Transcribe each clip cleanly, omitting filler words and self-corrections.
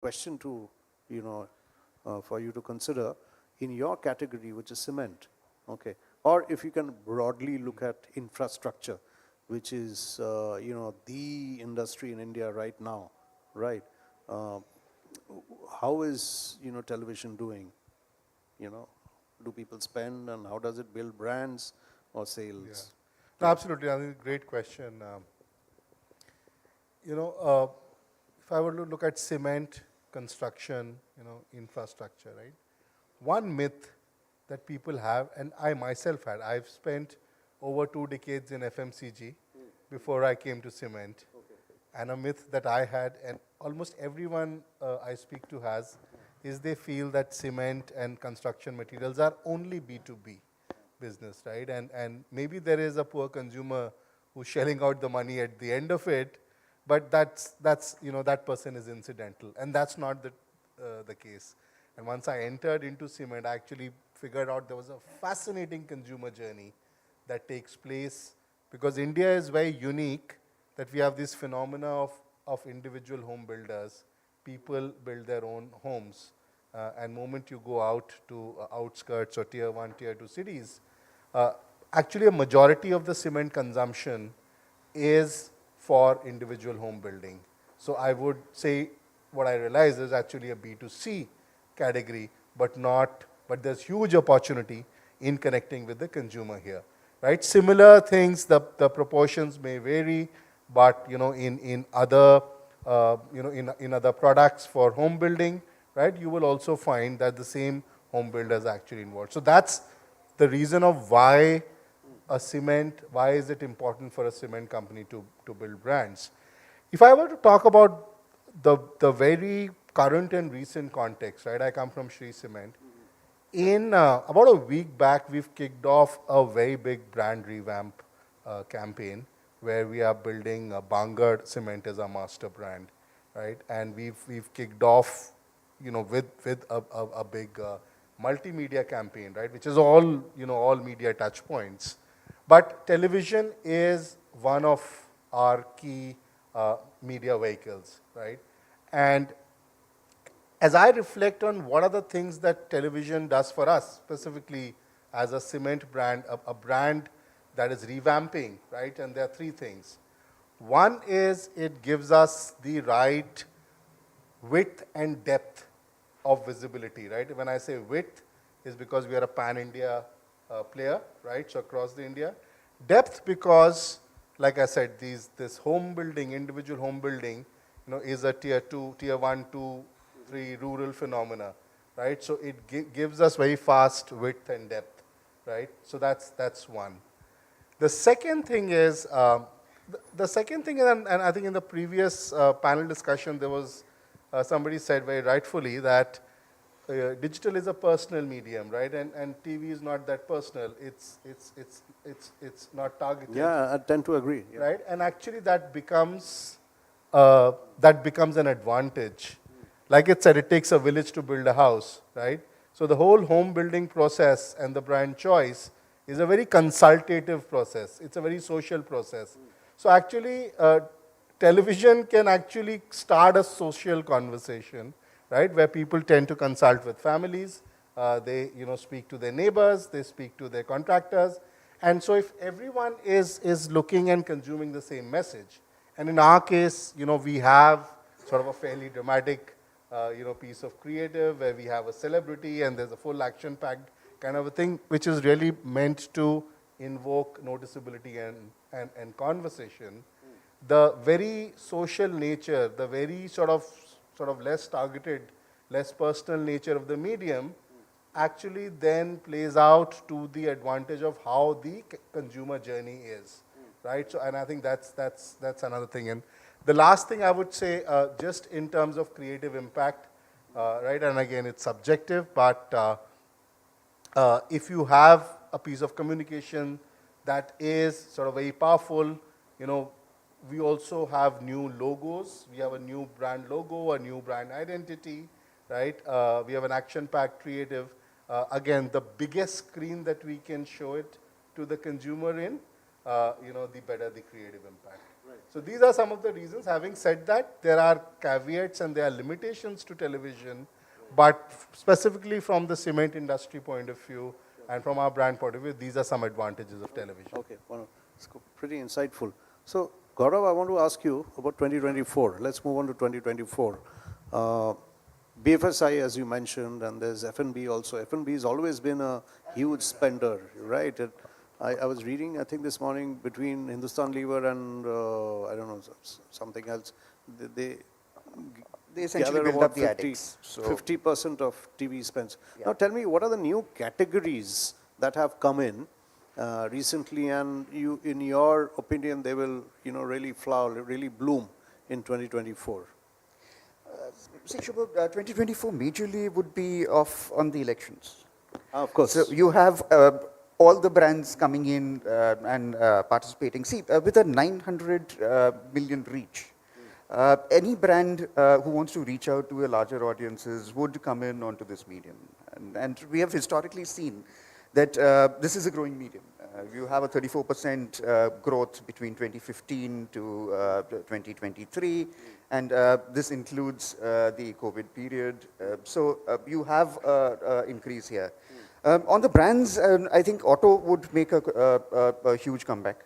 question to, you know, for you to consider in your category, which is cement, okay, or if you can broadly look at infrastructure, which is, the industry in India right now, right? Uh, how is, television doing? You know, do people spend, and how does it build brands or Yeah. sales? No, Yeah. absolutely. I think great question. You know, if I were to look at cement, construction, infrastructure, right? One myth that people have, and I myself had, I've spent over 2 decades in FMCG before I came to cement. And a myth that I had, and almost everyone I speak to has, is they feel that cement and construction materials are only B2B business, right? And maybe there is a poor consumer who's shelling out the money at the end of it, but that's that person is incidental, and that's not the case. And once I entered into cement, I actually figured out there was a fascinating consumer journey that takes place, because India is very unique that we have this phenomena of individual home builders. People build their own homes, and moment you go out to outskirts or tier 1, tier 2 cities, uh, actually a majority of the cement consumption is for individual home building. So I would say what I realize is actually a B2C category, but there's huge opportunity in connecting with the consumer here, right? Similar things, the proportions may vary, but in other in other products for home building, right, you will also find that the same home builder is actually involved. So that's the reason of why is it important for a cement company to build brands. If I were to talk about the very current and recent context, right, I come from Shree Cement. In about a week back, we've kicked off a very big brand revamp campaign where we are building Bangar Cement as our master brand, right? And we've kicked off, with a big multimedia campaign, right? Which is all media touch points. But television is one of our key media vehicles, right? And as I reflect on what are the things that television does for us, specifically as a cement brand, a brand that is revamping, right? And there are three things. One is it gives us the right width and depth of visibility, right? When I say width, is because we are a pan-India player, right? So across the India. Depth because, like I said, this home building, individual home building, is a tier 2, tier 1, 2, 3 rural phenomena, right? So it gives us very fast width and depth, right? So that's one. The second thing is, the second thing, and I think in the previous panel discussion, there was somebody said very rightfully that digital is a personal medium, right? And TV is not that personal. It's not targeted. Yeah, I tend to agree. Yeah. Right? And actually that becomes an advantage. Like it said, it takes a village to build a house, right? So the whole home building process and the brand choice is a very consultative process. It's a very social process. So actually, television can actually start a social conversation, right? Where people tend to consult with families, they speak to their neighbors, they speak to their contractors, and so if everyone is looking and consuming the same message, and in our case, we have sort of a fairly dramatic, piece of creative where we have a celebrity and there's a full action-packed kind of a thing, which is really meant to invoke noticeability and conversation. The very social nature, the very sort of less targeted, less personal nature of the medium actually then plays out to the advantage of how the consumer journey is, right? So, and I think that's another thing. And the last thing I would say, just in terms of creative impact, right? And again, it's subjective, but if you have a piece of communication that is sort of very powerful, we also have new logos. We have a new brand logo, a new brand identity, right? We have an action-packed creative. Again, the biggest screen that we can show it to the consumer in, the better the creative impact. So these are some of the reasons. Having said that, there are caveats and there are limitations to television, but specifically from the cement industry point of view and from our brand point of view, these are some advantages of television. Okay, well, it's pretty insightful. So, Gaurav, I want to ask you about 2024. Let's move on to 2024. BFSI, as you mentioned, and there's F&B also. F&B has always been a huge spender, right? I was reading, I think this morning, between Hindustan Lever and, I don't know, something else, they essentially gather build about up the attics. So 50% of TV spends. Now tell me, what are the new categories that have come in recently, and you, in your opinion, they will, really flower, really bloom in 2024? see, Shubha, 2024 majorly would be off on the elections. Of course. So you have all the brands coming in and participating. See, with a 900 million reach, any brand who wants to reach out to a larger audiences would come in onto this medium. And we have historically seen that this is a growing medium. You have a 34% growth between 2015 to 2023, and this includes the COVID period. So you have increase here. On the brands, I think auto would make a huge comeback.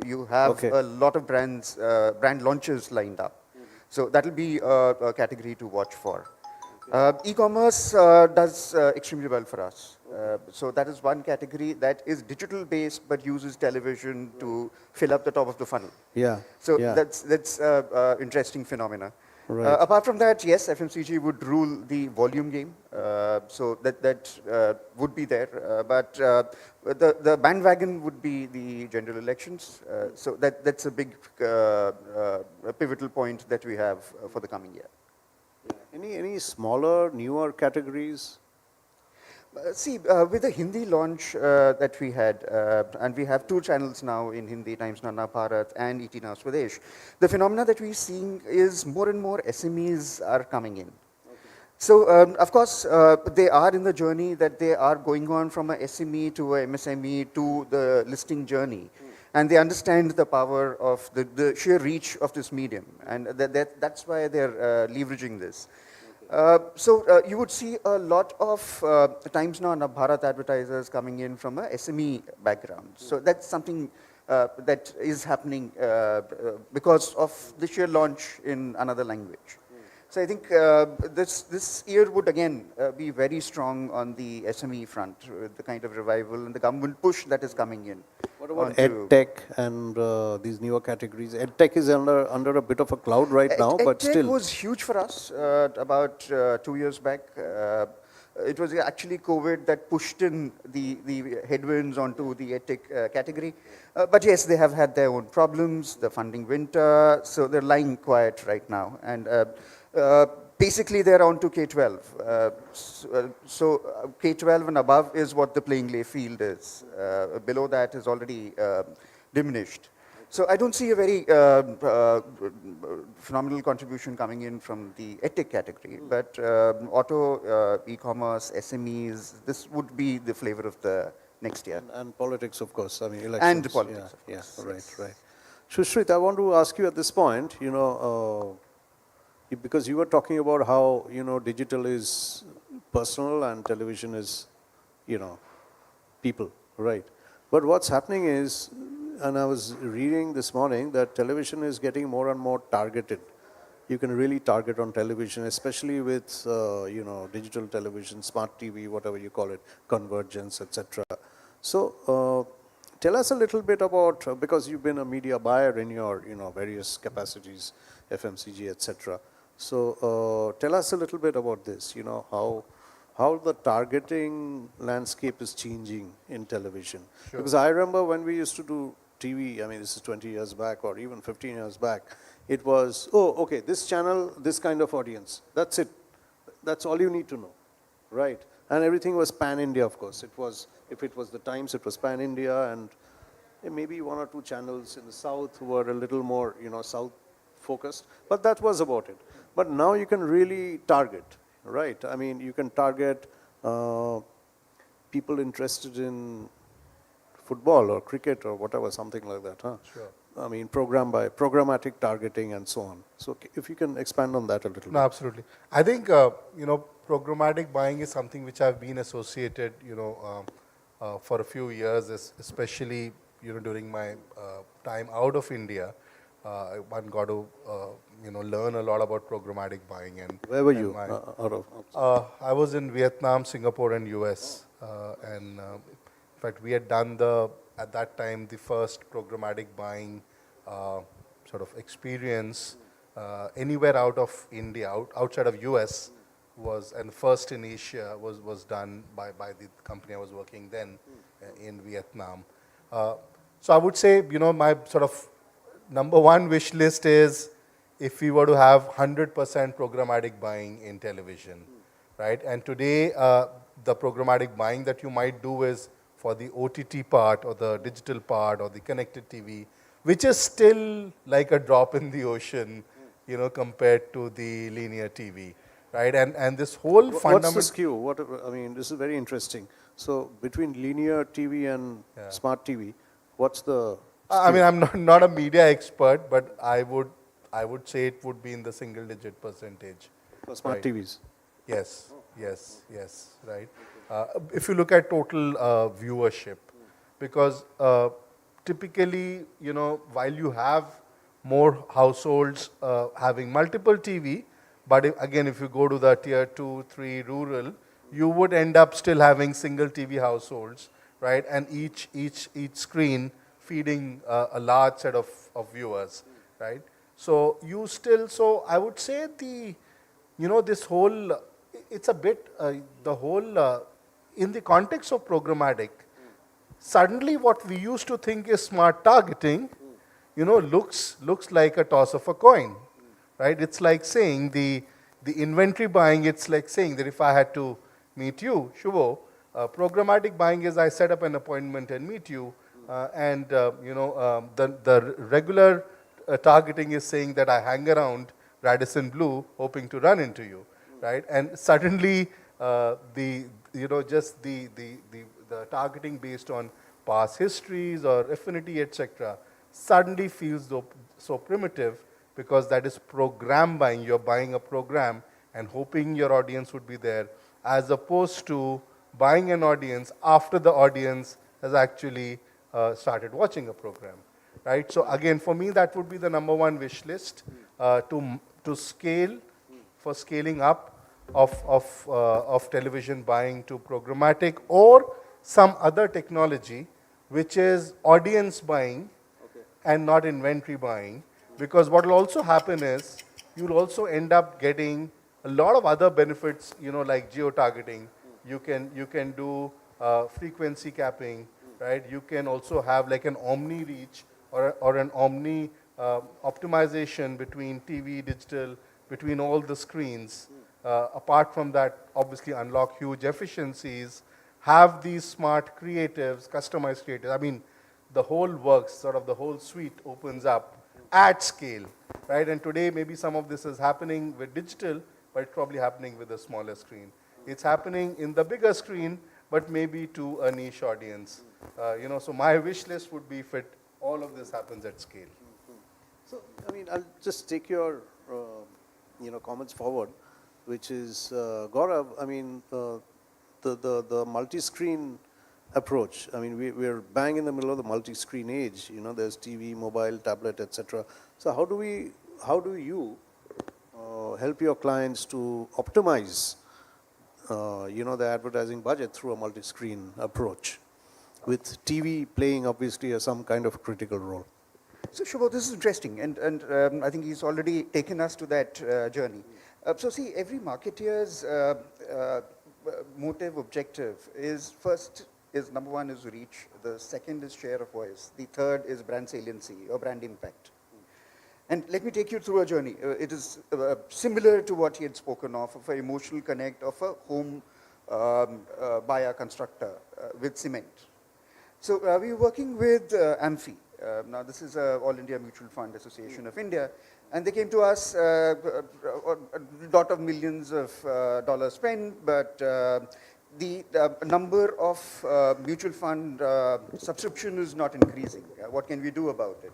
You have a lot of brands, brand launches lined up. So that will be a category to watch for. E-commerce does extremely well for us. So that is one category that is digital based but uses television to fill up the top of the funnel. Yeah. So yeah. that's interesting phenomena. Right. Apart from that, yes, FMCG would rule the volume game. So that would be there. But the bandwagon would be the general elections. So that's a big pivotal point that we have for the coming year. Any smaller, newer categories? See, with the Hindi launch that we had, and we have 2 channels now in Hindi, Times Nana Bharat and ET Now Swadesh, the phenomena that we're seeing is more and more SMEs are coming in. So, of course, they are in the journey that they are going on from a SME to a MSME to the listing journey. And they understand the power of the sheer reach of this medium. And that's why they're leveraging this. So you would see a lot of Times Now and Bharat advertisers coming in from a SME background. So that's something that is happening because of the sheer launch in another language. So I think this year would again be very strong on the SME front, the kind of revival and the government push that is coming in. What about EdTech and these newer categories? EdTech is under a bit of a cloud right now, but still. EdTech was huge for us about 2 years back. It was actually COVID that pushed in the headwinds onto the EdTech category. But yes, they have had their own problems, the funding winter, so they're lying quiet right now. And basically, they're on to K-12. So K-12 and above is what the playing field is. Below that is already diminished. So I don't see a very phenomenal contribution coming in from the EdTech category. But auto, e-commerce, SMEs, this would be the flavor of the next year. And politics, of course. I mean, elections. And politics, of course. Yeah, right. Sushrit, I want to ask you at this point, because you were talking about how, digital is personal and television is, people, right? But what's happening is, and I was reading this morning, that television is getting more and more targeted. You can really target on television, especially with, digital television, smart TV, whatever you call it, convergence, etc. So, tell us a little bit about, because you've been a media buyer in your, various capacities, FMCG, etc. So, tell us a little bit about this, how the targeting landscape is changing in television. Sure. Because I remember when we used to do TV, I mean, this is 20 years back or even 15 years back, it was, oh, okay, this channel, this kind of audience, that's it. That's all you need to know, right? And everything was pan-India, of course. It was, if it was the Times, it was pan-India, and maybe 1 or 2 channels in the south who were a little more, south-focused, but that was about it. But now you can really target, right? I mean, you can target people interested in football or cricket or whatever, something like that, huh? Sure. I mean, programmatic targeting and so on. So if you can expand on that a little No, bit. absolutely. I think programmatic buying is something which I've been associated, for a few years, especially during my time out of India. One got to learn a lot about programmatic buying and Where were and you my- out of? I was in Vietnam, Singapore, and US, and in fact, we had done at that time the first programmatic buying sort of experience anywhere out of India, outside of US, and first in Asia was done by the company I was working then in Vietnam. So I would say, my sort of number one wish list is if we were to have 100% programmatic buying in television, right? And today, the programmatic buying that you might do is for the OTT part or the digital part or the connected TV, which is still like a drop in the ocean, compared to the linear TV, right? And this whole What's fundamental. the skew? I mean, this is very interesting. So between linear TV and smart TV, what's the I mean, I'm not a media expert, but I would say it would be in the single-digit percentage. for smart Right. TVs? Yes, yes, right. If you look at total viewership, because typically, while you have more households having multiple TV, but again, if you go to the tier 2, 3 rural, you would end up still having single TV households, right? And each screen feeding a large set of viewers, right? So I would say this whole, it's a bit, in the context of programmatic, suddenly what we used to think is smart targeting, looks like a toss of a coin, right? It's like saying the inventory buying, it's like saying that if I had to meet you, Shubho, programmatic buying is I set up an appointment and meet you, the regular targeting is saying that I hang around Radisson Blue hoping to run into you, right? And suddenly the targeting based on past histories or affinity, etc., suddenly feels so primitive because that is program buying. You're buying a program and hoping your audience would be there, as opposed to buying an audience after the audience has actually started watching a program, right? So again, for me, that would be the number one wish list to scale, for scaling up of television buying to programmatic or some other technology which is audience buying and not inventory buying. Because what will also happen is you'll also end up getting a lot of other benefits, like geo-targeting. You can do frequency capping, right? You can also have like an omni reach or an omni optimization between TV, digital, between all the screens. Apart from that, obviously unlock huge efficiencies, have these smart creatives, customized creatives. I mean, the whole works, sort of the whole suite opens up at scale, right? And today, maybe some of this is happening with digital, but it's probably happening with a smaller screen. It's happening in the bigger screen, but maybe to a niche audience. So my wish list would be if all of this happens at scale. So, I mean, I'll just take your, comments forward, which is, Gaurav, I mean, the multi-screen approach. I mean, we're bang in the middle of the multi-screen age. There's TV, mobile, tablet, etc. So how do you help your clients to optimize, the advertising budget through a multi-screen approach, with TV playing obviously some kind of critical role? So Shubho, this is interesting, and I think he's already taken us to that journey. So see, every marketeer's motive, objective is number one is reach, the second is share of voice, the third is brand saliency or brand impact. And let me take you through a journey. It is similar to what he had spoken of an emotional connect of a home buyer constructor with cement. So we were working with Amphi. Now this is All India Mutual Fund Association of India, and they came to us, a lot of millions of dollars spent, but the number of mutual fund subscription is not increasing. What can we do about it?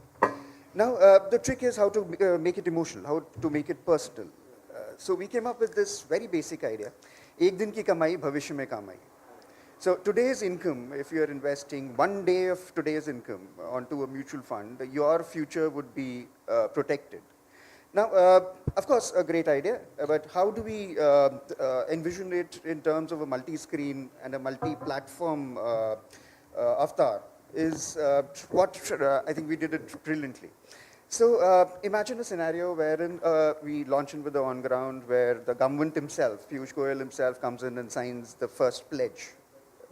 Now, the trick is how to make it emotional, how to make it personal. So we came up with this very basic idea. एक दिन की कमाई भविष्य में काम आई. So today's income, if you're investing 1 day of today's income onto a mutual fund, your future would be protected. Now, of course, a great idea, but how do we envision it in terms of a multi-screen and a multi-platform avatar is what I think we did it brilliantly. So imagine a scenario wherein we launch in with the on-ground where the government himself, Piyush Goyal himself, comes in and signs the first pledge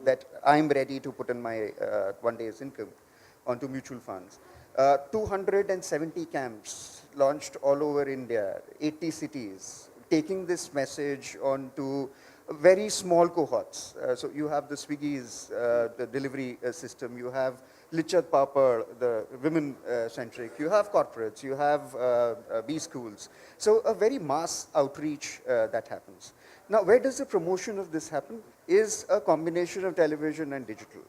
that I'm ready to put in my 1 day's income onto mutual funds. 270 camps launched all over India, 80 cities, taking this message onto very small cohorts. So you have the Swiggy's, the delivery system, you have Lichat Papad, the women-centric, you have corporates, you have B schools. So a very mass outreach that happens. Now, where does the promotion of this happen? Is a combination of television and digital.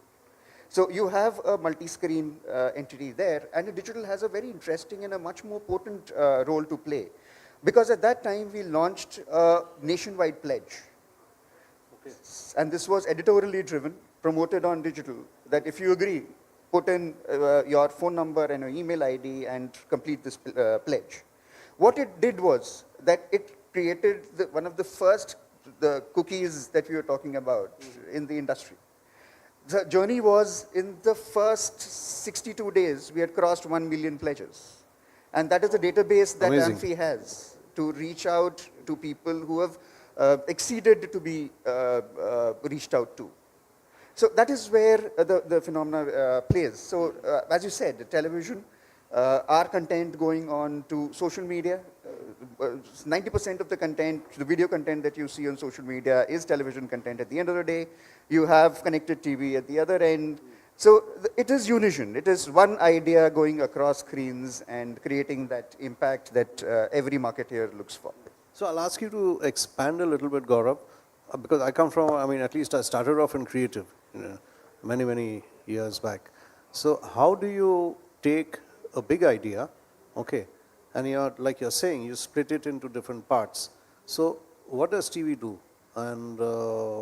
So you have a multi-screen entity there, and the digital has a very interesting and a much more potent role to play. Because at that time, we launched a nationwide pledge. Okay. And this was editorially driven, promoted on digital, that if you agree, put in your phone number and your email ID and complete this pledge. What it did was that it created one of the first cookies that we were talking about in the industry. The journey was in the first 62 days, we had crossed 1 million pledges. And that is the database that Amazing. AMFI has to reach out to people who have exceeded to be reached out to. So that is where the phenomena plays. So as you said, television, our content going on to social media, 90% of the content, the video content that you see on social media is television content. At the end of the day, you have connected TV at the other end. So it is unison. It is one idea going across screens and creating that impact that every marketeer looks for. So I'll ask you to expand a little bit, Gaurav, because I come from, I mean, at least I started off in creative, many, many years back. So how do you take a big idea, okay, and you're, like you're saying, you split it into different parts. So what does TV do? And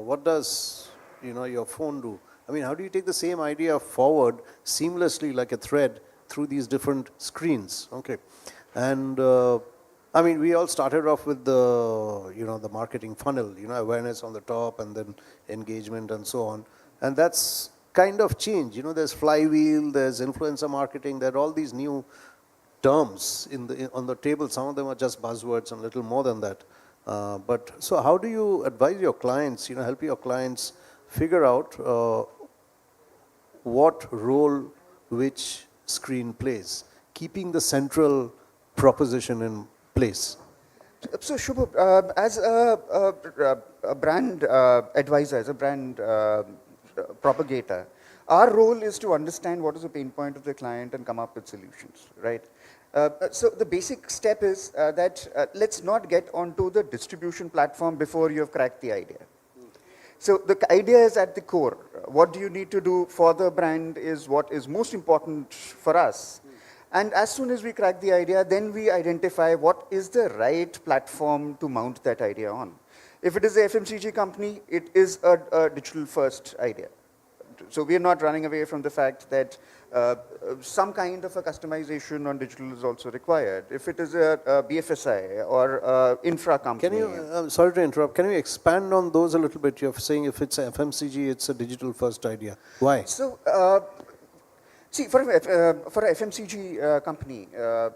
what does, your phone do? I mean, how do you take the same idea forward seamlessly like a thread through these different screens? Okay. And I mean, we all started off with the, the marketing funnel, awareness on the top and then engagement and so on. And that's kind of changed. There's flywheel, there's influencer marketing, there are all these new terms on the table. Some of them are just buzzwords and a little more than that. But so how do you advise your clients, help your clients figure out what role which screen plays, keeping the central proposition in place? So Shubha, as a brand advisor, as a brand propagator, our role is to understand what is the pain point of the client and come up with solutions, right? So the basic step is that let's not get onto the distribution platform before you have cracked the idea. So the idea is at the core. What do you need to do for the brand is what is most important for us. And as soon as we crack the idea, then we identify what is the right platform to mount that idea on. If it is a FMCG company, it is a digital first idea. So we are not running away from the fact that some kind of a customization on digital is also required. If it is a BFSI or infra company. Can you, sorry to interrupt, can you expand on those a little bit? You're saying if it's a FMCG, it's a digital first idea. Why? So, see, for a FMCG company,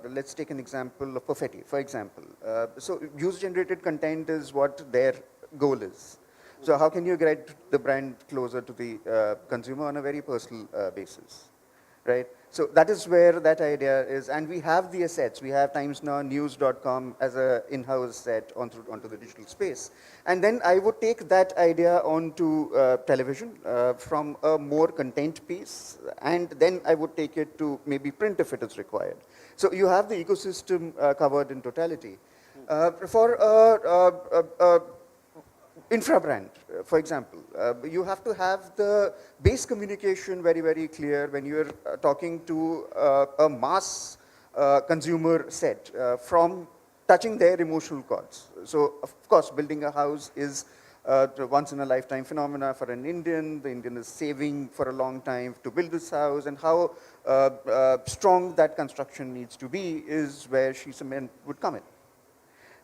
let's take an example of Perfetti, for example. So user-generated content is what their goal is. So how can you get the brand closer to the consumer on a very personal basis, right? So that is where that idea is, and we have the assets. We have Times Now, News.com as an in-house set onto the digital space. And then I would take that idea onto television from a more content piece, and then I would take it to maybe print if it is required. So you have the ecosystem covered in totality. For infra brand, for example, you have to have the base communication very, very clear when you're talking to a mass consumer set from touching their emotional chords. So, of course, building a house is the once in a lifetime phenomena for an Indian. The Indian is saving for a long time to build this house, and how strong that construction needs to be is where Shree Cement would come in.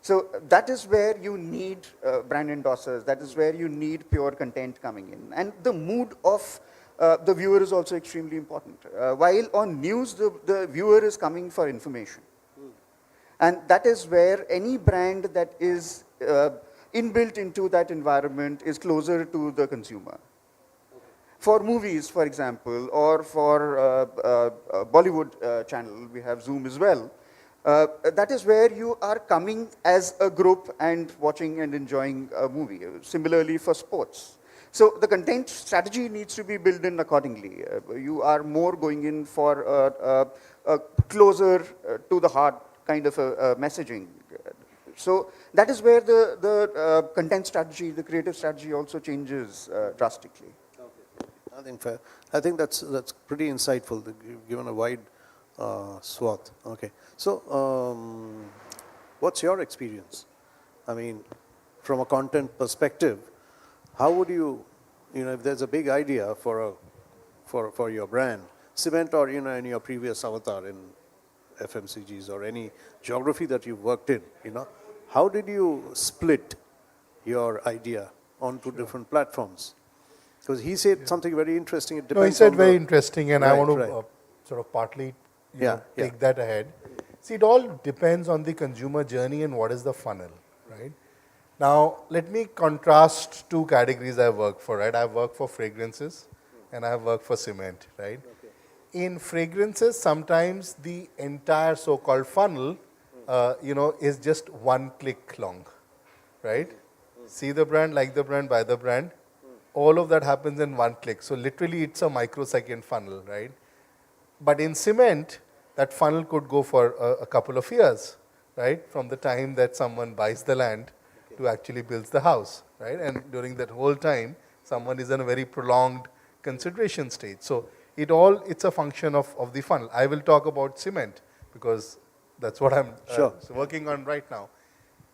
So that is where you need brand endorsers. That is where you need pure content coming in. And the mood of the viewer is also extremely important. While on news, the viewer is coming for information. And that is where any brand that is inbuilt into that environment is closer to the consumer. For movies, for example, or for Bollywood channel, we have Zoom as well. That is where you are coming as a group and watching and enjoying a movie. Similarly for sports. So the content strategy needs to be built in accordingly. You are more going in for a closer to the heart kind of a messaging. So that is where the content strategy, the creative strategy also changes drastically. I think fair. I think that's pretty insightful. Given a wide swath. Okay. So, what's your experience? I mean, from a content perspective, how would you, if there's a big idea for your brand, cement, or in your previous avatar in FMCGs or any geography that you've worked in, how did you split your idea onto different platforms? Because he said something very interesting. It depends. No, he said on very interesting, and I want to right. sort of partly Yeah, take that ahead. See, it all depends on the consumer journey and what is the funnel, right? Now, let me contrast two categories I work for, right? I work for fragrances and I work for cement, right? In fragrances, sometimes the entire so-called funnel, is just one click long, right? See the brand, like the brand, buy the brand. All of that happens in one click. So literally, it's a microsecond funnel, right? But in cement, that funnel could go for a couple of years, right? From the time that someone buys the land to actually builds the house, right? And during that whole time, someone is in a very prolonged consideration stage. So it's a function of the funnel. I will talk about cement because that's what I'm working on right now.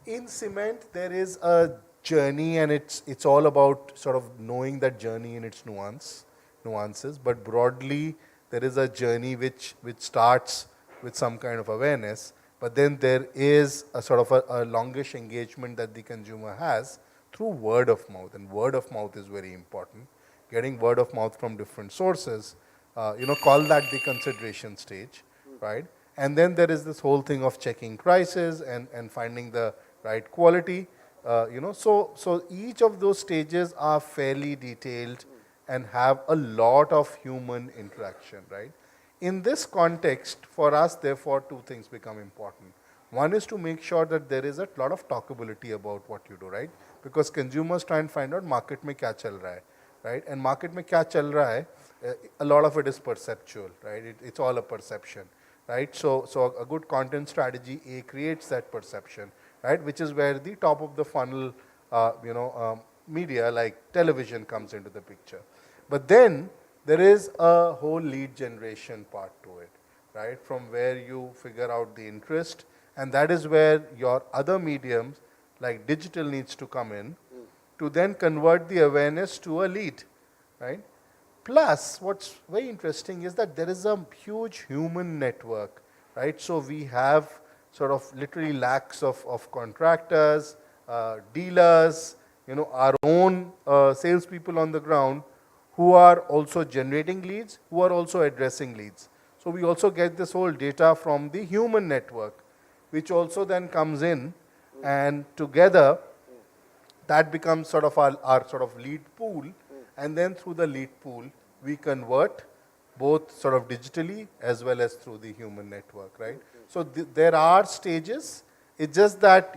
In cement, there is a journey, and it's all about sort of knowing that journey in its nuances. But broadly, there is a journey which starts with some kind of awareness, but then there is a sort of a longish engagement that the consumer has through word of mouth, and word of mouth is very important. Getting word of mouth from different sources, call that the consideration stage, right? And then there is this whole thing of checking prices and finding the right quality. So each of those stages are fairly detailed and have a lot of human interaction, right? In this context, for us, therefore, two things become important. One is to make sure that there is a lot of talkability about what you do, right? Because consumers try and find out market mein kya chal raha hai, right? And market mein kya chal raha hai, a lot of it is perceptual, right? It's all a perception, right? So a good content strategy creates that perception, right? Which is where the top of the funnel, media like television comes into the picture. But then there is a whole lead generation part to it, right? From where you figure out the interest, and that is where your other mediums like digital needs to come in to then convert the awareness to a lead, right? Plus, what's very interesting is that there is a huge human network, right? So we have sort of literally lakhs of contractors, dealers, our own salespeople on the ground who are also generating leads, who are also addressing leads. So we also get this whole data from the human network, which also then comes in, and together that becomes sort of our sort of lead pool, and then through the lead pool, we convert both sort of digitally as well as through the human network, right? So there are stages. It's just that,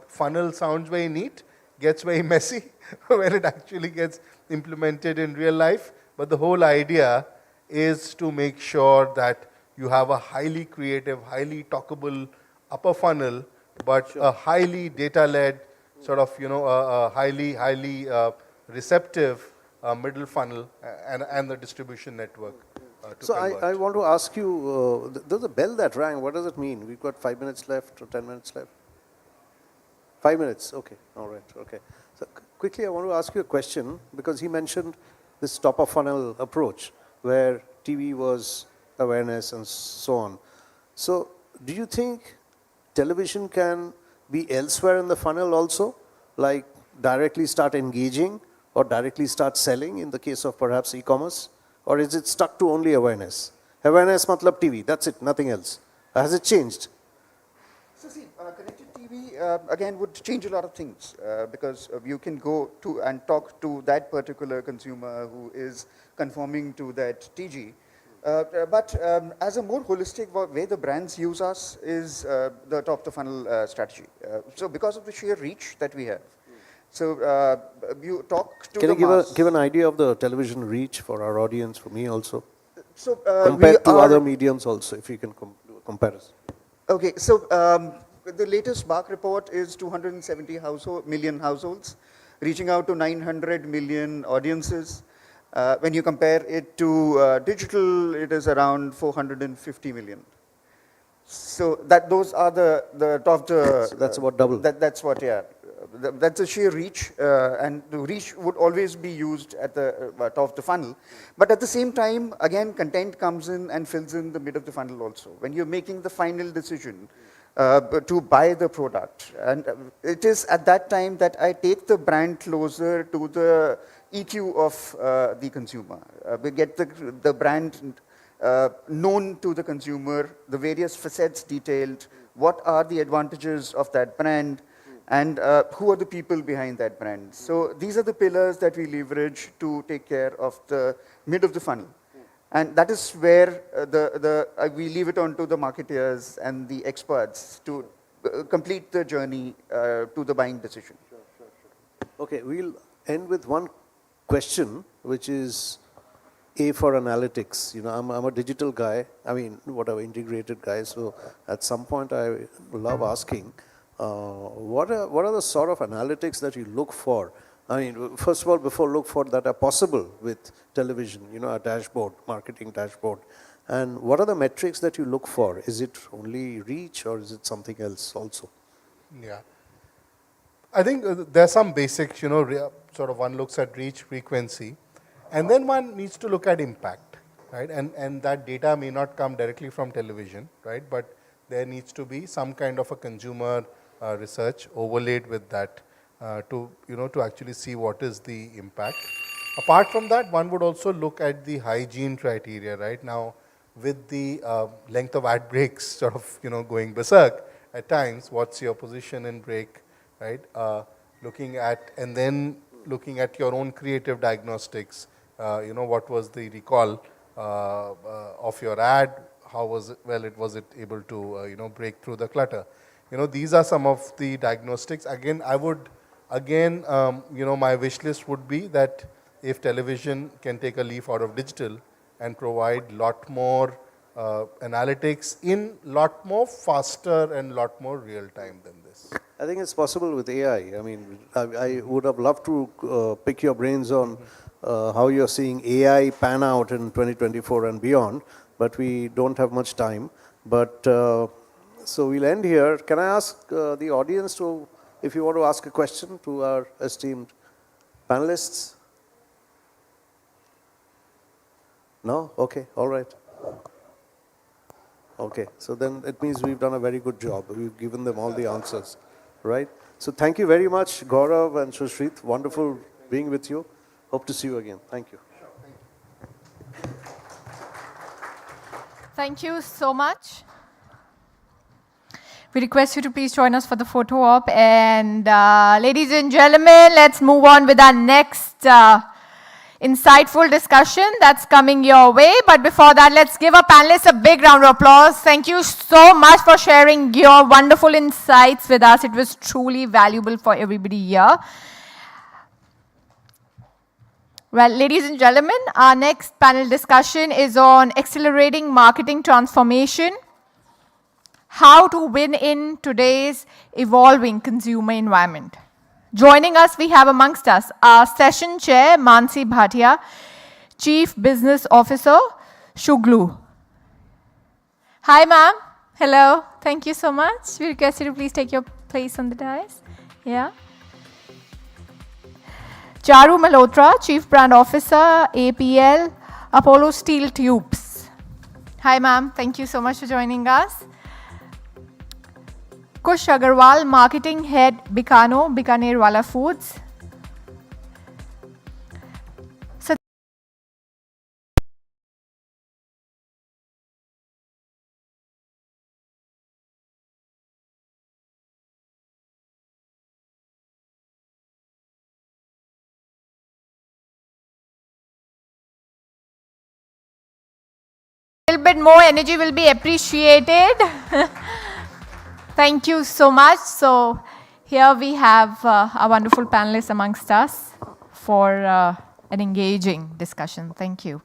funnel sounds very neat, gets very messy when it actually gets implemented in real life. But the whole idea is to make sure that you have a highly creative, highly talkable upper funnel, but a highly data-led, sort of, a highly receptive middle funnel and the distribution network So convert. I want to ask you, there's a bell that rang. What does it mean? We've got 5 minutes left or 10 minutes left? 5 minutes, okay, all right, okay. So quickly, I want to ask you a question because he mentioned this top of funnel approach where TV was awareness and so on. So do you think television can be elsewhere in the funnel also, like directly start engaging or directly start selling in the case of perhaps e-commerce? Or is it stuck to only awareness? Awareness matlab TV, that's it, nothing else. Has it changed? So see, connected TV again would change a lot of things because you can go to and talk to that particular consumer who is conforming to that TG. But as a more holistic way the brands use us is the top of the funnel strategy. So because of the sheer reach that we have. So you talk to Can the you mass. give an idea of the television reach for our audience, for me also? So Compared to we are- other mediums also, if you can do a comparison. Okay, so the latest BARC report is 270 million households, reaching out to 900 million audiences. When you compare it to digital, it is around 450 million. So those are the top. So that's about double. That's what, yeah. That's a sheer reach, and the reach would always be used at the top of the funnel. But at the same time, again, content comes in and fills in the mid of the funnel also. When you're making the final decision to buy the product, and it is at that time that I take the brand closer to the EQ of the consumer. We get the brand known to the consumer, the various facets detailed, what are the advantages of that brand, and who are the people behind that brand. So these are the pillars that we leverage to take care of the mid of the funnel. And that is where we leave it on to the marketeers and the experts to complete the journey to the buying decision. Okay, we'll end with one question, which is A for analytics. You know, I'm a digital guy, I mean, whatever, integrated guy, so at some point I love asking, what are the sort of analytics that you look for? I mean, first of all, look for that are possible with television, you know, a dashboard, marketing dashboard. And what are the metrics that you look for? Is it only reach or is it something else also? Yeah. I think there's some basics, you know, sort of one looks at reach, frequency, and then one needs to look at impact, right? And that data may not come directly from television, right? But there needs to be some kind of a consumer research overlaid with that to actually see what is the impact. Apart from that, one would also look at the hygiene criteria, right? Now, with the length of ad breaks sort of, going berserk at times, what's your position in break, right? Looking at your own creative diagnostics, what was the recall of your ad? How was it, was it able to, break through the clutter? These are some of the diagnostics. Again, my wish list would be that if television can take a leaf out of digital and provide lot more analytics in lot more faster and lot more real time than this. I think it's possible with AI. I mean, I would have loved to pick your brains on how you're seeing AI pan out in 2024 and beyond, but we don't have much time. But so we'll end here. Can I ask the audience if you want to ask a question to our esteemed panelists? No? Okay, all right. Okay, so then it means we've done a very good job. We've given them all the answers, right? So thank you very much, Gaurav and Sushrit. Wonderful being with you. Hope to see you again. Thank you. Thank you so much. We request you to please join us for the photo op. And ladies and gentlemen, let's move on with our next insightful discussion that's coming your way. But before that, let's give our panelists a big round of applause. Thank you so much for sharing your wonderful insights with us. It was truly valuable for everybody here. Well, ladies and gentlemen, our next panel discussion is on accelerating marketing transformation, how to win in today's evolving consumer environment. Joining us, we have amongst us our session chair, Mansi Bhatia, Chief Business Officer, Shuglu. Hi, ma'am. Hello. Thank you so much. We request you to please take your place on the dais. Yeah. Charu Malhotra, Chief Brand Officer, APL, Apollo Steel Tubes. Hi, ma'am. Thank you so much for joining us. Kush Agarwal, Marketing Head, Bikano, Bikaner Wala Foods. A little bit more energy will be appreciated. Thank you so much. So here we have our wonderful panelists amongst us for an engaging discussion. Thank you.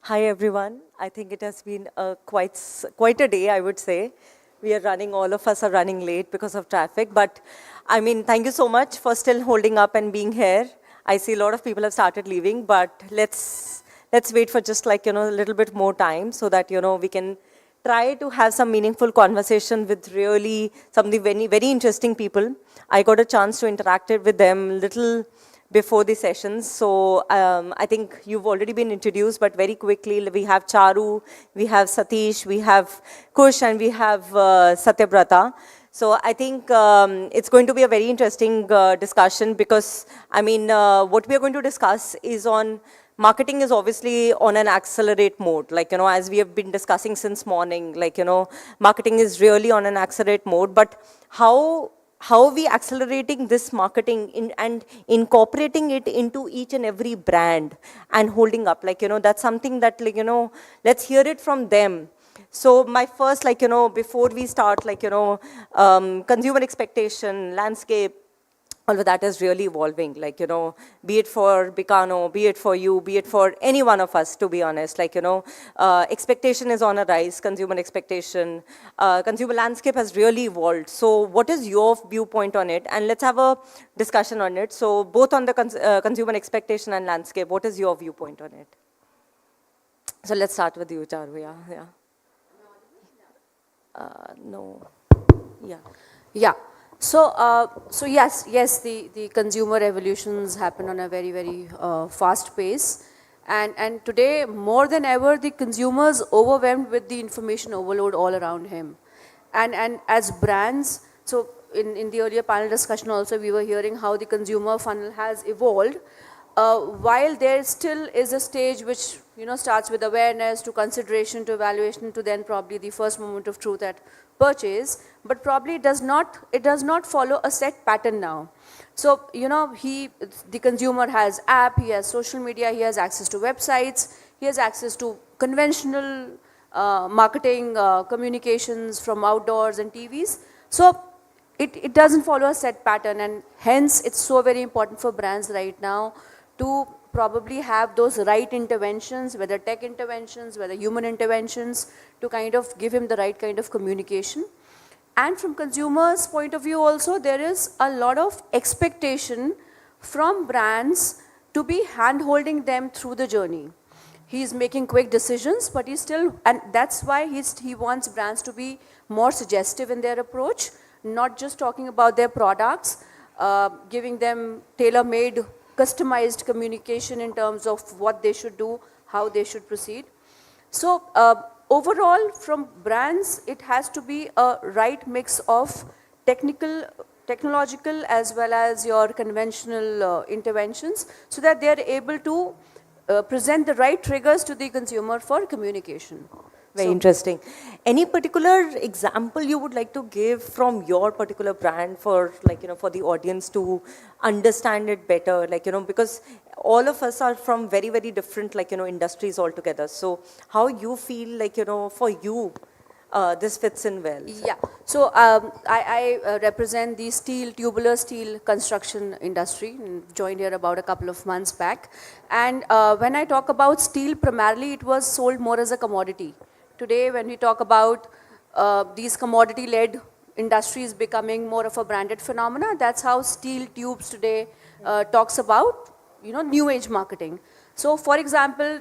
Hi everyone. I think it has been quite a day, I would say. We are running, all of us are running late because of traffic. But I mean, thank you so much for still holding up and being here. I see a lot of people have started leaving, but let's wait for just like, a little bit more time so that, we can try to have some meaningful conversation with really something very, very interesting people. I got a chance to interact with them little before the sessions. So I think you've already been introduced, but very quickly, we have Charu, we have Satish, we have Kush, and we have Satyabrata. So I think it's going to be a very interesting discussion because, I mean, what we are going to discuss is on marketing is obviously on an accelerate mode. Like, as we have been discussing since morning, like, marketing is really on an accelerate mode, but how are we accelerating this marketing and incorporating it into each and every brand and holding up, like, that's something that, like, let's hear it from them. So my first, like, before we start, like, consumer expectation, landscape, all of that is really evolving, like, be it for Bikano, be it for you, be it for any one of us, to be honest, like, expectation is on a rise, consumer expectation, consumer landscape has really evolved. So what is your viewpoint on it? And let's have a discussion on it. So both on the consumer expectation and landscape, what is your viewpoint on it? So let's start with you, Charu. Yeah. No. Yeah. Yeah. So yes, the consumer evolutions happen on a very, very fast pace. And today, more than ever, the consumer's overwhelmed with the information overload all around him. And as brands, so in the earlier panel discussion also, we were hearing how the consumer funnel has evolved. While there still is a stage which, starts with awareness to consideration to evaluation to then probably the first moment of truth at purchase, but probably it does not follow a set pattern now. So, the consumer has app, he has social media, he has access to websites, he has access to conventional marketing, communications from outdoors and TVs. So it doesn't follow a set pattern, and hence it's so very important for brands right now to probably have those right interventions, whether tech interventions, whether human interventions, to kind of give him the right kind of communication. And from consumers' point of view also, there is a lot of expectation from brands to be hand-holding them through the journey. He's making quick decisions, but he's still, and that's why he wants brands to be more suggestive in their approach, not just talking about their products, giving them tailor-made, customized communication in terms of what they should do, how they should proceed. So overall, from brands, it has to be a right mix of technological as well as your conventional interventions, so that they are able to present the right triggers to the consumer for communication. Very interesting. Any particular example you would like to give from your particular brand for, like, for the audience to understand it better, like, because all of us are from very, very different, like, industries altogether. So how you feel, like, for you, this fits in well? Yeah. So I represent the tubular steel construction industry, joined here about a couple of months back. And when I talk about steel, primarily it was sold more as a commodity. Today, when we talk about these commodity-led industries becoming more of a branded phenomena, that's how steel tubes today talks about, new age marketing. So for example,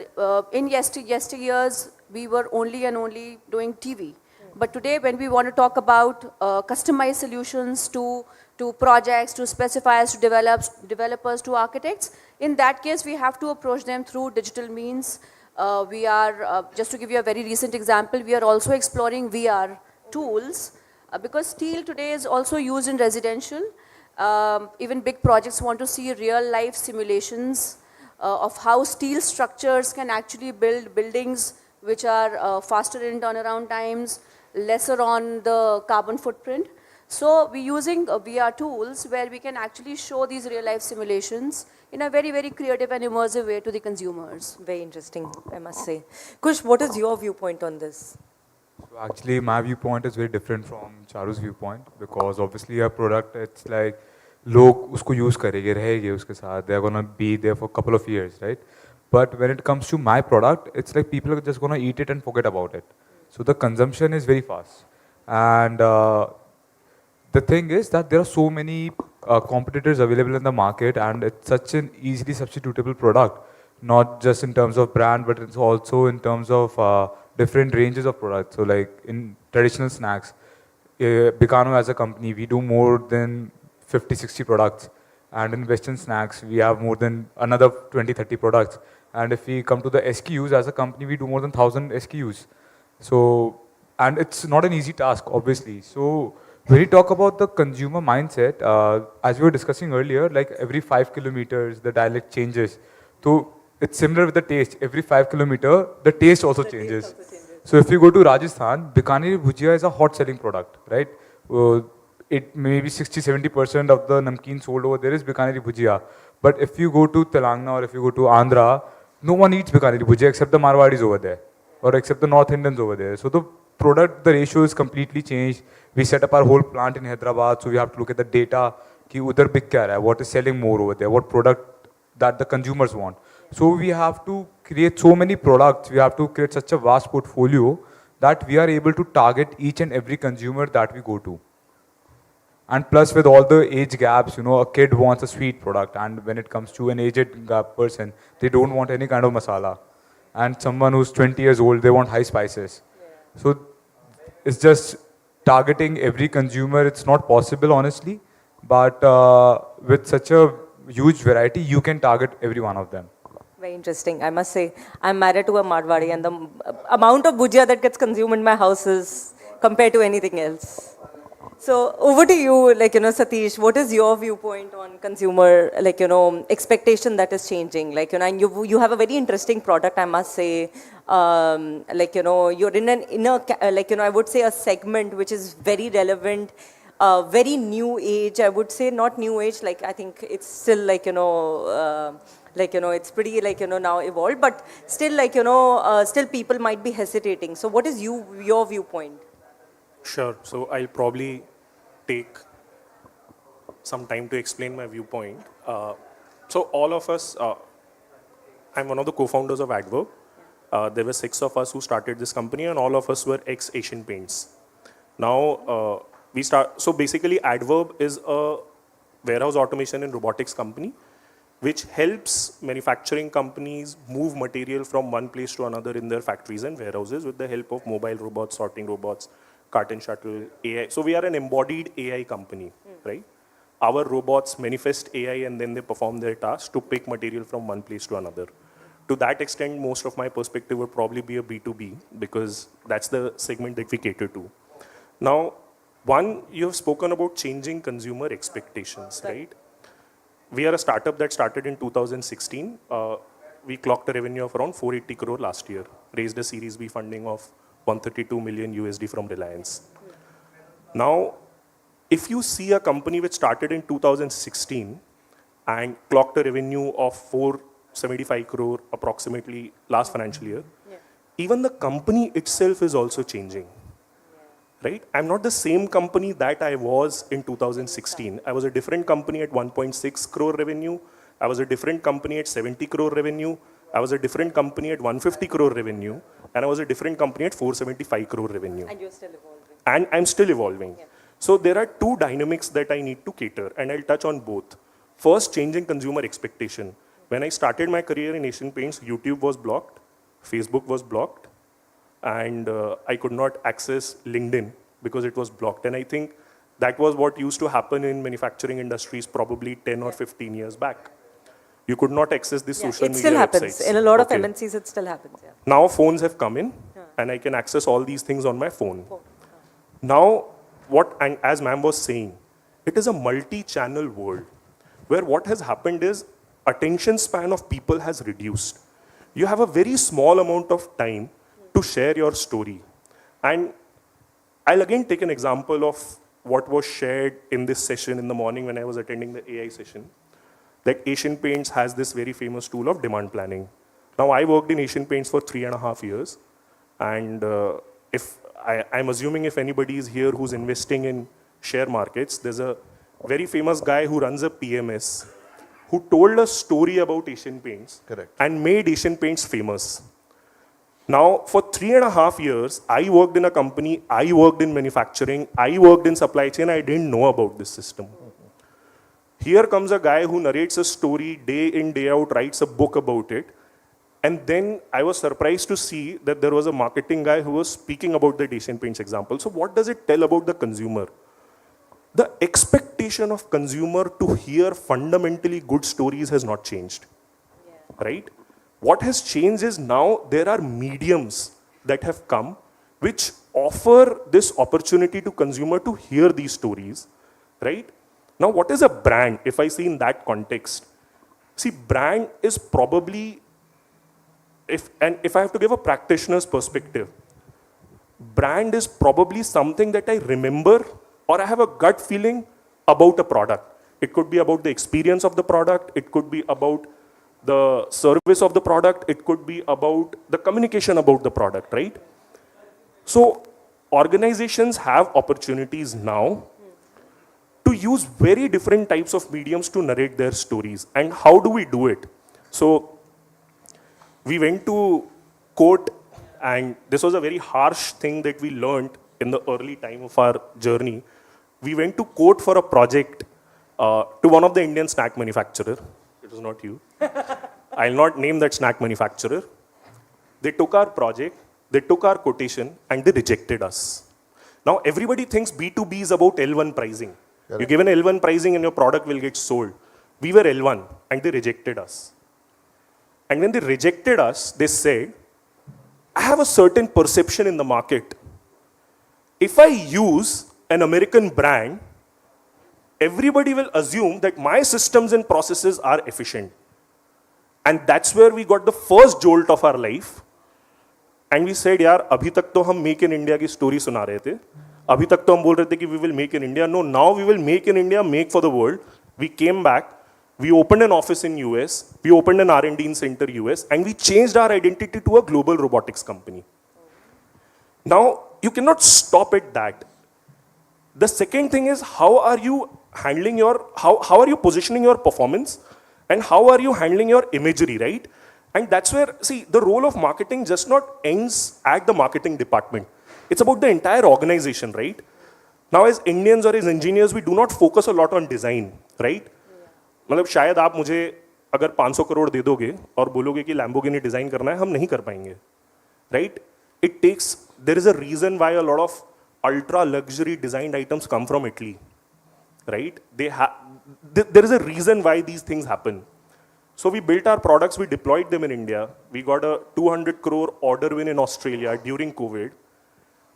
in yesteryears, we were only and only doing TV. But today, when we want to talk about customized solutions to projects, to specifiers, to developers, to architects, in that case, we have to approach them through digital means. We are, just to give you a very recent example, we are also exploring VR tools because steel today is also used in residential. Even big projects want to see real life simulations of how steel structures can actually build buildings which are faster in turnaround times, lesser on the carbon footprint. So we're using VR tools where we can actually show these real life simulations in a very, very creative and immersive way to the consumers. Very interesting, I must say. Kush, what is your viewpoint on this? So actually, my viewpoint is very different from Charu's viewpoint because obviously a product, it's like लोग उसको use करेंगे रहेंगे उसके साथ they're gonna be there for a couple of years, right? But when it comes to my product, it's like people are just gonna eat it and forget about it. So the consumption is very fast, and the thing is that there are so many competitors available in the market, and it's such an easily substitutable product, not just in terms of brand, but it's also in terms of different ranges of products. So like in traditional snacks, Bicano as a company, we do more than 50, 60 products. And in Western snacks, we have more than another 20, 30 products. And if we come to the SKUs, as a company, we do more than 1,000 SKUs. So, and it's not an easy task, obviously. So when we talk about the consumer mindset, as we were discussing earlier, like every 5 kilometers, the dialect changes. So it's similar with the taste. Every 5 kilometers, the taste also changes. So if you go to Rajasthan, Bikaneri Bhujia is a hot selling product, right? It may be 60-70% of the namkeen sold over there is Bikaneri Bhujia. But if you go to Telangana or if you go to Andhra, no one eats Bikaneri Bhujia except the Marwadis over there or except the North Indians over there. So the product, the ratio is completely changed. We set up our whole plant in Hyderabad, so we have to look at the data, ki udhar big kya raha hai, what is selling more over there, what product that the consumers want. So we have to create so many products, we have to create such a vast portfolio that we are able to target each and every consumer that we go to. And plus with all the age gaps, you know, a kid wants a sweet product, and when it comes to an aged person, they don't want any kind of masala. And someone who's 20 years old, they want high spices. Yeah. So it's just targeting every consumer. It's not possible, honestly, but with such a huge variety, you can target every one of them. Very interesting. I must say, I'm married to a Marwadi, and the amount of bhujia that gets consumed in my house is compared to anything else. So over to you, like, you know, Satish, what is your viewpoint on consumer, like, you know, expectation that is changing? Like, you know, and you have a very interesting product, I must say. Like, you know, you're in a, like, you know, I would say a segment which is very relevant, very new age, I would say, not new age, like, I think it's still, like, you know, it's pretty, like, you know, now evolved, but still, like, you know, still people might be hesitating. So what is your viewpoint? Sure. So I'll probably take some time to explain my viewpoint. So all of us, I'm one of the co-founders of Adverb. There were 6 of us who started this company, and all of us were ex-Asian Paints. Now so basically Adverb is a warehouse automation and robotics company which helps manufacturing companies move material from one place to another in their factories and warehouses with the help of mobile robots, sorting robots, carton shuttle, AI. So we are an embodied AI company, right? Our robots manifest AI and then they perform their task to pick material from one place to another. To that extent, most of my perspective would probably be a B2B because that's the segment that we cater to. Now, one, you have spoken about changing consumer expectations, right? We are a startup that started in 2016. We clocked a revenue of around 480 crore last year, raised a Series B funding of 132 million USD from Reliance. Now, if you see a company which started in 2016 and clocked a revenue of 475 crore approximately last financial year, even the company itself is also changing, right? I'm not the same company that I was in 2016. I was a different company at 1.6 crore revenue. I was a different company at 70 crore revenue. I was a different company at 150 crore revenue, and I was a different company at 475 crore revenue. And you're still evolving. And I'm still evolving. Yeah. So there are 2 dynamics that I need to cater, and I'll touch on both. First, changing consumer expectation. When I started my career in Asian Paints, YouTube was blocked, Facebook was blocked, and I could not access LinkedIn because it was blocked. And I think that was what used to happen in manufacturing industries probably 10 or 15 years back. You could not access the social It media still happens. websites. In a lot of Okay. MNCs, it still happens. Yeah. Now phones have come in, and I can access all these things on my phone. Now, and as ma'am was saying, it is a multi-channel world where what has happened is attention span of people has reduced. You have a very small amount of time to share your story. And I'll again take an example of what was shared in this session in the morning when I was attending the AI session. That Asian Paints has this very famous tool of demand planning. Now, I worked in Asian Paints for 3.5 years. And I'm assuming if anybody is here who's investing in share markets, there's a very famous guy who runs a PMS who told a story about Asian Paints. Correct. And made Asian Paints famous. Now, for 3.5 years, I worked in a company, I worked in manufacturing, I worked in supply chain, I didn't know about this system. Here comes a guy who narrates a story day in, day out, writes a book about it. And then I was surprised to see that there was a marketing guy who was speaking about the Asian Paints example. So what does it tell about the consumer? The expectation of consumer to hear fundamentally good stories has not changed, right? What has changed is now there are mediums that have come which offer this opportunity to consumer to hear these stories, right? Now, what is a brand, if I see in that context? See, brand is probably, if I have to give a practitioner's perspective, brand is probably something that I remember or I have a gut feeling about a product. It could be about the experience of the product, it could be about the service of the product, it could be about the communication about the product, right? So, organizations have opportunities now to use very different types of mediums to narrate their stories. And how do we do it? So, we went to court, and this was a very harsh thing that we learned in the early time of our journey. We went to court for a project to one of the Indian snack manufacturer. It was not you. I'll not name that snack manufacturer. They took our project, they took our quotation, and they rejected us. Now, everybody thinks B2B is about L1 pricing. You give an L1 pricing and your product will get sold. We were L1 and they rejected us. And when they rejected us, they said, I have a certain perception in the market. If I use an American brand, everybody will assume that my systems and processes are efficient. And that's where we got the first jolt of our life. And we said, yaar, abhi tak to hum Make in India ki story suna rahe the. अभी तक तो हम बोल रहे थे कि we will make in India. No, now we will make in India, make for the world. We came back, we opened an office in US, we opened an R&D in Center US, and we changed our identity to a global robotics company. Now, you cannot stop at that. The second thing is, how are you handling how are you positioning your performance, and how are you handling your imagery, right? And that's where, see, the role of marketing just not ends at the marketing department. It's about the entire organization, right? Now, as Indians or as engineers, we do not focus a lot on design, right? मतलब शायद आप मुझे अगर 500 करोड़ दे दोगे और बोलोगे कि Lamborghini design करना है, हम नहीं कर पाएंगे, right? It takes, there is a reason why a lot of ultra luxury designed items come from Italy, right? There is a reason why these things happen. So we built our products, we deployed them in India. We got a 200 crore order win in Australia during COVID.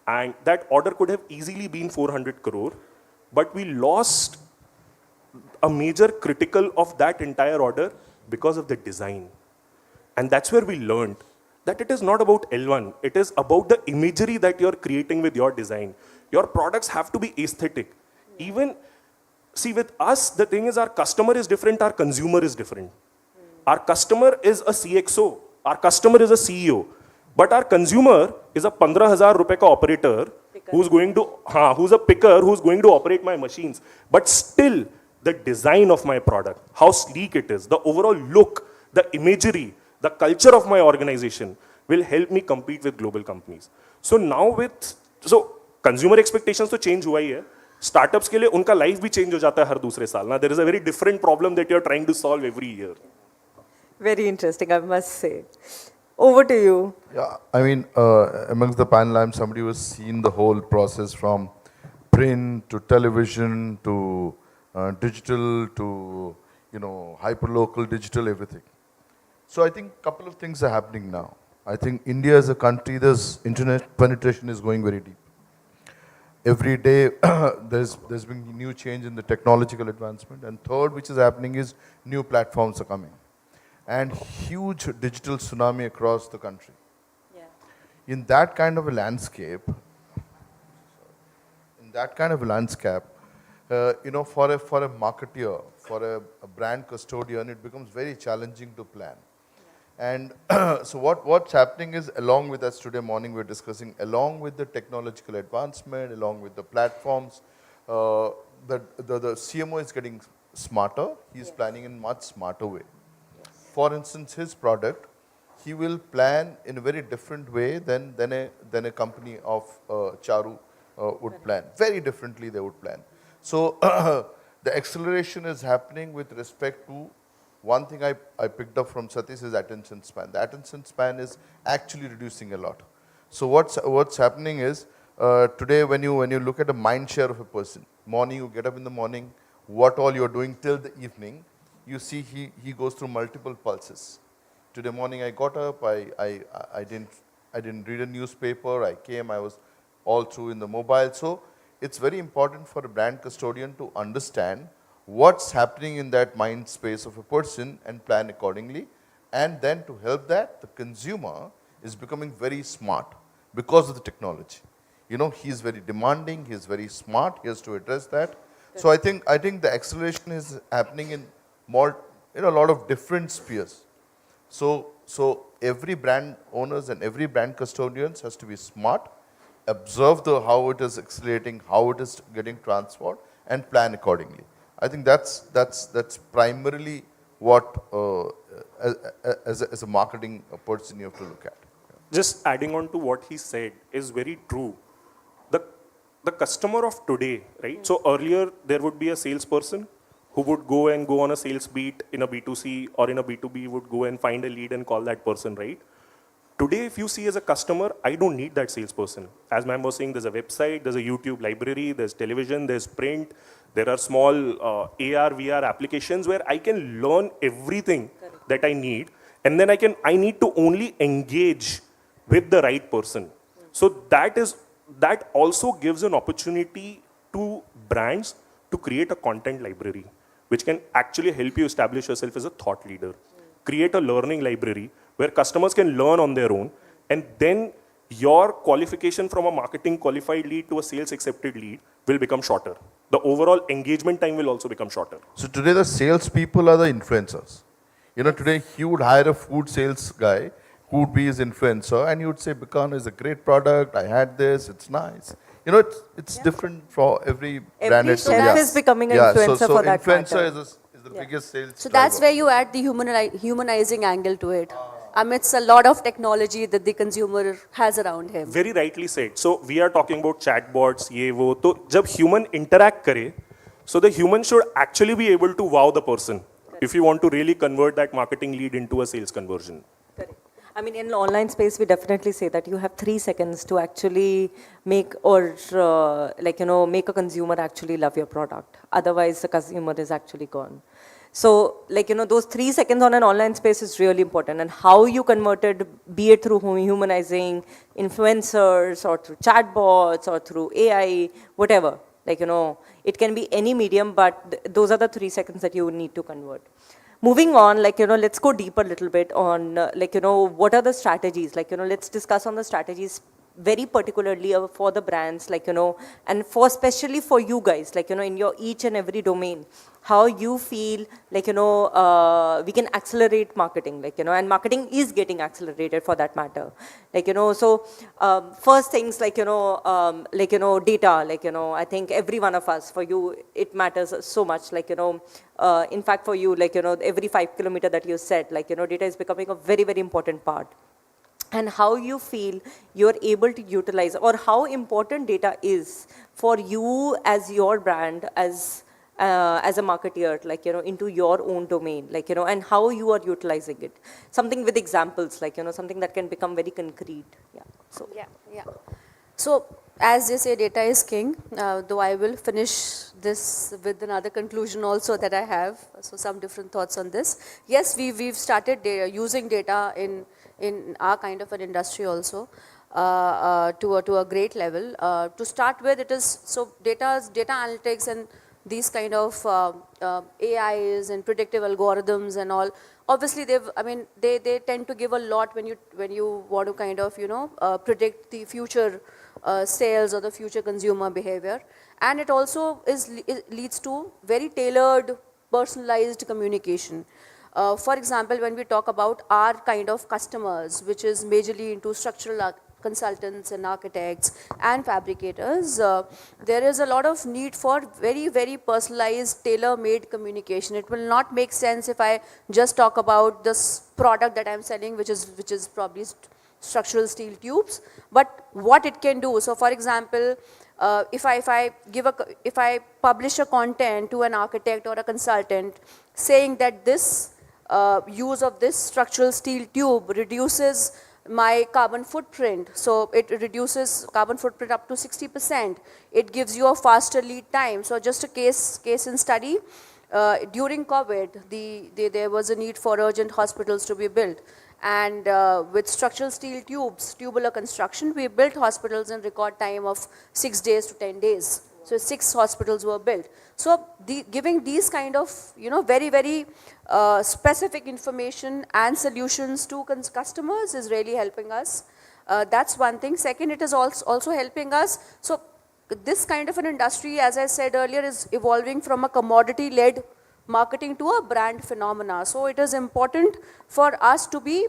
And that order could have easily been 400 crore, but we lost a major critical of that entire order because of the design. And that's where we learned that it is not about L1, it is about the imagery that you're creating with your design. Your products have to be aesthetic. Even, see, with us, the thing is our customer is different, our consumer is different. Our customer is a CXO, our customer is a CEO. But our consumer is a 15,000 rupee ka operator who's going to, who's a picker who's going to operate my machines. But still, the design of my product, how sleek it is, the overall look, the imagery, the culture of my organization will help me compete with global companies. So now so consumer expectations to change हुआ ही है. Startups के लिए उनका life भी change हो जाता है हर दूसरे साल. Now there is a very different problem that you're trying to solve every year. Very interesting, I must say. Over to you. Yeah, I mean, amongst the panel, I'm somebody who's seen the whole process from print to television to digital to, hyperlocal digital, everything. So I think a couple of things are happening now. I think India as a country, this internet penetration is going very deep. Every day, there's been new change in the technological advancement. And third, which is happening is new platforms are coming. And huge digital tsunami across the country. Yeah. In that kind of a landscape, for a marketeer, for a brand custodian, it becomes very challenging to plan. And so what's happening is, along with us today morning, we're discussing, along with the technological advancement, along with the platforms, the CMO is getting smarter. He's planning in much smarter way. For instance, his product, he will plan in a very different way than a company of Charu would plan. Very differently they would plan. So the acceleration is happening with respect to one thing I picked up from Satish is attention span. The attention span is actually reducing a lot. So what's happening is, today when you look at the mind share of a person, morning you get up in the morning, what all you're doing till the evening, you see he goes through multiple pulses. Today morning I got up, I didn't read a newspaper, I came, I was all through in the mobile. So it's very important for a brand custodian to understand what's happening in that mind space of a person and plan accordingly. And then to help that, the consumer is becoming very smart because of the technology. He's very demanding, he's very smart, he has to address that. So I think the acceleration is happening in a lot of different spheres. So every brand owners and every brand custodians has to be smart, observe how it is accelerating, how it is getting transferred, and plan accordingly. I think that's primarily what as a marketing person you have to look at. Just adding on to what he said is very true. The customer of today, right? So earlier there would be a salesperson who would go on a sales beat in a B2C or in a B2B, would go and find a lead and call that person, right? Today, if you see as a customer, I don't need that salesperson. As ma'am was saying, there's a website, there's a YouTube library, there's television, there's print, there are small AR, VR applications where I can learn everything that I need, and then I need to only engage with the right person. So that also gives an opportunity to brands to create a content library, which can actually help you establish yourself as a thought leader. Create a learning library where customers can learn on their own, and then your qualification from a marketing qualified lead to a sales accepted lead will become shorter. The overall engagement time will also become shorter. So today the sales people are the influencers. Today he would hire a food sales guy who would be his influencer, and he would say, Bicano is a great product, I had this, it's nice. It's different for every brand. Every chef is becoming an influencer for that matter. So influencer is the biggest sales So driver. that's where you add the humanizing angle to it. Amidst a lot of technology that the consumer has around him. Very rightly said. So we are talking about chatbots, ye wo. So जब human interact करे, so the human should actually be able to wow the person if you want to really convert that marketing lead into a sales conversion. Correct. I mean, in the online space, we definitely say that you have 3 seconds to actually make make a consumer actually love your product. Otherwise, the consumer is actually gone. So, those 3 seconds on an online space is really important, and how you converted, be it through humanizing influencers or through chatbots or through AI, whatever. It can be any medium, but those are the 3 seconds that you need to convert. Moving on, let's go deeper a little bit on, what are the strategies? Let's discuss on the strategies very particularly for the brands, and especially for you guys, in your each and every domain, how you feel, we can accelerate marketing, and marketing is getting accelerated for that matter. So first things data, I think every one of us, for you, it matters so much, in fact, for you, every 5 kilometer that you said, data is becoming a very, very important part. And how you feel you're able to utilize, or how important data is for you as your brand, as as a marketeer, like, into your own domain, like, and how you are utilizing it. Something with examples, like, something that can become very concrete. Yeah. So. Yeah. So, as they say, data is king, though I will finish this with another conclusion also that I have, so some different thoughts on this. Yes, we've started using data in our kind of an industry also to a great level. To start with, it is, so data analytics and these kind of AIs and predictive algorithms and all, obviously they tend to give a lot when you want to kind of predict the future sales or the future consumer behavior, and it also leads to very tailored, personalized communication. For example, when we talk about our kind of customers, which is majorly into structural consultants and architects and fabricators, there is a lot of need for very, very personalized, tailor-made communication. It will not make sense if I just talk about this product that I'm selling, which is probably structural steel tubes, but what it can do. So, for example, if I publish a content to an architect or a consultant saying that this use of this structural steel tube reduces my carbon footprint, so it reduces carbon footprint up to 60%. It gives you a faster lead time. So just a case in study, during COVID, there was a need for urgent hospitals to be built. And with structural steel tubes, tubular construction, we built hospitals in record time of 6 days to 10 days. So 6 hospitals were built. So giving these kind of, very, very specific information and solutions to customers is really helping us. That's one thing. Second, it is also helping us. So this kind of an industry, as I said earlier, is evolving from a commodity-led marketing to a brand phenomena. So it is important for us to be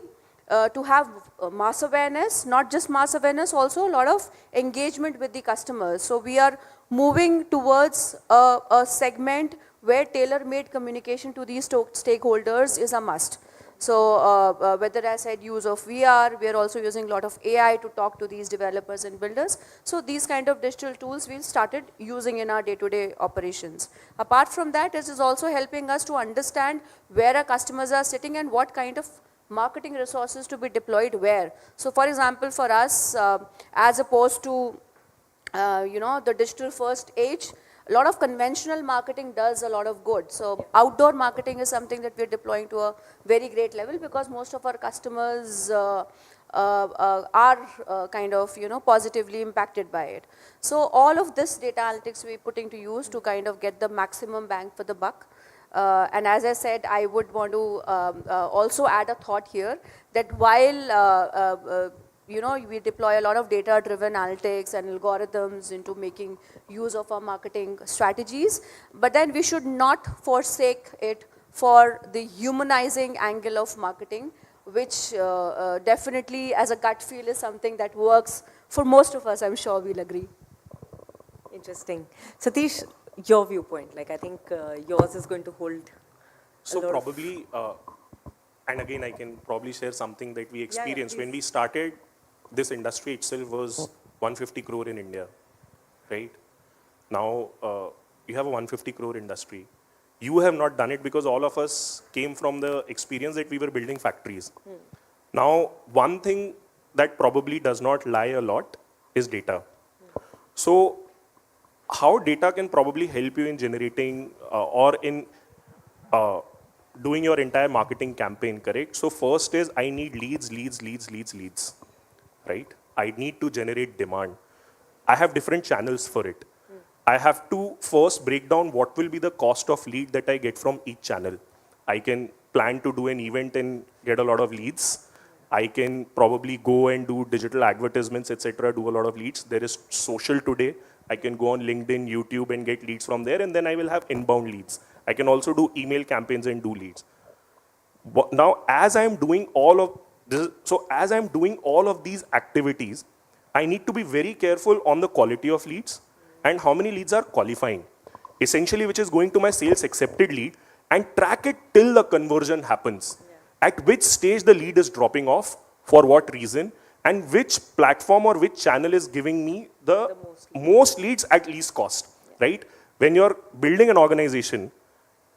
to have mass awareness, not just mass awareness, also a lot of engagement with the customers. So we are moving towards a segment where tailor-made communication to these stakeholders is a must. So whether I said use of VR, we are also using a lot of AI to talk to these developers and builders. So these kind of digital tools we started using in our day-to-day operations. Apart from that, this is also helping us to understand where our customers are sitting and what kind of marketing resources to be deployed where. So for example, for us, as opposed to the digital first age, a lot of conventional marketing does a lot of good. So outdoor marketing is something that we're deploying to a very great level because most of our customers are kind of positively impacted by it. So all of this data analytics we're putting to use to kind of get the maximum bang for the buck. And as I said, I would want to also add a thought here that while we deploy a lot of data-driven analytics and algorithms into making use of our marketing strategies, but then we should not forsake it for the humanizing angle of marketing, which definitely as a gut feel is something that works for most of us. I'm sure we'll agree. Interesting. Satish, your viewpoint, like I think yours is going to hold. So probably, and again I can probably share something that we experienced when we started. This industry itself was 150 crore in India, right? Now you have a 150 crore industry. You have not done it because all of us came from the experience that we were building factories. Now, one thing that probably does not lie a lot is data. So how data can probably help you in generating or in doing your entire marketing campaign, correct? So first is I need leads. Right? I need to generate demand. I have different channels for it. I have to first break down what will be the cost of lead that I get from each channel. I can plan to do an event and get a lot of leads. I can probably go and do digital advertisements, etc., do a lot of leads. There is social today. I can go on LinkedIn, YouTube and get leads from there, and then I will have inbound leads. I can also do email campaigns and do leads. But now, as I'm doing all of as I'm doing all of these activities, I need to be very careful on the quality of leads and how many leads are qualifying, essentially which is going to my sales accepted lead, and track it till the conversion happens. At which stage the lead is dropping off, for what reason, and which platform or which channel is giving me the most leads at least cost, right? when you're building an organization,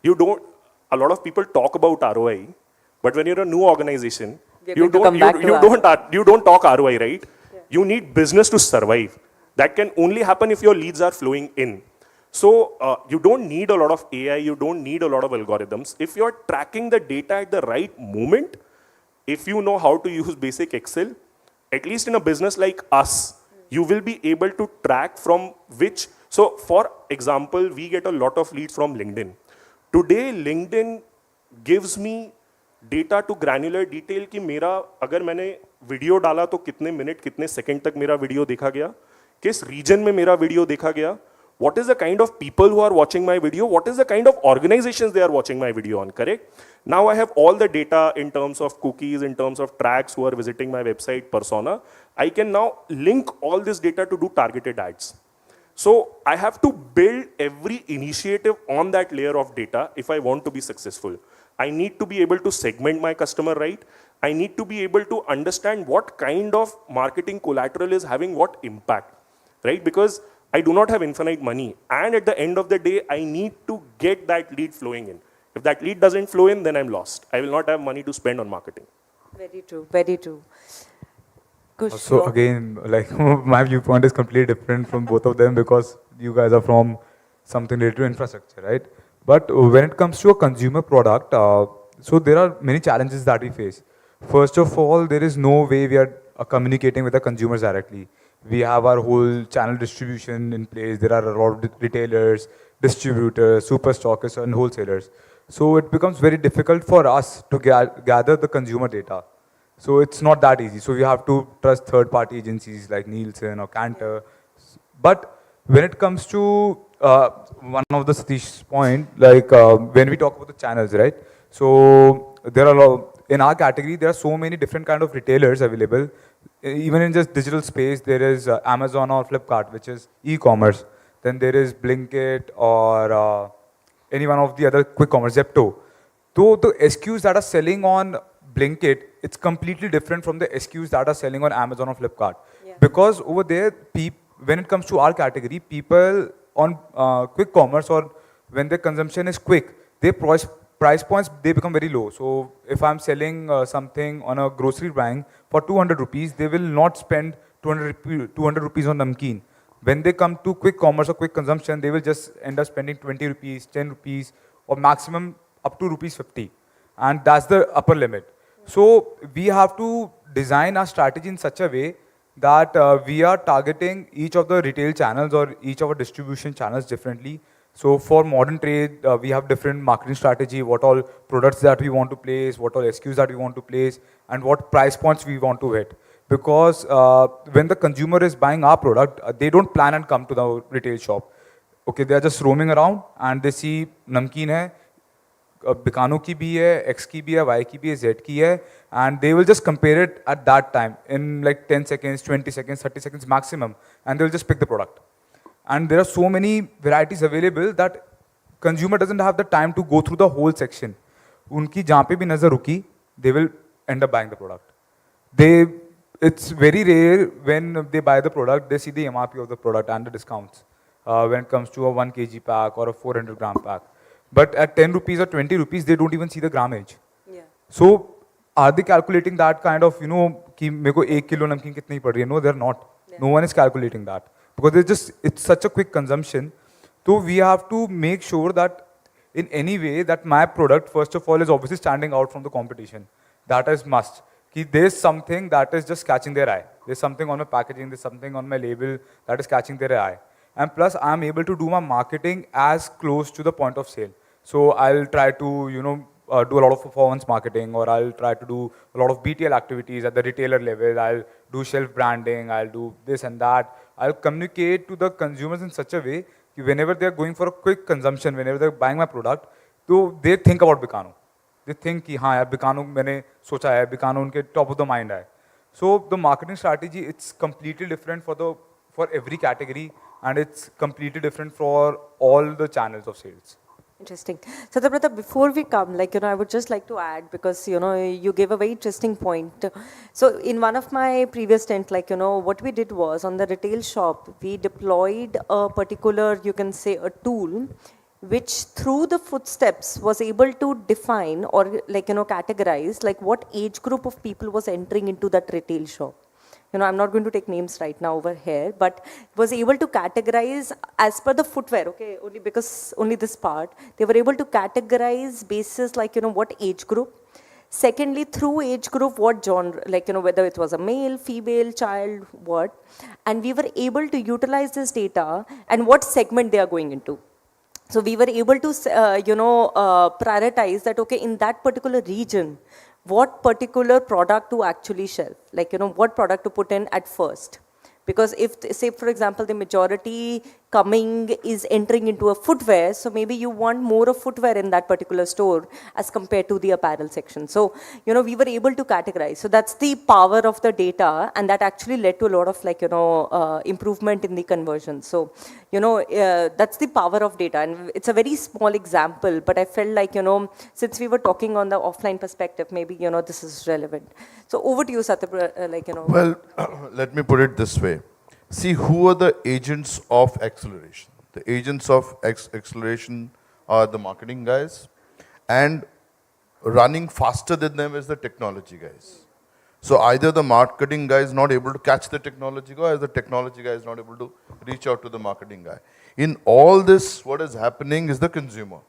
a lot of people talk about ROI, but when you're a new organization, you don't talk ROI, right? Yeah. You need business to survive. That can only happen if your leads are flowing in. So you don't need a lot of AI, you don't need a lot of algorithms. If you're tracking the data at the right moment, if you know how to use basic Excel, at least in a business like us, you will be able to track from which. So for example, we get a lot of leads from LinkedIn. Today, LinkedIn gives me data to granular detail कि मेरा अगर मैंने video डाला तो कितने minute कितने second तक मेरा वीडियो देखा गया, किस रीजन में मेरा वीडियो देखा गया, what is the kind of people who are watching my video, what is the kind of organizations they are watching my video on, correct? Now I have all the data in terms of cookies, in terms of tracks who are visiting my website, persona. I can now link all this data to do targeted ads. So I have to build every initiative on that layer of data if I want to be successful. I need to be able to segment my customer right. I need to be able to understand what kind of marketing collateral is having what impact, right? Because I do not have infinite money. And at the end of the day, I need to get that lead flowing in. If that lead doesn't flow in, then I'm lost. I will not have money to spend on marketing. Very true, very true. Kush, So again, like my viewpoint is completely different from both of them because you guys are from something related to infrastructure, right? But when it comes to a consumer product, so there are many challenges that we face. First of all, there is no way we are communicating with the consumers directly. We have our whole channel distribution in place. There are a lot of retailers, distributors, super stockists, and wholesalers. So it becomes very difficult for us to gather the consumer data. So it's not that easy. So we have to trust third-party agencies like Nielsen or Kantar. But when it comes to one of the Satish's point, like when we talk about the channels, right? So there are in our category, there are so many different kind of retailers available. Even in just digital space, there is Amazon or Flipkart, which is e-commerce. Then there is Blinkit or any one of the other quick commerce, Zepto. Though the SKUs that are selling on Blinkit, it's completely different from the SKUs that are selling on Amazon or Flipkart. Yeah. Because over there, when it comes to our category, people on quick commerce or when their consumption is quick, their price points, they become very low. So if I'm selling something on a grocery buying for 200 rupees, they will not spend 200 rupees on namkeen. When they come to quick commerce or quick consumption, they will just end up spending 20 rupees, 10 rupees, or maximum up to rupees 50. And that's the upper limit. So we have to design our strategy in such a way that we are targeting each of the retail channels or each of our distribution channels differently. So for modern trade, we have different marketing strategy, what all products that we want to place, what all SKUs that we want to place, and what price points we want to hit. Because when the consumer is buying our product, they don't plan and come to the retail shop. Okay, they are just roaming around and they see namkeen hai, Bikano ki bhi hai, X ki bhi hai, Y ki bhi hai, Z ki hai, and they will just compare it at that time in like 10 seconds, 20 seconds, 30 seconds maximum, and they'll just pick the product. And there are so many varieties available that consumer doesn't have the time to go through the whole section. Unki jahan pe bhi nazar ruki, they will end up buying the product. It's very rare when they buy the product, they see the MRP of the product and the discounts when it comes to a 1 kg pack or a 400 gram pack. But at 10 rupees or 20 rupees, they don't even see the grammage. Yeah. So are they calculating that kind of, ki meko 1 kilo namkeen kitni pad rahi hai? No, they're not. Yeah. No one is calculating that. Because it's such a quick consumption. So we have to make sure that in any way that my product, first of all, is obviously standing out from the competition. That is must. There's something that is just catching their eye. There's something on my packaging, there's something on my label that is catching their eye. And plus, I'm able to do my marketing as close to the point of sale. So I'll try to, do a lot of performance marketing, or I'll try to do a lot of BTL activities at the retailer level. I'll do shelf branding, I'll do this and that. I'll communicate to the consumers in such a way that whenever they're going for a quick consumption, whenever they're buying my product, so they think about Bikano. They think कि हाँ यार Bikano मैंने सोचा है, Bikano उनके top of the mind है. So the marketing strategy, it's completely different for every category, and it's completely different for all the channels of sales. Interesting. Satyabrata, before we come, I would just like to add, because, you gave a very interesting point. So in one of my previous stint, what we did was on the retail shop, we deployed a particular, you can say, a tool, which through the footsteps was able to define or categorize what age group of people was entering into that retail shop. I'm not going to take names right now over here, but was able to categorize as per the footwear, okay, only this part, they were able to categorize basis what age group. Secondly, through age group, what genre, whether it was a male, female, child, what. And we were able to utilize this data and what segment they are going into. So we were able to, prioritize that, okay, in that particular region, what particular product to actually shelf, what product to put in at first. Because if, say, for example, the majority coming is entering into a footwear, so maybe you want more of footwear in that particular store as compared to the apparel section. So, we were able to categorize. So that's the power of the data, and that actually led to a lot of improvement in the conversion. So, that's the power of data. And it's a very small example, but I felt since we were talking on the offline perspective, maybe, this is relevant. So over to you, Satya, Well, let me put it this way. See, who are the agents of acceleration? The agents of acceleration are the marketing guys, and running faster than them is the technology guys. So either the marketing guy is not able to catch the technology guy, or the technology guy is not able to reach out to the marketing guy. In all this, what is happening is the consumer.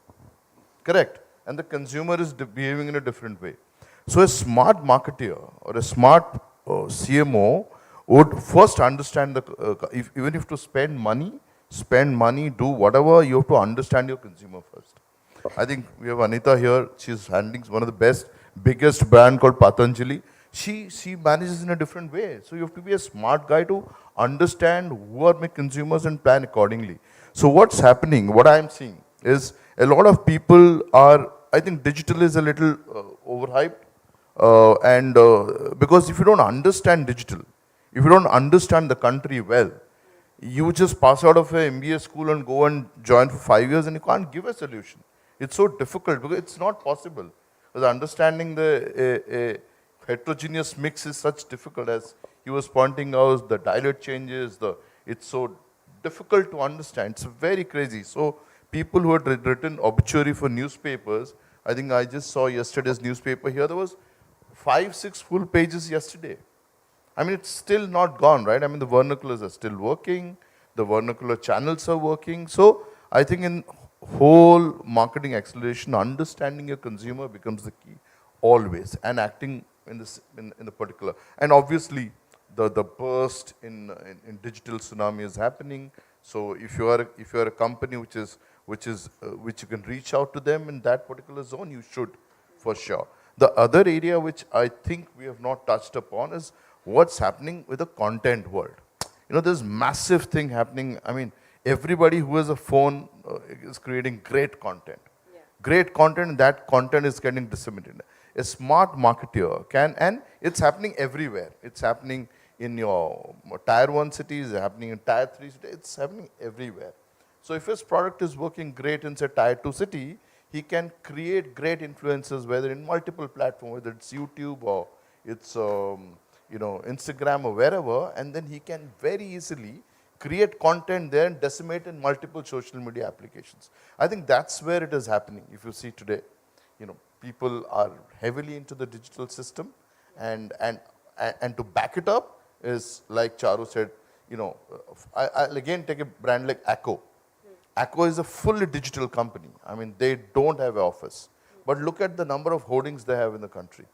Correct? And the consumer is behaving in a different way. So a smart marketer or a smart CMO would first understand even if to spend money, do whatever, you have to understand your consumer first. I think we have Anita here. She's handling one of the biggest brand called Patanjali. She manages in a different way. So you have to be a smart guy to understand who are my consumers and plan accordingly. So what's happening, what I'm seeing is a lot of people are, I think digital is a little overhyped. Because if you don't understand digital, if you don't understand the country well, you just pass out of an MBA school and go and join for 5 years and you can't give a solution. It's so difficult because it's not possible. Because understanding the heterogeneous mix is such difficult, as he was pointing out, the dialect changes, it's so difficult to understand. It's very crazy. So people who had written obituary for newspapers, I think I just saw yesterday's newspaper here, there was 5-6 full pages yesterday. I mean, it's still not gone, right? I mean, the vernaculars are still working, the vernacular channels are working. So I think in whole marketing acceleration, understanding your consumer becomes the key always, and acting in the particular. And obviously, the burst in digital tsunami is happening. So if you are a company which you can reach out to them in that particular zone, you should for sure. The other area which I think we have not touched upon is what's happening with the content world. There's massive thing happening. I mean, everybody who has a phone is creating great content. Yeah. Great content, and that content is getting disseminated. A smart marketer can, and it's happening everywhere. It's happening in your tier 1 cities, it's happening in tier 3 cities, it's happening everywhere. So if his product is working great in say tier 2 city, he can create great influences, whether in multiple platforms, whether it's YouTube or it's Instagram or wherever, and then he can very easily create content there and disseminate in multiple social media applications. I think that's where it is happening. If you see today, people are heavily into the digital system, and to back it up is like Charu said. I'll again take a brand like Acco. Acco is a fully digital company. I mean, they don't have an office. But look at the number of hoardings they have in the country.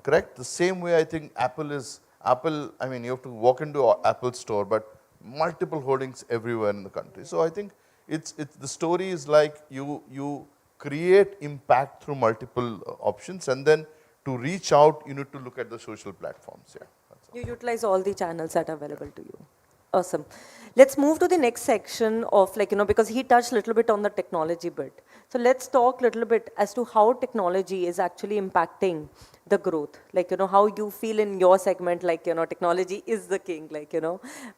Correct? The same way I think Apple, I mean, you have to walk into an Apple store, but multiple hoardings everywhere in the country. So I think the story is like you create impact through multiple options, and then to reach out, you need to look at the social platforms. Yeah. You utilize all the channels that are available to you. Awesome. Let's move to the next section of like, because he touched a little bit on the technology bit. So let's talk a little bit as to how technology is actually impacting the growth. Like, how you feel in your segment, like, technology is the king, like,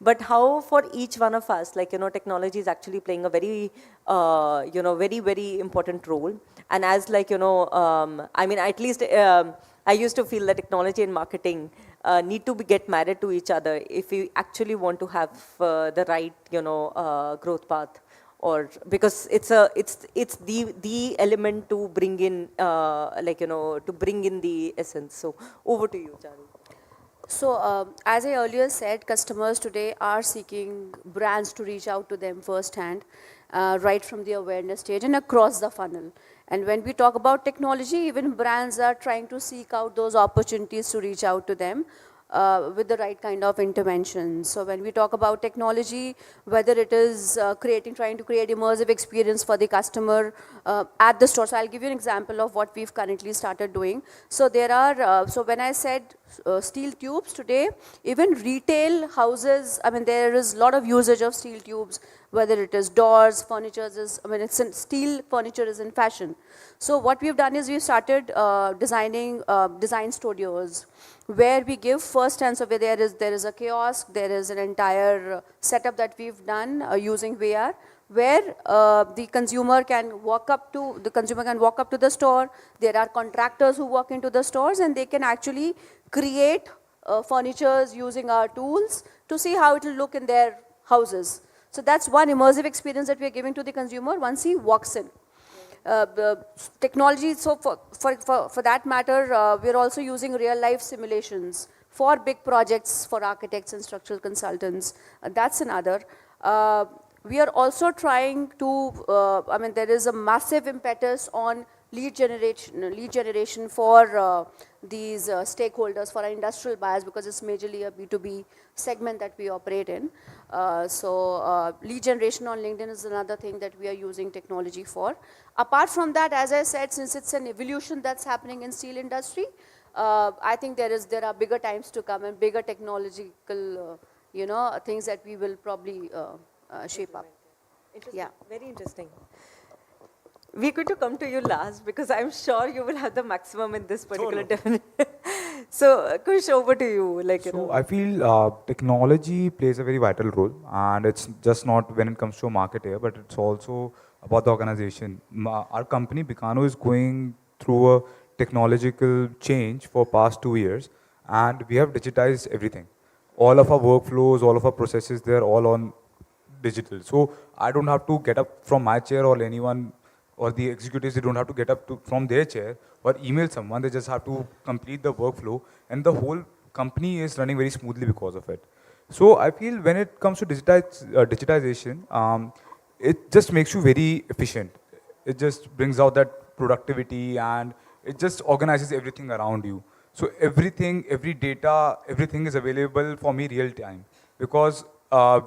but how for each one of us, like, technology is actually playing a very, very, very important role. And as like, I mean, at least I used to feel that technology and marketing need to get married to each other if we actually want to have the right, growth path, or because it's the element to bring in to bring in the essence. So over to you, Charu. So, as I earlier said, customers today are seeking brands to reach out to them firsthand, right from the awareness stage and across the funnel. And when we talk about technology, even brands are trying to seek out those opportunities to reach out to them with the right kind of intervention. So when we talk about technology, whether it is trying to create immersive experience for the customer at the store. So I'll give you an example of what we've currently started doing. So there are, so when I said steel tubes today, even retail houses, I mean, there is a lot of usage of steel tubes, whether it is doors, furniture, steel furniture is in fashion. So what we've done is we've started designing design studios where we give first-hand, so where there is a kiosk, there is an entire setup that we've done using VR, where the consumer can walk up to the store. There are contractors who walk into the stores and they can actually create furnitures using our tools to see how it will look in their houses. So that's one immersive experience that we are giving to the consumer once he walks in. The technology, so for that matter, we're also using real-life simulations for big projects for architects and structural consultants. That's another. We are also trying to, I mean, there is a massive impetus on lead generation for these stakeholders, for our industrial buyers, because it's majorly a B2B segment that we operate in. So lead generation on LinkedIn is another thing that we are using technology for. Apart from that, as I said, since it's an evolution that's happening in steel industry, I think there are bigger times to come and bigger technological, things that we will probably shape up. Yeah, very interesting. We're going to come to you last because I'm sure you will have the maximum in this particular definition. So, Kush, over to you. So I feel technology plays a very vital role, and it's just not when it comes to a marketer, but it's also about the organization. Our company, Bicano, is going through a technological change for past 2 years, and we have digitized everything. All of our workflows, all of our processes, they're all on digital. So I don't have to get up from my chair, or anyone or the executives, they don't have to get up from their chair or email someone. They just have to complete the workflow, and the whole company is running very smoothly because of it. So I feel when it comes to digitization, it just makes you very efficient. It just brings out that productivity, and it just organizes everything around you. So everything, every data, everything is available for me real time, because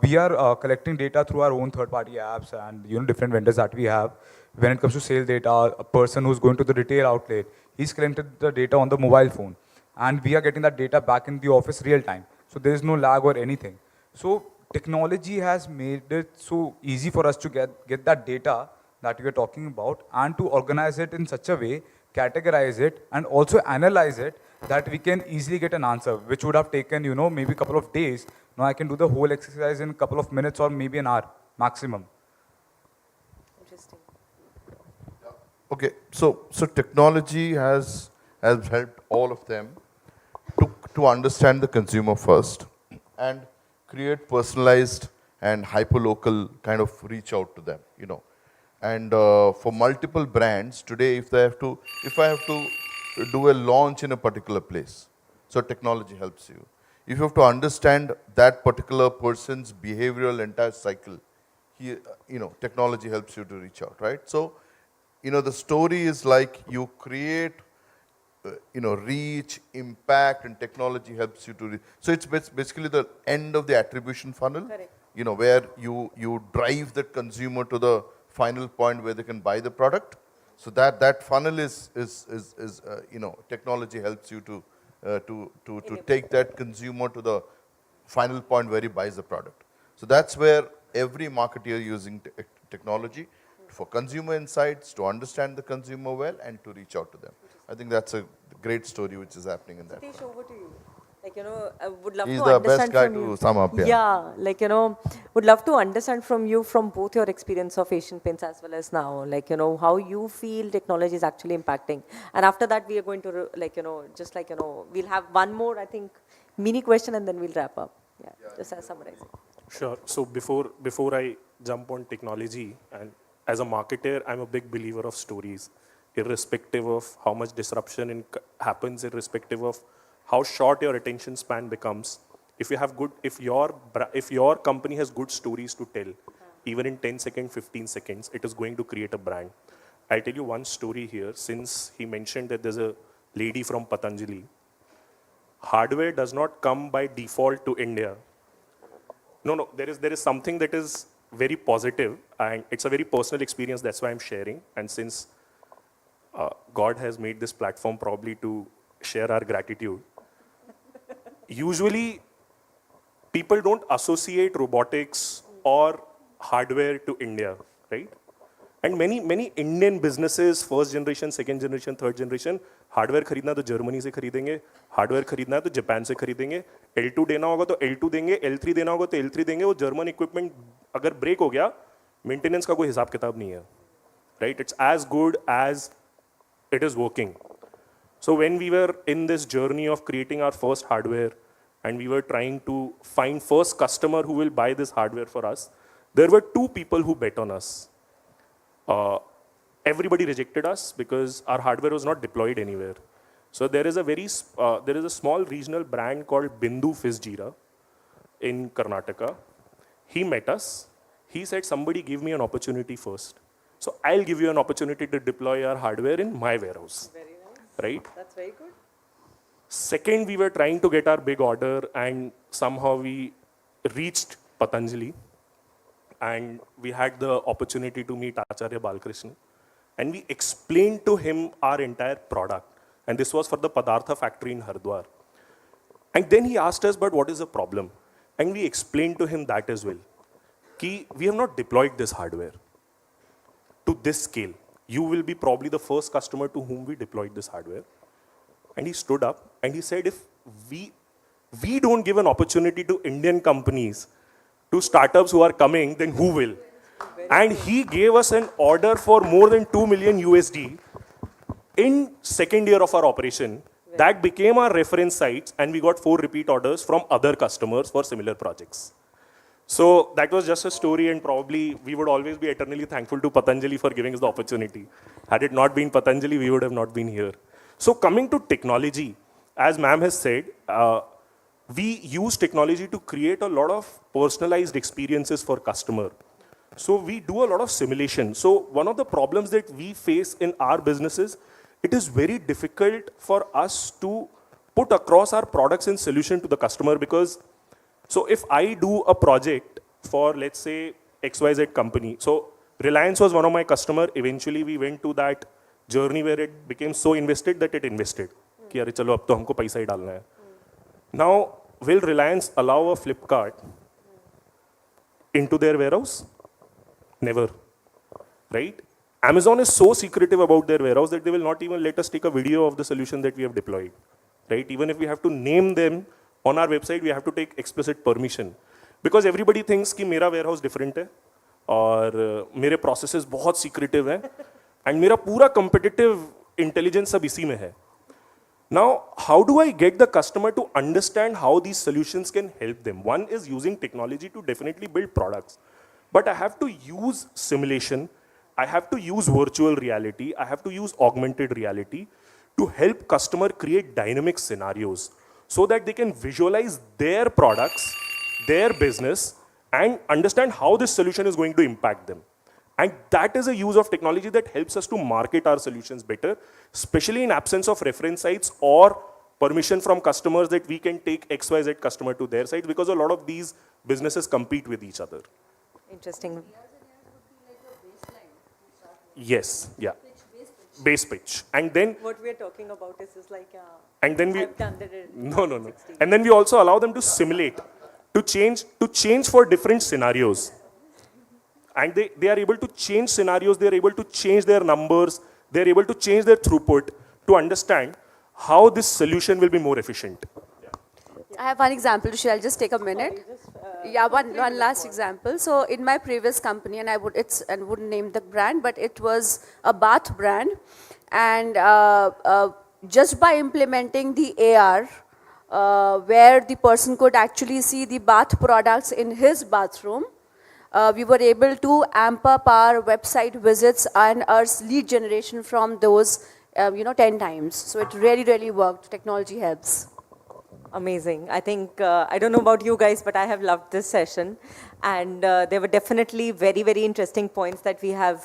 we are collecting data through our own third-party apps and different vendors that we have. When it comes to sales data, a person who's going to the retail outlet, he's collected the data on the mobile phone, and we are getting that data back in the office real time. So there is no lag or anything. So technology has made it so easy for us to get that data that we are talking about, and to organize it in such a way, categorize it, and also analyze it, that we can easily get an answer, which would have taken, maybe a couple of days. Now I can do the whole exercise in a couple of minutes or maybe an hour maximum. Interesting. Okay, so technology has helped all of them to understand the consumer first and create personalized and hyperlocal kind of reach out to them, And for multiple brands today, if I have to do a launch in a particular place, so technology helps you. If you have to understand that particular person's behavioral entire cycle, technology helps you to reach out, right? So, the story is like you create, reach, impact, and technology helps you to reach. So it's basically the end of the attribution funnel. Correct. Where you drive the consumer to the final point where they can buy the product. So that funnel is technology helps you to take that consumer to the final point where he buys the product. So that's where every marketer using technology for consumer insights, to understand the consumer well, and to reach out to them. I think that's a great story which is happening in that. Satish, over to you. Like, I would love He's to the understand best guy from you. to sum up, yeah. Yeah, like, would love to understand from you, from both your experience of Asian Paints as well as now, like, how you feel technology is actually impacting. And after that, we are going to, like, just like, we'll have one more, I think, mini question and then we'll wrap up. Yeah, just as summarizing. Sure. So before I jump on technology, and as a marketer, I'm a big believer of stories, irrespective of how much disruption happens, irrespective of how short your attention span becomes. If you have if your company has good stories to tell, even in 10 seconds, 15 seconds, it is going to create a brand. I'll tell you one story here. Since he mentioned that there's a lady from Patanjali, hardware does not come by default to India. No, there is something that is very positive, and it's a very personal experience. That's why I'm sharing. And since God has made this platform probably to share our gratitude, usually people don't associate robotics or hardware to India, right? And many Indian businesses, first generation, second generation, third generation, hardware खरीदना तो Germany से खरीदेंगे, hardware खरीदना है तो Japan से खरीदेंगे, L2 देना होगा तो L2 देंगे, L3 देना होगा तो L3 देंगे. वो जर्मन इक्विपमेंट अगर ब्रेक हो गया, मेंटेनेंस का कोई हिसाब किताब नहीं है, right? It's as good as it is working. So when we were in this journey of creating our first hardware, and we were trying to find first customer who will buy this hardware for us, there were two people who bet on us. Everybody rejected us because our hardware was not deployed anywhere. So there is a small regional brand called Bindu Fizz Jeera in Karnataka. He met us. He said, somebody give me an opportunity first. So I'll give you an opportunity to deploy our hardware in my warehouse. Very nice. Right? That's very good. Second, we were trying to get our big order, and somehow we reached Patanjali, and we had the opportunity to meet Acharya Balkrishna, and we explained to him our entire product. And this was for the Padartha factory in Hardwar. And then he asked us, but what is the problem? And we explained to him that as well. Ki, we have not deployed this hardware to this scale. You will be probably the first customer to whom we deployed this hardware. And he stood up and he said, if we don't give an opportunity to Indian companies, to startups who are coming, then who will? And he gave us an order for more than 2 million USD in second year of our operation. That became our reference sites, and we got 4 repeat orders from other customers for similar projects. So that was just a story, and probably we would always be eternally thankful to Patanjali for giving us the opportunity. Had it not been Patanjali, we would have not been here. So coming to technology, as ma'am has said, we use technology to create a lot of personalized experiences for customer. So we do a lot of simulation. So one of the problems that we face in our businesses, it is very difficult for us to put across our products and solution to the customer, because so if I do a project for, let's say, XYZ company, so Reliance was one of my customer. Eventually we went to that journey where it became so invested that it invested. कि अरे चलो अब तो हमको पैसा ही डालना है. Now, will Reliance allow a Flipkart into their warehouse? Never, right? Amazon is so secretive about their warehouse that they will not even let us take a video of the solution that we have deployed, right? Even if we have to name them on our website, we have to take explicit permission, because everybody thinks कि मेरा warehouse different है और मेरे processes बहुत secretive हैं and मेरा पूरा competitive intelligence सब इसी में है. Now, how do I get the customer to understand how these solutions can help them? One is using technology to definitely build products. But I have to use simulation, I have to use virtual reality, I have to use augmented reality to help customer create dynamic scenarios so that they can visualize their products, their business, and understand how this solution is going to impact them. And that is a use of technology that helps us to market our solutions better, especially in absence of reference sites or permission from customers that we can take XYZ customer to their sites, because a lot of these businesses compete with each other. Interesting. Yes, yeah. Base pitch. And then What we are talking about is like, and then we I've done it in no. 60. And then we also allow them to simulate. to change for different scenarios. And they are able to change scenarios, they are able to change their numbers, they are able to change their throughput to understand how this solution will be more efficient. I have one example to share. I'll just take a minute. Yeah, one last example. So in my previous company, and I wouldn't name the brand, but it was a bath brand, and just by implementing the AR, where the person could actually see the bath products in his bathroom, we were able to amp up our website visits and our lead generation from those, 10 times. So it really, really worked. Technology helps. Amazing. I think, I don't know about you guys, but I have loved this session. And there were definitely very, very interesting points that we have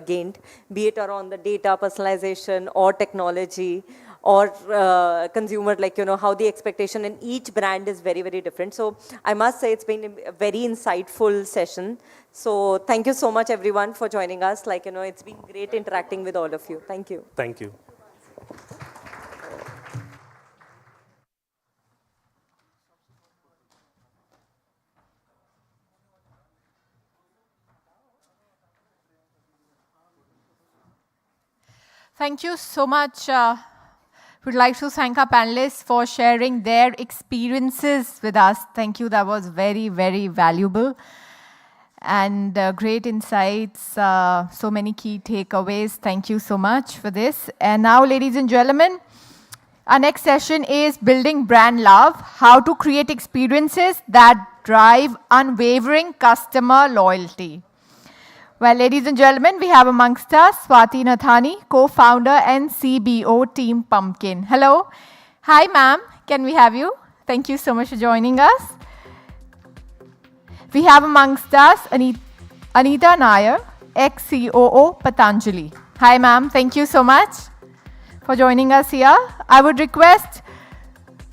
gained, be it around the data personalization or technology or consumer, how the expectation in each brand is very, very different. So I must say it's been a very insightful session. So thank you so much, everyone, for joining us. It's been great interacting with all of you. Thank you. Thank you. Thank you so much. We'd like to thank our panelists for sharing their experiences with us. Thank you. That was very, very valuable. And great insights, so many key takeaways. Thank you so much for this. And now, ladies and gentlemen, our next session is Building Brand Love, how to create experiences that drive unwavering customer loyalty. Well, ladies and gentlemen, we have amongst us Swati Nathani, co-founder and CBO Team Pumpkin. Hello. Hi, ma'am. Can we have you? Thank you so much for joining us. We have amongst us Anita Nair, ex-COO Patanjali. Hi, ma'am. Thank you so much for joining us here. I would request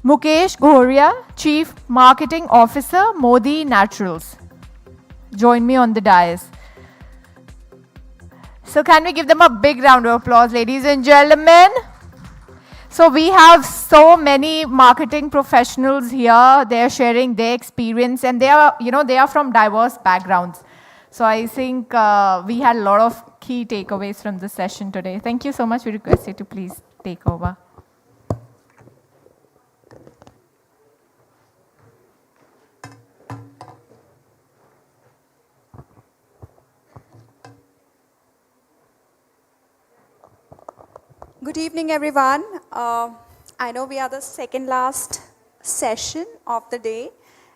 Mukesh Goria, Chief Marketing Officer, Modi Naturals. Join me on the dais. So can we give them a big round of applause, ladies and gentlemen? So we have so many marketing professionals here. They're sharing their experience, and they are from diverse backgrounds. So I think we had a lot of key takeaways from this session today. Thank you so much. We request you to please take over. Good evening, everyone. I know we are the second last session of the day,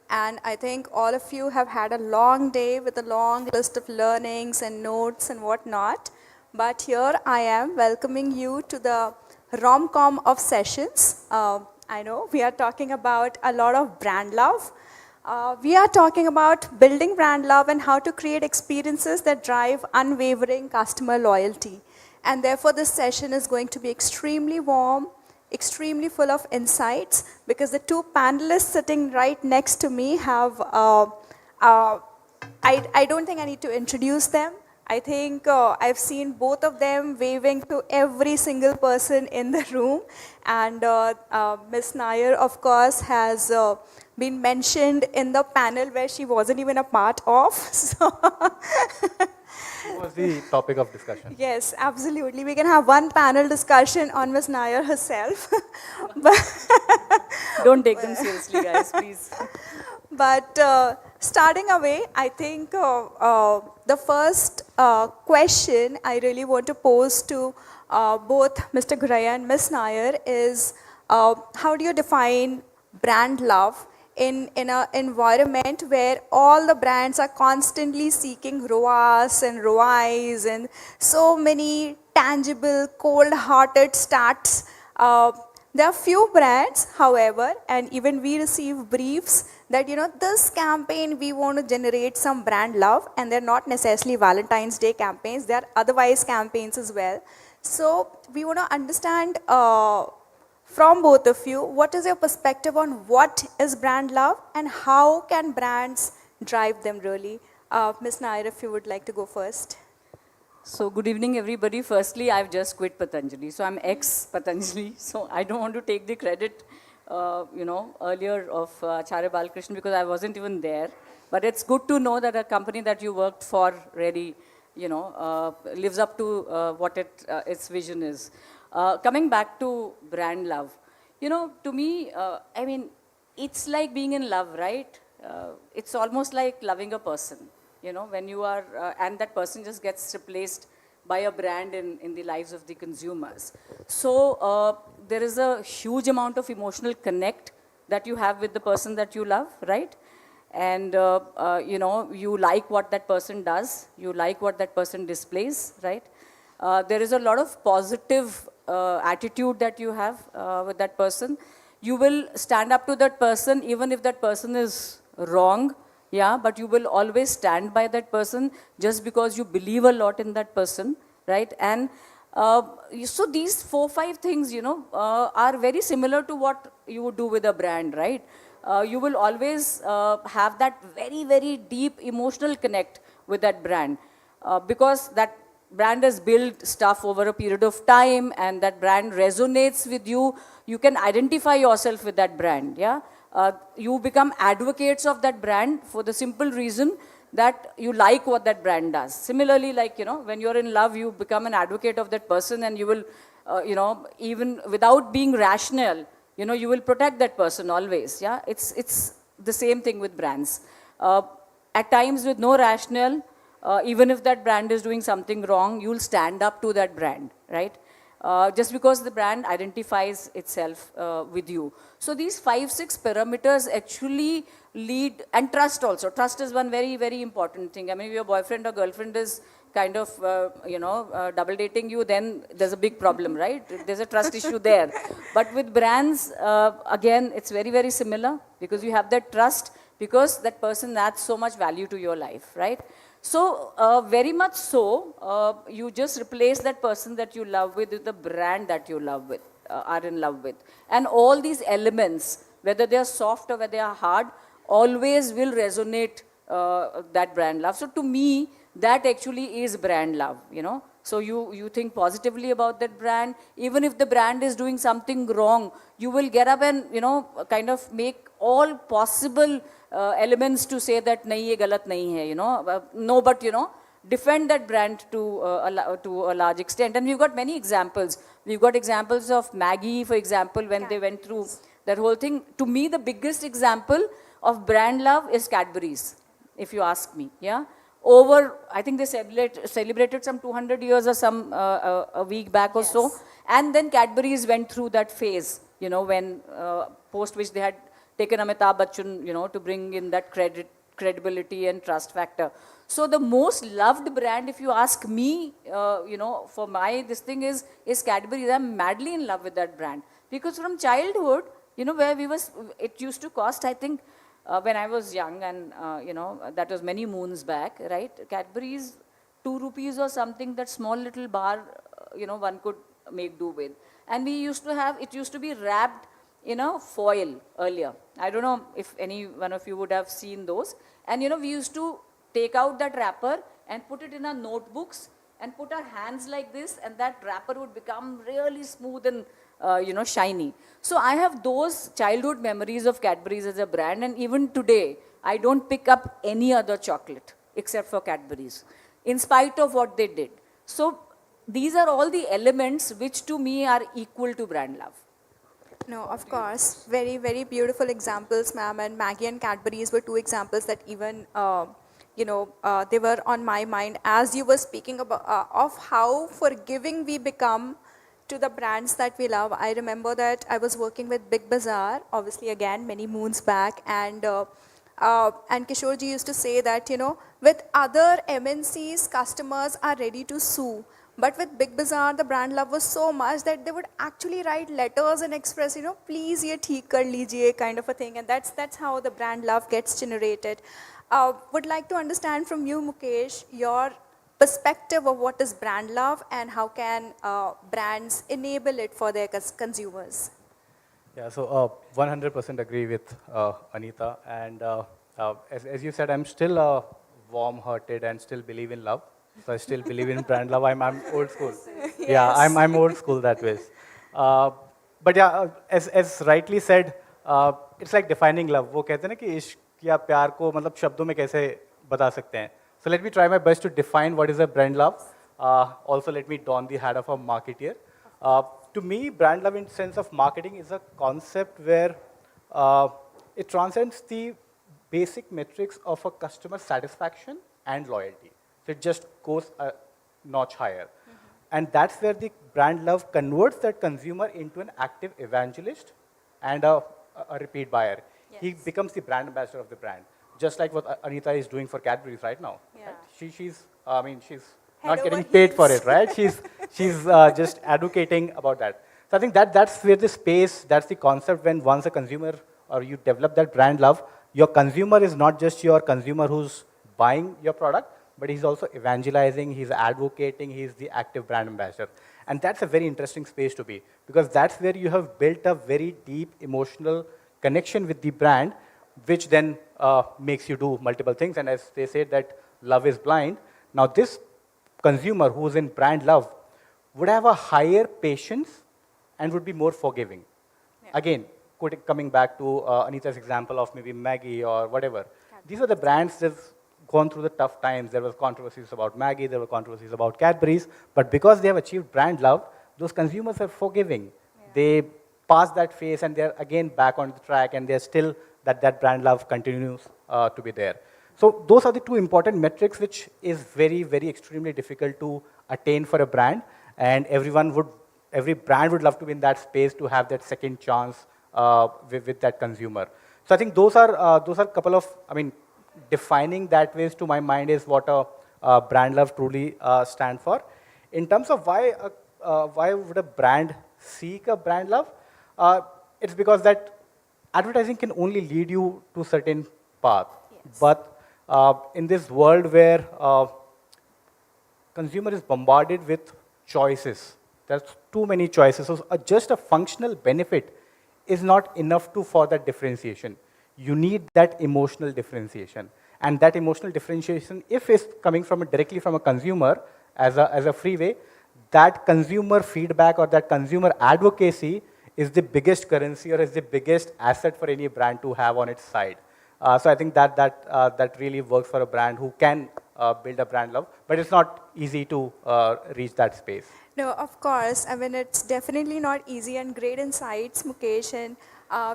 and I think all of you have had a long day with a long list of learnings and notes and whatnot. But here I am welcoming you to the rom-com of sessions. I know we are talking about a lot of brand love. We are talking about building brand love and how to create experiences that drive unwavering customer loyalty. And therefore, this session is going to be extremely warm, extremely full of insights, because the two panelists sitting right next to me have, I don't think I need to introduce them. I think I've seen both of them waving to every single person in the room. And Ms. Nair, of course, has been mentioned in the panel where she wasn't even a part of. So What was the topic of discussion? Yes, absolutely. We can have one panel discussion on Ms. Nair herself. Don't take them seriously, guys, please. But starting away, I think the first question I really want to pose to both Mr. Ghuraiya and Ms. Nair is, how do you define brand love in an environment where all the brands are constantly seeking ROAS and ROIs and so many tangible, cold-hearted stats? There are few brands, however, and even we receive briefs that, this campaign we want to generate some brand love, and they're not necessarily Valentine's Day campaigns, they are otherwise campaigns as well. So we want to understand from both of you, what is your perspective on what is brand love and how can brands drive them really? Ms. Nair, if you would like to go first. So good evening, everybody. Firstly, I've just quit Patanjali. So I'm ex-Patanjali. So I don't want to take the credit earlier of Acharya Balakrishnan because I wasn't even there. But it's good to know that a company that you worked for really, lives up to what its vision is. Coming back to brand love, to me, it's like being in love, right? It's almost like loving a person, when you are, and that person just gets replaced by a brand in the lives of the consumers. So there is a huge amount of emotional connect that you have with the person that you love, right? And you like what that person does, you like what that person displays, right? There is a lot of positive attitude that you have with that person. You will stand up to that person even if that person is wrong, yeah, but you will always stand by that person just because you believe a lot in that person, right? And so these 4-5 things, are very similar to what you would do with a brand, right? You will always have that very, very deep emotional connect with that brand because that brand has built stuff over a period of time and that brand resonates with you. You can identify yourself with that brand, yeah? You become advocates of that brand for the simple reason that you like what that brand does. Similarly, like, when you're in love, you become an advocate of that person and you will, even without being rational, you will protect that person always, yeah? It's the same thing with brands. At times with no rationale, even if that brand is doing something wrong, you'll stand up to that brand, right? Just because the brand identifies itself with you. So these 5-6 parameters actually lead, and trust also. Trust is one very, very important thing. I mean, if your boyfriend or girlfriend is kind of, double dating you, then there's a big problem, right? There's a trust issue there. But with brands, again, it's very, very similar because you have that trust because that person adds so much value to your life, right? So very much so, you just replace that person that you love with the brand that you love with, are in love with. And all these elements, whether they are soft or whether they are hard, always will resonate that brand love. So to me, that actually is brand love, So you think positively about that brand. Even if the brand is doing something wrong, you will get up and, kind of make all possible elements to say that nahi ye galat nahi hai, no, but defend that brand to a large extent. And we've got many examples. We've got examples of Maggie, for example, when they went through that whole thing. To me, the biggest example of brand love is Cadbury's, if you ask me, yeah. I think they celebrated some 200 years or some a week back or so, and then Cadbury's went through that phase, when post which they had taken Amitabh Bachchan, to bring in that credibility and trust factor. So the most loved brand, if you ask me, for this thing is Cadbury. I'm madly in love with that brand because from childhood, where it used to cost, I think, when I was young and, that was many moons back, right? Cadbury's 2 rupees or something, that small little bar, one could make do with. And we used to have, it used to be wrapped in a foil earlier. I don't know if any one of you would have seen those. And we used to take out that wrapper and put it in our notebooks and put our hands like this, and that wrapper would become really smooth and shiny. So I have those childhood memories of Cadbury's as a brand, and even today, I don't pick up any other chocolate except for Cadbury's, in spite of what they did. So these are all the elements which to me are equal to brand love. No, of course. Very, very beautiful examples, ma'am. And Maggie and Cadbury's were 2 examples that even, they were on my mind as you were speaking about of how forgiving we become to the brands that we love. I remember that I was working with Big Bazaar, obviously again, many moons back. And Kishore ji used to say that, with other MNCs, customers are ready to sue. But with Big Bazaar, the brand love was so much that they would actually write letters and express, please ye theek kar lijiye kind of a thing. And that's how the brand love gets generated. Would like to understand from you, Mukesh, your perspective of what is brand love and how can brands enable it for their consumers. Yeah, so 100% agree with Anita. And as you said, I'm still warm-hearted and still believe in love. So I still believe in brand love. I'm old school. Yeah, I'm old school that way. but yeah, as rightly said, it's like defining love. वो कहते हैं ना कि इश्क या प्यार को मतलब शब्दों में कैसे बता सकते हैं. So let me try my best to define what is a brand love. Also, let me don the hat of a marketeer. To me, brand love in sense of marketing is a concept where it transcends the basic metrics of a customer satisfaction and loyalty. So it just goes a notch higher. And that's where the brand love converts that consumer into an active evangelist and a repeat buyer. He becomes the brand ambassador of the brand, just like what Anita is doing for Cadbury's right now. Yeah. Right? She's Head not getting over paid for heels. it, right? She's just advocating about that. So I think that's where the space, that's the concept when once a consumer or you develop that brand love, your consumer is not just your consumer who's buying your product, but he's also evangelizing, he's advocating, he's the active brand ambassador. And that's a very interesting space to be, because that's where you have built a very deep emotional connection with the brand, which then makes you do multiple things. And as they say that love is blind, now this consumer who's in brand love would have a higher patience and would be more forgiving. Again, coming back to Anita's example of maybe Maggie or whatever, these are the brands that's gone through the tough times. There was controversies about Maggie, there were controversies about Cadbury's, but because they have achieved brand love, those consumers are forgiving. They pass that phase and they're again back on the track, and they're still, that brand love continues to be there. So those are the two important metrics which is very, very extremely difficult to attain for a brand, and every brand would love to be in that space to have that second chance with that consumer. So I think those are a couple of, defining that ways to my mind is what a brand love truly stand for. In terms of why would a brand seek a brand love, it's because that advertising can only lead you to certain path. Yes. But in this world where consumer is bombarded with choices, there's too many choices. So just a functional benefit is not enough for that differentiation. You need that emotional differentiation. And that emotional differentiation, if it's coming directly from a consumer as a freeway, that consumer feedback or that consumer advocacy is the biggest currency or is the biggest asset for any brand to have on its side. So I think that really works for a brand who can build a brand love, but it's not easy to reach that space. No, of course. It's definitely not easy, and great insights, Mukesh. And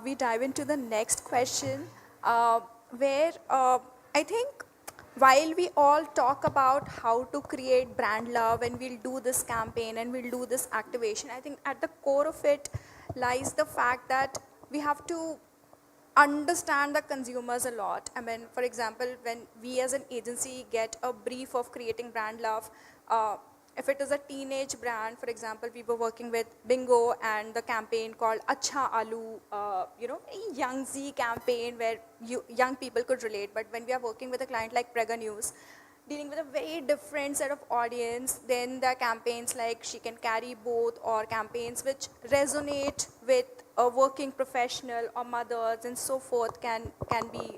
we dive into the next question, where I think while we all talk about how to create brand love and we'll do this campaign and we'll do this activation, I think at the core of it lies the fact that we have to understand the consumers a lot. For example, when we as an agency get a brief of creating brand love, if it is a teenage brand, for example, we were working with Bingo and the campaign called Acha Alu, a Young Z campaign where young people could relate. But when we are working with a client like Prega News, dealing with a very different set of audience, then there are campaigns like She Can Carry Both, or campaigns which resonate with a working professional or mothers and so forth can be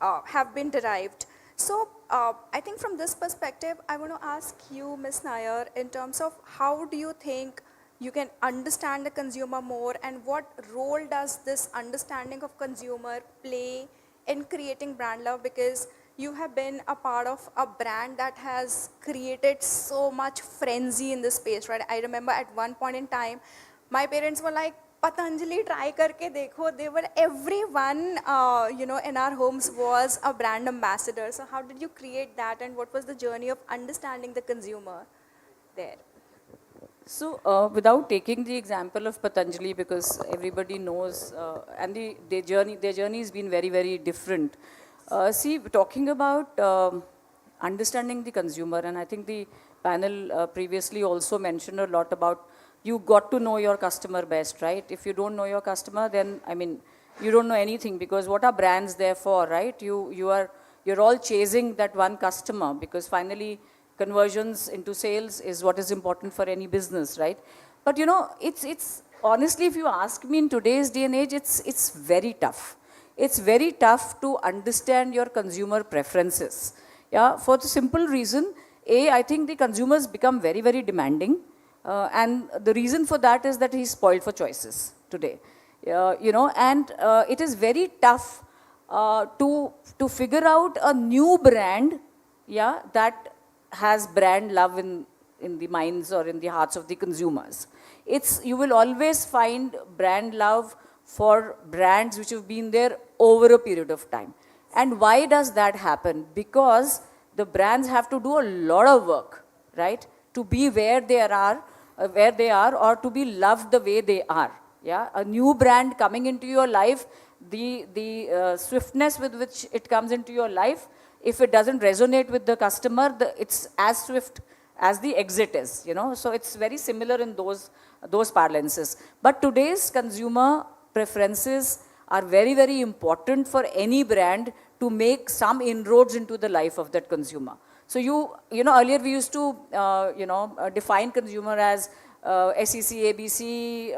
have been derived. So I think from this perspective, I want to ask you, Ms. Nair, in terms of how do you think you can understand the consumer more, and what role does this understanding of consumer play in creating brand love? Because you have been a part of a brand that has created so much frenzy in this space, right? I remember at one point in time, my parents were like, Patanjali, try karke dekho. They were, everyone, in our homes was a brand ambassador. So how did you create that, and what was the journey of understanding the consumer there? So without taking the example of Patanjali, because everybody knows, and their journey has been very, very different. See, talking about understanding the consumer, and I think the panel previously also mentioned a lot about you got to know your customer best, right? If you don't know your customer, then, you don't know anything, because what are brands there for, right? You're all chasing that one customer, because finally conversions into sales is what is important for any business, right? But it's honestly, if you ask me, in today's day and age, it's very tough. It's very tough to understand your consumer preferences. Yeah, for the simple reason, I think the consumers become very, very demanding. And the reason for that is that he's spoiled for choices today. And it is very tough to figure out a new brand, that has brand love in the minds or in the hearts of the consumers. You will always find brand love for brands which have been there over a period of time. And why does that happen? Because the brands have to do a lot of work, right, to be where they are, or to be loved the way they are. Yeah, a new brand coming into your life, the swiftness with which it comes into your life, if it doesn't resonate with the customer, it's as swift as the exit is. So it's very similar in those parlances. But today's consumer preferences are very, very important for any brand to make some inroads into the life of that consumer. So earlier we used to define consumer as SEC, ABC,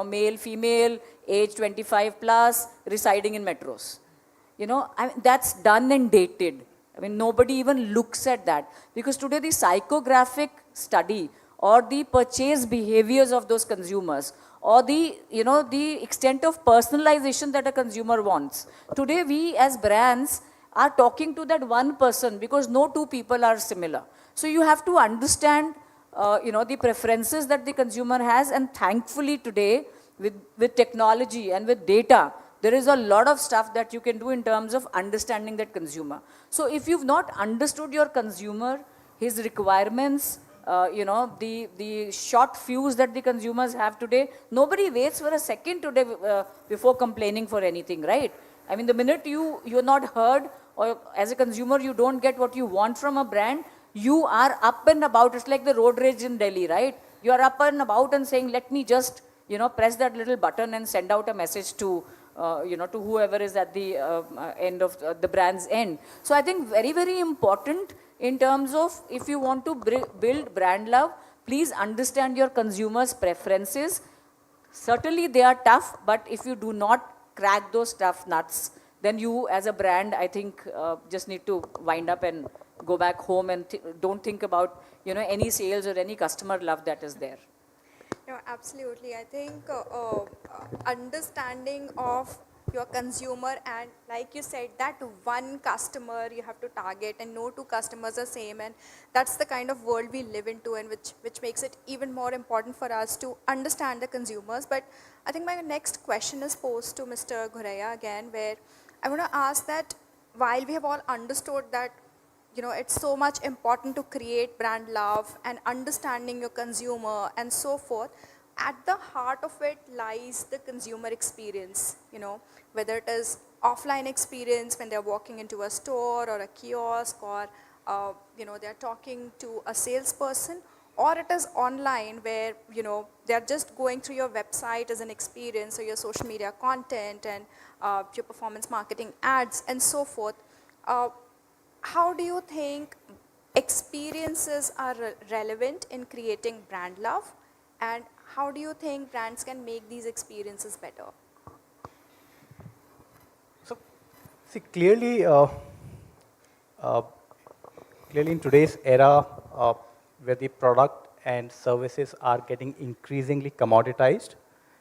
male, female, age 25 plus, residing in metros. That's done and dated. Nobody even looks at that, because today the psychographic study or the purchase behaviors of those consumers, or the extent of personalization that a consumer wants. Today we as brands are talking to that one person, because no two people are similar. So you have to understand the preferences that the consumer has, and thankfully today with technology and with data, there is a lot of stuff that you can do in terms of understanding that consumer. So if you've not understood your consumer, his requirements, the short fuse that the consumers have today, nobody waits for a second today before complaining for anything, right? The minute you're not heard, or as a consumer you don't get what you want from a brand, you are up and about. It's like the road rage in Delhi, right? You are up and about and saying, let me just, press that little button and send out a message to whoever is at the end of the brand's end. So I think very, very important in terms of, if you want to build brand love, please understand your consumers' preferences. Certainly they are tough, but if you do not crack those tough nuts, then you as a brand, I think, just need to wind up and go back home and don't think about, any sales or any customer love that is there. No, absolutely. I think understanding of your consumer, and like you said, that one customer you have to target, and no two customers are same, and that's the kind of world we live into, and which makes it even more important for us to understand the consumers. But I think my next question is posed to Mr. Ghuraiya again, where I want to ask that while we have all understood that it's so much important to create brand love and understanding your consumer and so forth, at the heart of it lies the consumer experience, whether it is offline experience when they're walking into a store or a kiosk, or they're talking to a salesperson, or it is online where they're just going through your website as an experience, or your social media content and your performance marketing ads and so forth. How do you think experiences are relevant in creating brand love, and how do you think brands can make these experiences better? So, see, clearly in today's era, where the product and services are getting increasingly commoditized,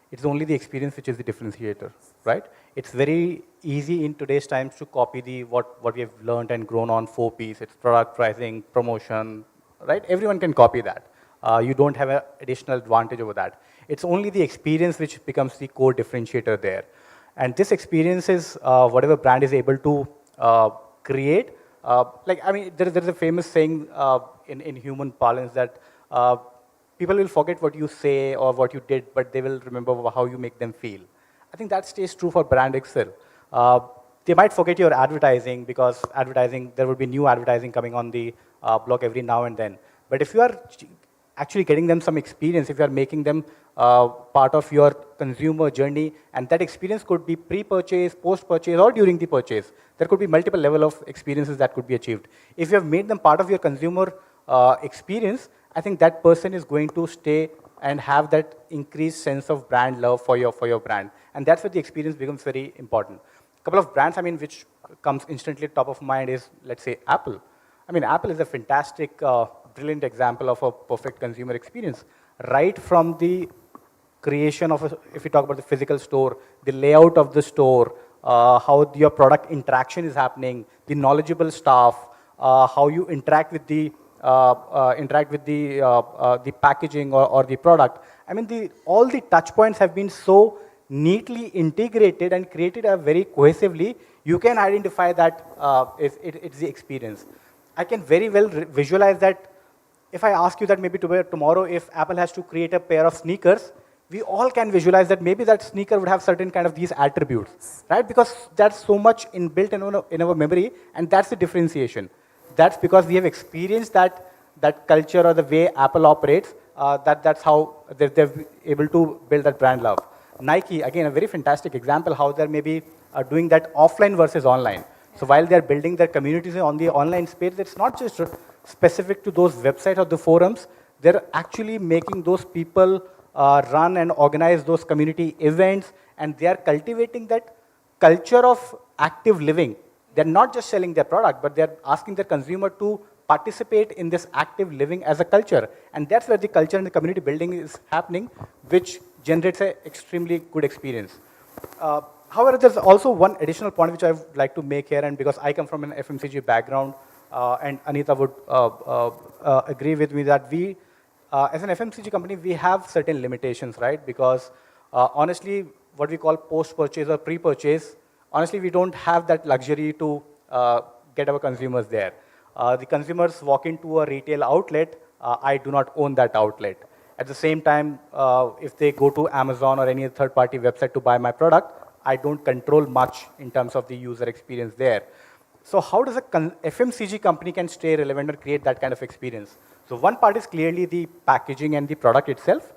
it's only the experience which is the differentiator, right? It's very easy in today's times to copy what we have learned and grown on 4 Ps. It's product, pricing, promotion, right? Everyone can copy that. You don't have an additional advantage over that. It's only the experience which becomes the core differentiator there. And this experience is whatever brand is able to create. There's a famous saying in human parlance that people will forget what you say or what you did, but they will remember how you make them feel. I think that stays true for brand excel. They might forget your advertising, because there will be new advertising coming on the block every now and then. But if you are actually getting them some experience, if you are making them part of your consumer journey, and that experience could be pre-purchase, post-purchase, or during the purchase, there could be multiple level of experiences that could be achieved. If you have made them part of your consumer experience, I think that person is going to stay and have that increased sense of brand love for your brand. And that's where the experience becomes very important. A couple of brands, which comes instantly top of mind is, let's say, Apple. Apple is a fantastic, brilliant example of a perfect consumer experience. right from the creation of, if we talk about the physical store, the layout of the store, how your product interaction is happening, the knowledgeable staff, how you interact with the the packaging or the product. I mean, all the touch points have been so neatly integrated and created very cohesively. You can identify that it's the experience. I can very well visualize that. If I ask you that maybe tomorrow, if Apple has to create a pair of sneakers, we all can visualize that maybe that sneaker would have certain kind of these attributes, right? Because that's so much inbuilt in our memory, and that's the differentiation. That's because we have experienced that culture or the way Apple operates, that's how they've been able to build that brand love. Nike, again, a very fantastic example how they're maybe doing that offline versus online. So while they're building their communities on the online space, it's not just specific to those websites or the forums. They're actually making those people run and organize those community events, and they are cultivating that culture of active living. They're not just selling their product, but they're asking their consumer to participate in this active living as a culture. And that's where the culture and the community building is happening, which generates an extremely good experience. However, there's also one additional point which I would like to make here, and because I come from an FMCG background, and Anita would agree with me that we, as an FMCG company, we have certain limitations, right? Because honestly, what we call post-purchase or pre-purchase, honestly, we don't have that luxury to get our consumers there. The consumers walk into a retail outlet, I do not own that outlet. At the same time, if they go to Amazon or any third-party website to buy my product, I don't control much in terms of the user experience there. So how does a FMCG company can stay relevant or create that kind of experience? So one part is clearly the packaging and the product itself,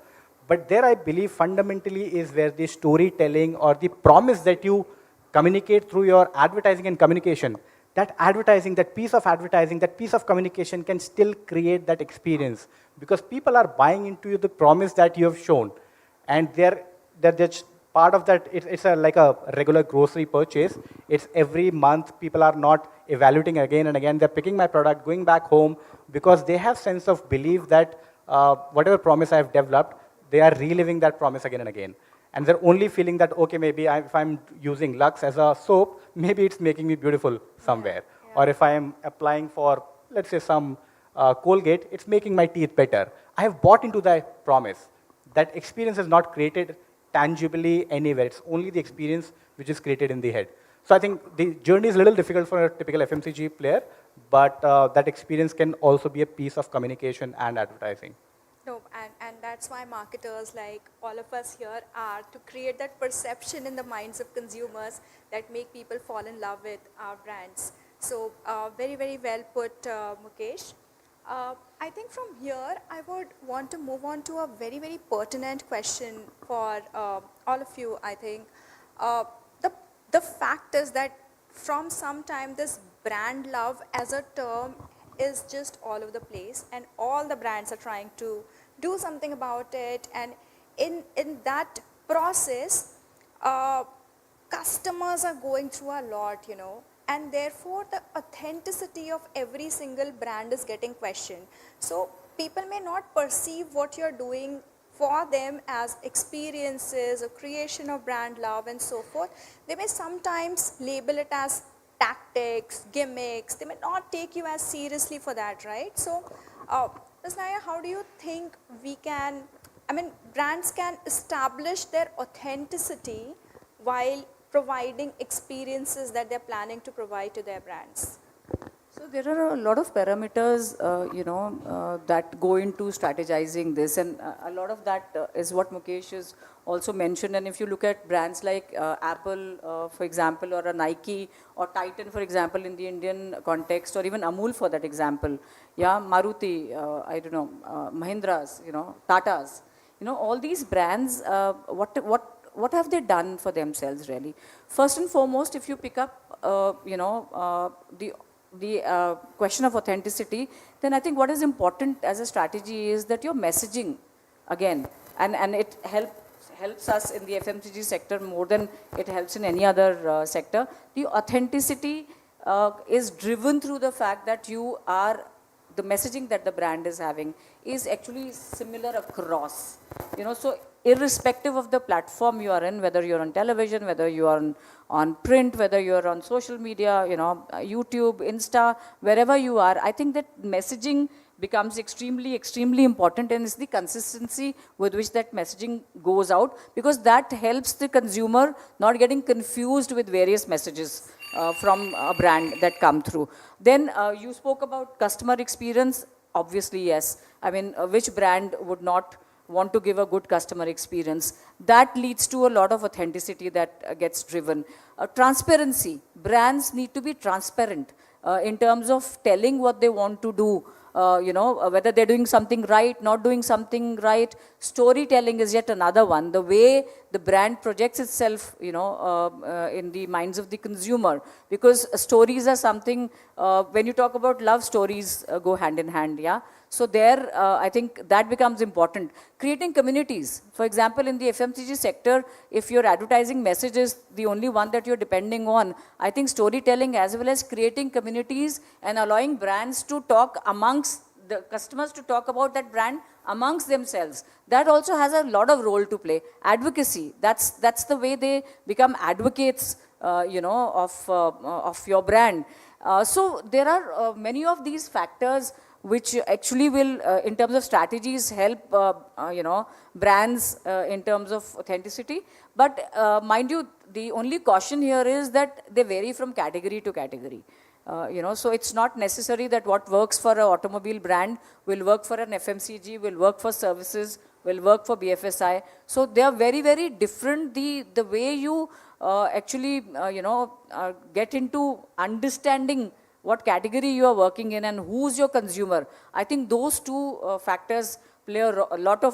but there I believe fundamentally is where the storytelling or the promise that you communicate through your advertising and communication, that advertising, that piece of communication can still create that experience, because people are buying into the promise that you have shown, and they're just part of that. It's like a regular grocery purchase. It's every month. People are not evaluating again and again. They're picking my product, going back home, because they have sense of belief that whatever promise I've developed, they are reliving that promise again and again. And they're only feeling that, okay, maybe if I'm using Lux as a soap, maybe it's making me beautiful somewhere. Yeah. Or if I am applying for, let's say, some Colgate, it's making my teeth better. I have bought into that promise. That experience is not created tangibly anywhere. It's only the experience which is created in the head. So I think the journey is a little difficult for a typical FMCG player, but that experience can also be a piece of communication and advertising. No, and that's why marketers like all of us here are to create that perception in the minds of consumers that make people fall in love with our brands. So very, very well put, Mukesh. I think from here, I would want to move on to a very, very pertinent question for all of you, I think. The fact is that from some time, this brand love as a term is just all over the place, and all the brands are trying to do something about it. And in that process, customers are going through a lot, you know, and therefore the authenticity of every single brand is getting questioned. So people may not perceive what you're doing for them as experiences or creation of brand love and so forth. They may sometimes label it as tactics, gimmicks. They may not take you as seriously for that, right? So Ms. Naya, how do you think we can, brands can establish their authenticity while providing experiences that they're planning to provide to their brands? So there are a lot of parameters, that go into strategizing this, and a lot of that is what Mukesh has also mentioned. And if you look at brands like Apple, for example, or a Nike or Titan, for example, in the Indian context, or even Amul for that example, yeah, Maruti, I don't know, Mahindras, Tatas, all these brands, what have they done for themselves really? First and foremost, if you pick up, the question of authenticity, then I think what is important as a strategy is that your messaging, again, and it helps us in the FMCG sector more than it helps in any other sector. The authenticity is driven through the fact that you are the messaging that the brand is having is actually similar across. So irrespective of the platform you are in, whether you're on television, whether you are on print, whether you're on social media, YouTube, Insta, wherever you are, I think that messaging becomes extremely, extremely important, and it's the consistency with which that messaging goes out, because that helps the consumer not getting confused with various messages from a brand that come through. Then you spoke about customer experience. Obviously, yes. I mean, which brand would not want to give a good customer experience? That leads to a lot of authenticity that gets driven. Transparency. Brands need to be transparent in terms of telling what they want to do. Whether they're doing something right, not doing something right. Storytelling is yet another one. The way the brand projects itself, in the minds of the consumer. Because stories are something, when you talk about love, stories go hand in hand, yeah? So there, I think that becomes important. Creating communities. For example, in the FMCG sector, if your advertising message is the only one that you're depending on, I think storytelling as well as creating communities and allowing brands to talk amongst the customers, to talk about that brand amongst themselves, that also has a lot of role to play. Advocacy, that's the way they become advocates, of your brand. So there are many of these factors which actually will, in terms of strategies, help, brands in terms of authenticity. But mind you, the only caution here is that they vary from category to category. So it's not necessary that what works for an automobile brand will work for an FMCG, will work for services, will work for BFSI. So they are very, very different. The way you actually, get into understanding what category you are working in and who's your consumer. I think those two factors play a lot of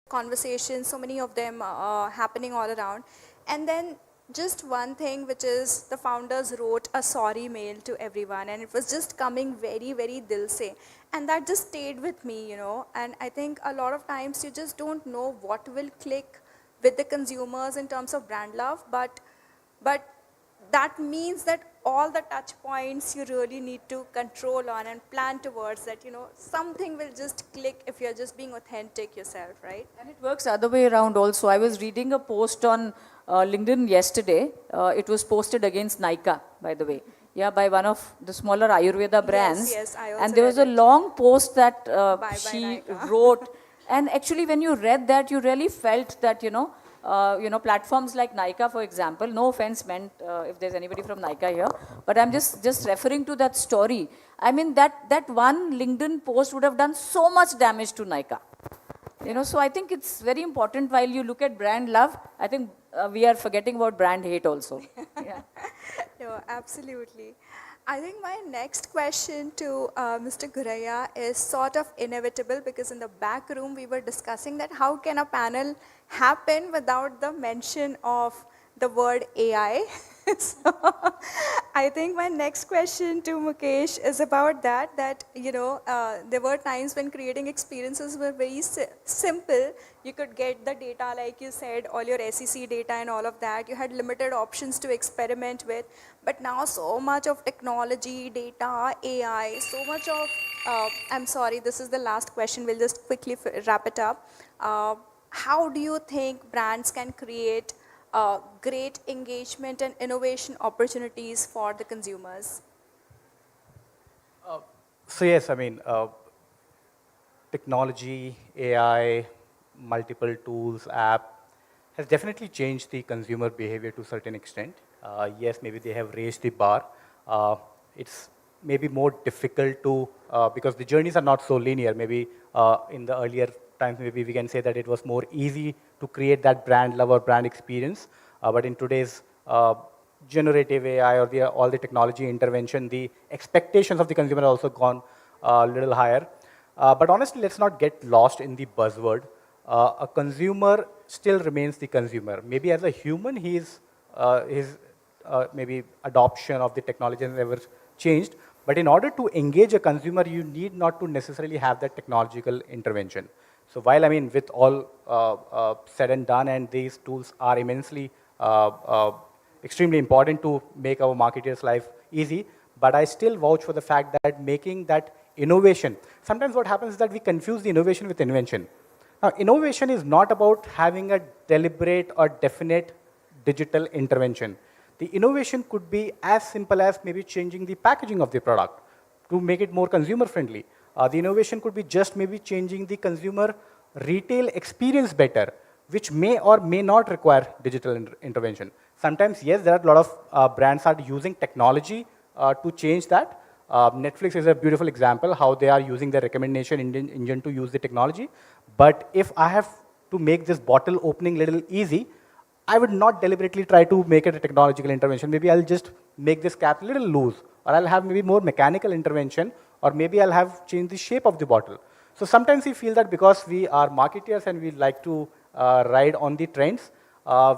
conversations, so many of them happening all around. And then just one thing, which is the founders wrote a sorry mail to everyone, and it was just coming very, very dil se. And that just stayed with me, and I think a lot of times you just don't know what will click with the consumers in terms of brand love, but that means that all the touch points you really need to control on and plan towards that, something will just click if you're just being authentic yourself, right? And it works other way around also. I was reading a post on LinkedIn yesterday. It was posted against Nykaa, by the way. Yeah, by one of the smaller Ayurveda brands. Yes, I also and there was a read it. long post that Bye she Nykaa. wrote. And actually, when you read that, you really felt that, platforms like Nykaa, for example, no offense meant if there's anybody from Nykaa here, but I'm just referring to that story. I mean, that one LinkedIn post would have done so much damage to Nykaa. So I think it's very important while you look at brand love, I think we are forgetting about brand hate also. Yeah. No, absolutely. I think my next question to Mr. Guraya is sort of inevitable, because in the back room we were discussing that how can a panel happen without the mention of the word AI. So I think my next question to Mukesh is about that, there were times when creating experiences were very simple. You could get the data, like you said, all your SEC data and all of that. You had limited options to experiment with. But now so much of technology, data, AI, so much of, I'm sorry, this is the last question. We'll just quickly wrap it up. How do you think brands can create great engagement and innovation opportunities for the consumers? So yes, I mean, technology, AI, multiple tools, app has definitely changed the consumer behavior to a certain extent. Yes, maybe they have raised the bar. It's maybe more difficult to, because the journeys are not so linear. Maybe in the earlier times, maybe we can say that it was more easy to create that brand love or brand experience. But in today's generative AI or all the technology intervention, the expectations of the consumer are also gone a little higher. But honestly, let's not get lost in the buzzword. A consumer still remains the consumer. Maybe as a human, he is his maybe adoption of the technology has never changed. But in order to engage a consumer, you need not to necessarily have that technological intervention. So while I mean, with all said and done, and these tools are immensely extremely important to make our marketers' life easy, but I still vouch for the fact that making that innovation, sometimes what happens is that we confuse the innovation with invention. Now, innovation is not about having a deliberate or definite digital intervention. The innovation could be as simple as maybe changing the packaging of the product to make it more consumer friendly. The innovation could be just maybe changing the consumer retail experience better, which may or may not require digital intervention. Sometimes, yes, there are a lot of brands are using technology to change that. Netflix is a beautiful example how they are using their recommendation engine to use the technology. But if I have to make this bottle opening little easy, I would not deliberately try to make it a technological intervention. Maybe I'll just make this cap a little loose, or I'll have maybe more mechanical intervention, or maybe I'll have changed the shape of the bottle. So sometimes we feel that because we are marketers and we like to ride on the trends,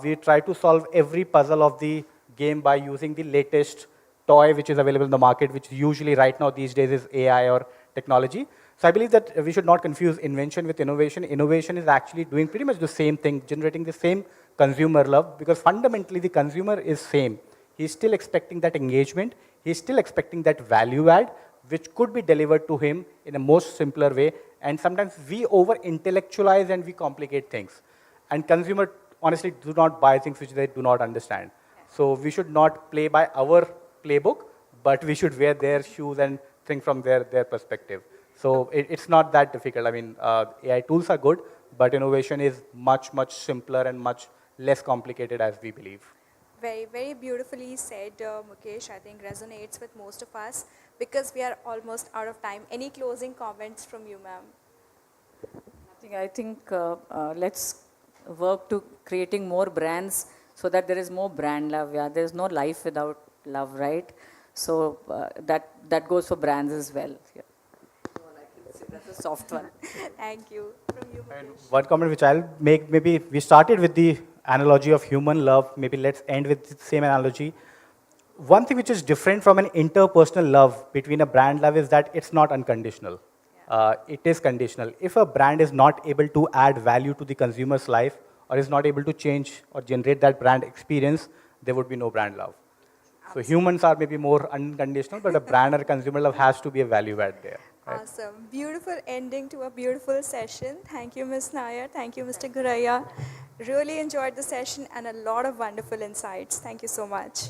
we try to solve every puzzle of the game by using the latest toy which is available in the market, which usually right now these days is AI or technology. So I believe that we should not confuse invention with innovation. Innovation is actually doing pretty much the same thing, generating the same consumer love, because fundamentally the consumer is same. He's still expecting that engagement. He's still expecting that value add, which could be delivered to him in a most simpler way. And sometimes we over-intellectualize and we complicate things. And consumer honestly do not buy things which they do not understand. So we should not play by our playbook, but we should wear their shoes and think from their perspective. So it's not that difficult. I mean, AI tools are good, but innovation is much, much simpler and much less complicated as we believe. Very, very beautifully said, Mukesh. I think resonates with most of us because we are almost out of time. Any closing comments from you, ma'am? I think let's work to creating more brands so that there is more brand love. Yeah, there is no life without love, right? So that goes for brands as well. Yeah. That's a soft one. Thank you. From you, And Mukesh. one comment which I'll make, maybe we started with the analogy of human love. Maybe let's end with the same analogy. One thing which is different from an interpersonal love between a brand love is that it's not unconditional. It is conditional. If a brand is not able to add value to the consumer's life or is not able to change or generate that brand experience, there would be no brand love. So humans are maybe more unconditional, but a brand or consumer love has to be a value add there. Right? Awesome. Beautiful ending to a beautiful session. Thank you, Ms. Nair. Thank you, Mr. Guraya. Really enjoyed the session and a lot of wonderful insights. Thank you so much.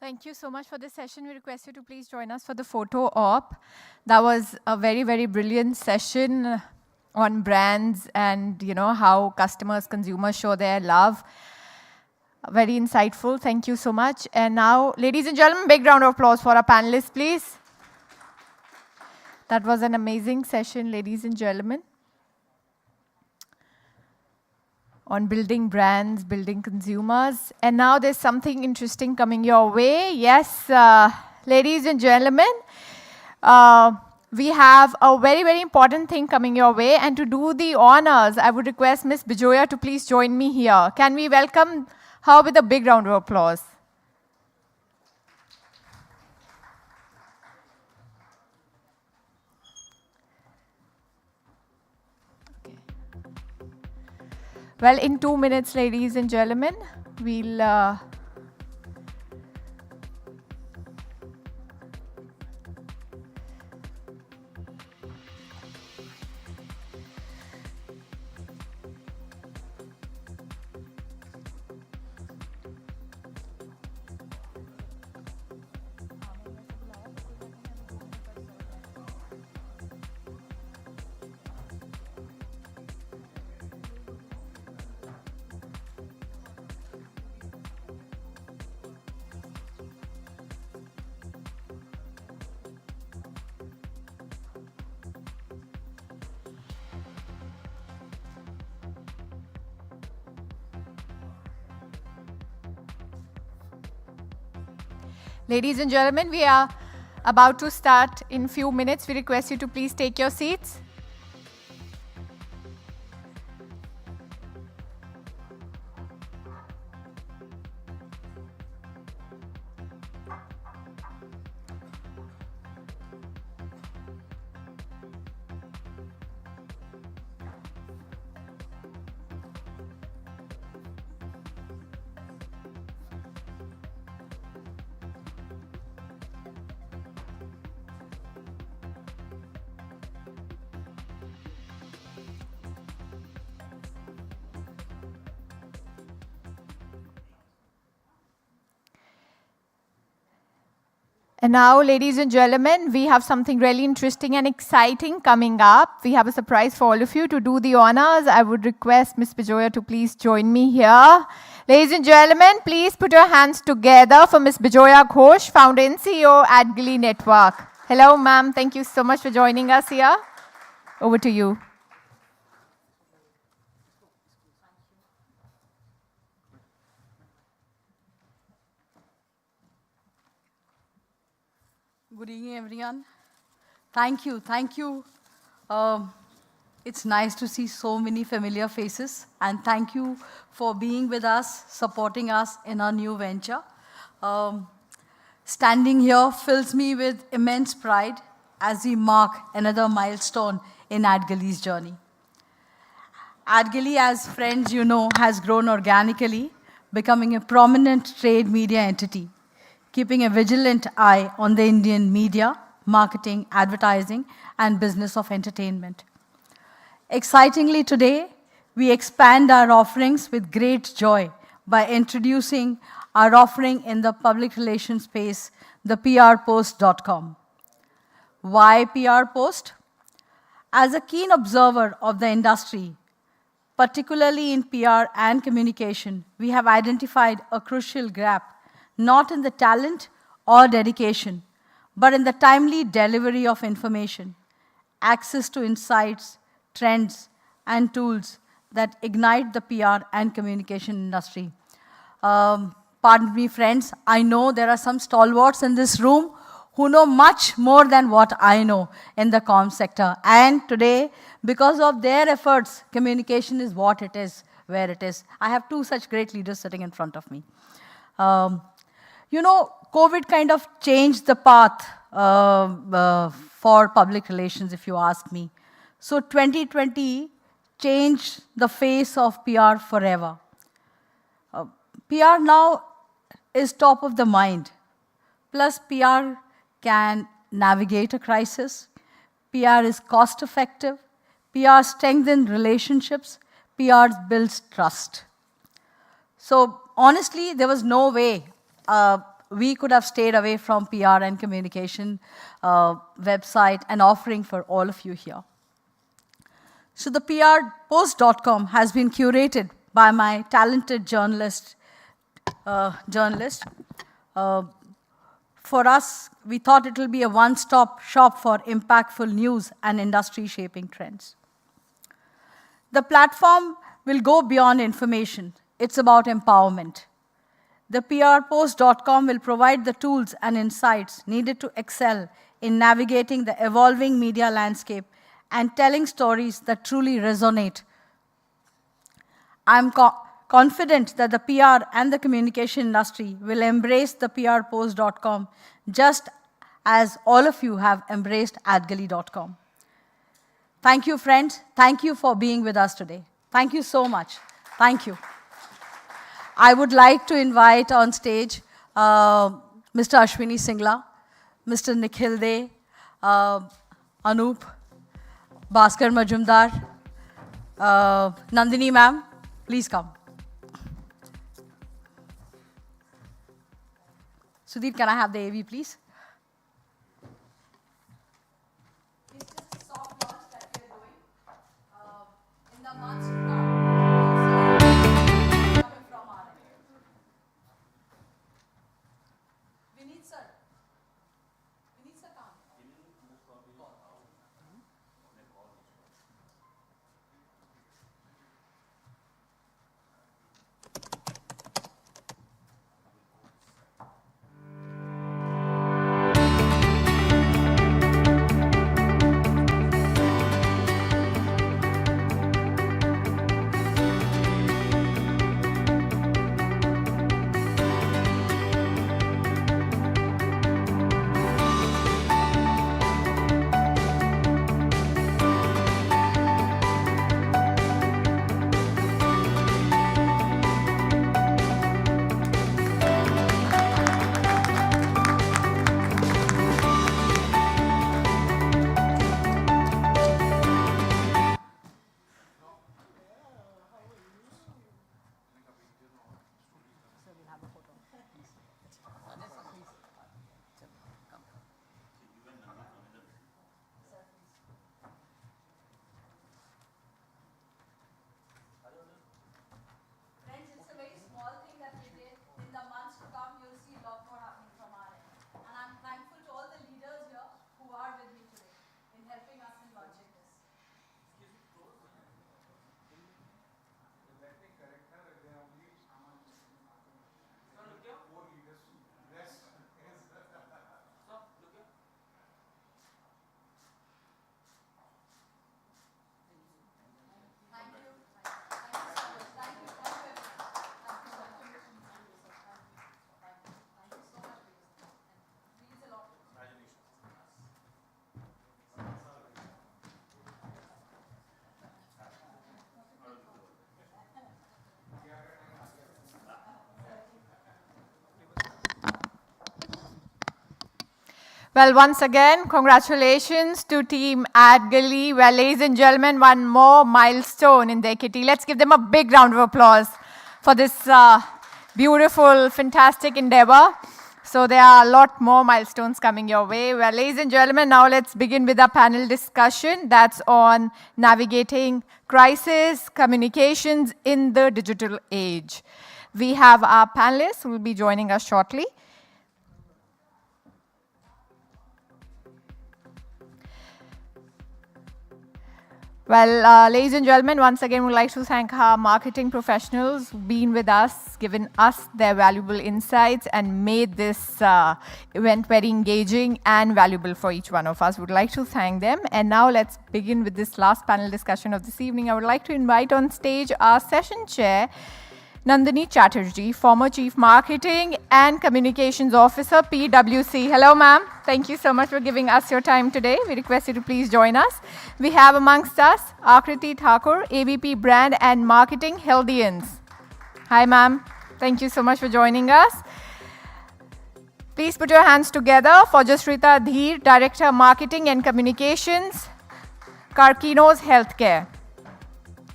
Thank you so much for this session. We request you to please join us for the photo op. That was a very, very brilliant session on brands and, you know, how customers, consumers show their love. Very insightful. Thank you so much. And now, ladies and gentlemen, big round of applause for our panelists, please. That was an amazing session, ladies and gentlemen, on building brands, building consumers. And now there's something interesting coming your way. Yes, ladies and gentlemen, we have a very, very important thing coming your way. And to do the honors, I would request Ms. Bijoya to please join me here. Can we welcome her with a big round of applause? Well, in 2 minutes, ladies and gentlemen, we'll Ladies and gentlemen, we are about to start in few minutes. We request you to please take your seats. And now, ladies and gentlemen, we have something really interesting and exciting coming up. We have a surprise for all of you. To do the honors, I would request Ms. Bijoya to please join me here. Ladies and gentlemen, please put your hands together for Ms. Bijoya Ghosh, founder and CEO at Gilly Network. Hello, ma'am. Thank you so much for joining us here. Over to you. Good evening, everyone. Thank you. It's nice to see so many familiar faces, and thank you for being with us, supporting us in our new venture. Standing here fills me with immense pride as we mark another milestone in AdGilly's journey. AdGilly, as friends you know, has grown organically, becoming a prominent trade media entity, keeping a vigilant eye on the Indian media, marketing, advertising, and business of entertainment. Excitingly today, we expand our offerings with great joy by introducing our offering in the public relations space, the prpost.com. Why PR Post? As a keen observer of the industry, particularly in PR and communication, we have identified a crucial gap not in the talent or dedication, but in the timely delivery of information, access to insights, trends, and tools that ignite the PR and communication industry. Pardon me, friends, I know there are some stalwarts in this room who know much more than what I know in the comm sector. And today, because of their efforts, communication is what it is, where it is. I have two such great leaders sitting in front of me. You know, COVID kind of changed the path for public relations, if you ask me. So 2020 changed the face of PR forever. PR now is top of the mind. Plus, PR can navigate a crisis. PR is cost effective. PR strengthens relationships. PR builds trust. So honestly, there was no way we could have stayed away from PR and communication website and offering for all of you here. So the prpost.com has been curated by my talented journalist. For us, we thought it will be a one-stop shop for impactful news and industry-shaping trends. The platform will go beyond information. It's about empowerment. The prpost.com will provide the tools and insights needed to excel in navigating the evolving media landscape and telling stories that truly resonate. I'm confident that the PR and the communication industry will embrace the prpost.com just as all of you have embraced adgilly.com. Thank you, friends. Thank you for being with us today. Thank you so much. Thank you. I would like to invite on stage Mr. Ashwini Singla, Mr. Nikhil De, Anup, Bhaskar Majumdar, Nandini ma'am, please come. Sudhir, can I have the AV, please? It's just a soft launch that we are doing. In the months to come, from our end. Vineet sir. Vineet sir, come. Well, once again, congratulations to Team AdGully. Well, ladies and gentlemen, one more milestone in their kitty. Let's give them a big round of applause for this beautiful, fantastic endeavor. So there are a lot more milestones coming your way. Well, ladies and gentlemen, now let's begin with our panel discussion. That's on navigating crisis communications in the digital age. We have our panelists who will be joining us shortly. Well, ladies and gentlemen, once again, we'd like to thank our marketing professionals who've been with us, given us their valuable insights, and made this event very engaging and valuable for each one of us. We'd like to thank them. And now let's begin with this last panel discussion of this evening. I would like to invite on stage our session chair, Nandini Chatterjee, former Chief Marketing and Communications Officer, PwC. Hello, ma'am. Thank you so much for giving us your time today. We request you to please join us. We have amongst us Akriti Thakur, AVP Brand and Marketing, Healthians. Hi, ma'am. Thank you so much for joining us. Please put your hands together for Jasrita Dheer, Director, Marketing and Communications, Karkinos Healthcare.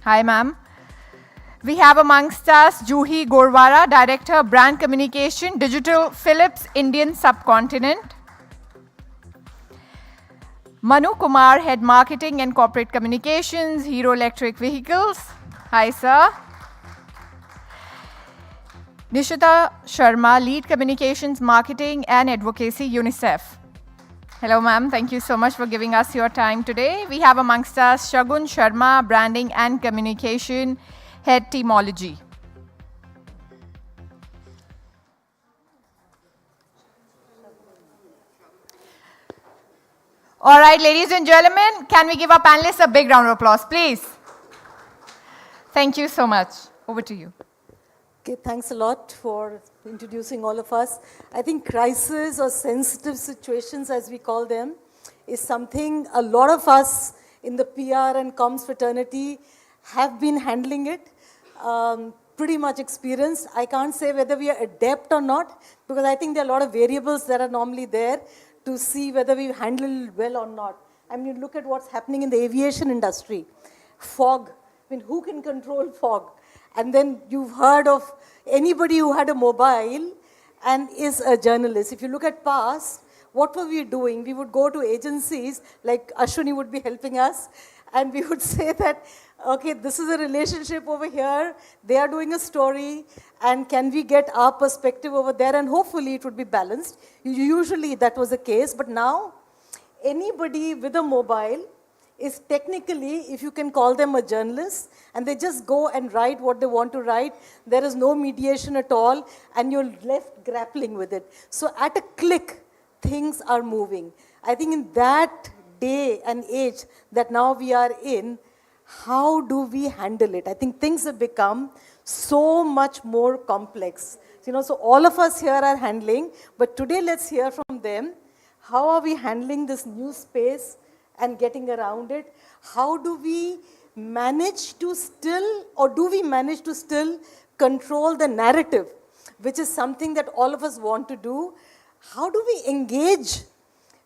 Hi, ma'am. We have amongst us Juhi Gorwara, Director, Brand Communication, Digital Philips Indian Subcontinent. Manu Kumar, Head Marketing and Corporate Communications, Hero Electric Vehicles. Hi, sir. Nishita Sharma, Lead Communications, Marketing and Advocacy, UNICEF. Hello, ma'am. Thank you so much for giving us your time today. We have amongst us Shagun Sharma, Branding and Communication, Head Teamology. All right, ladies and gentlemen, can we give our panelists a big round of applause, please? Thank you so much. Over to you. Okay, thanks a lot for introducing all of us. I think crisis or sensitive situations, as we call them, is something a lot of us in the PR and comms fraternity have been handling it. Pretty much experienced. I can't say whether we are adept or not, because I think there are a lot of variables that are normally there to see whether we handle it well or not. I mean, look at what's happening in the aviation industry. Fog. I mean, who can control fog? And then you've heard of anybody who had a mobile and is a journalist. If you look at past, what were we doing? We would go to agencies, like Ashwini would be helping us, and we would say that, okay, this is a relationship over here, they are doing a story, and can we get our perspective over there, and hopefully it would be balanced. Usually that was the case, but now anybody with a mobile is technically, if you can call them a journalist, and they just go and write what they want to write. There is no mediation at all, and you're left grappling with it. So at a click, things are moving. I think in that day and age that now we are in, how do we handle it? I think things have become so much more complex. So all of us here are handling, but today let's hear from them. How are we handling this new space and getting around it? How do we manage to still, or do we manage to still control the narrative, which is something that all of us want to do? How do we engage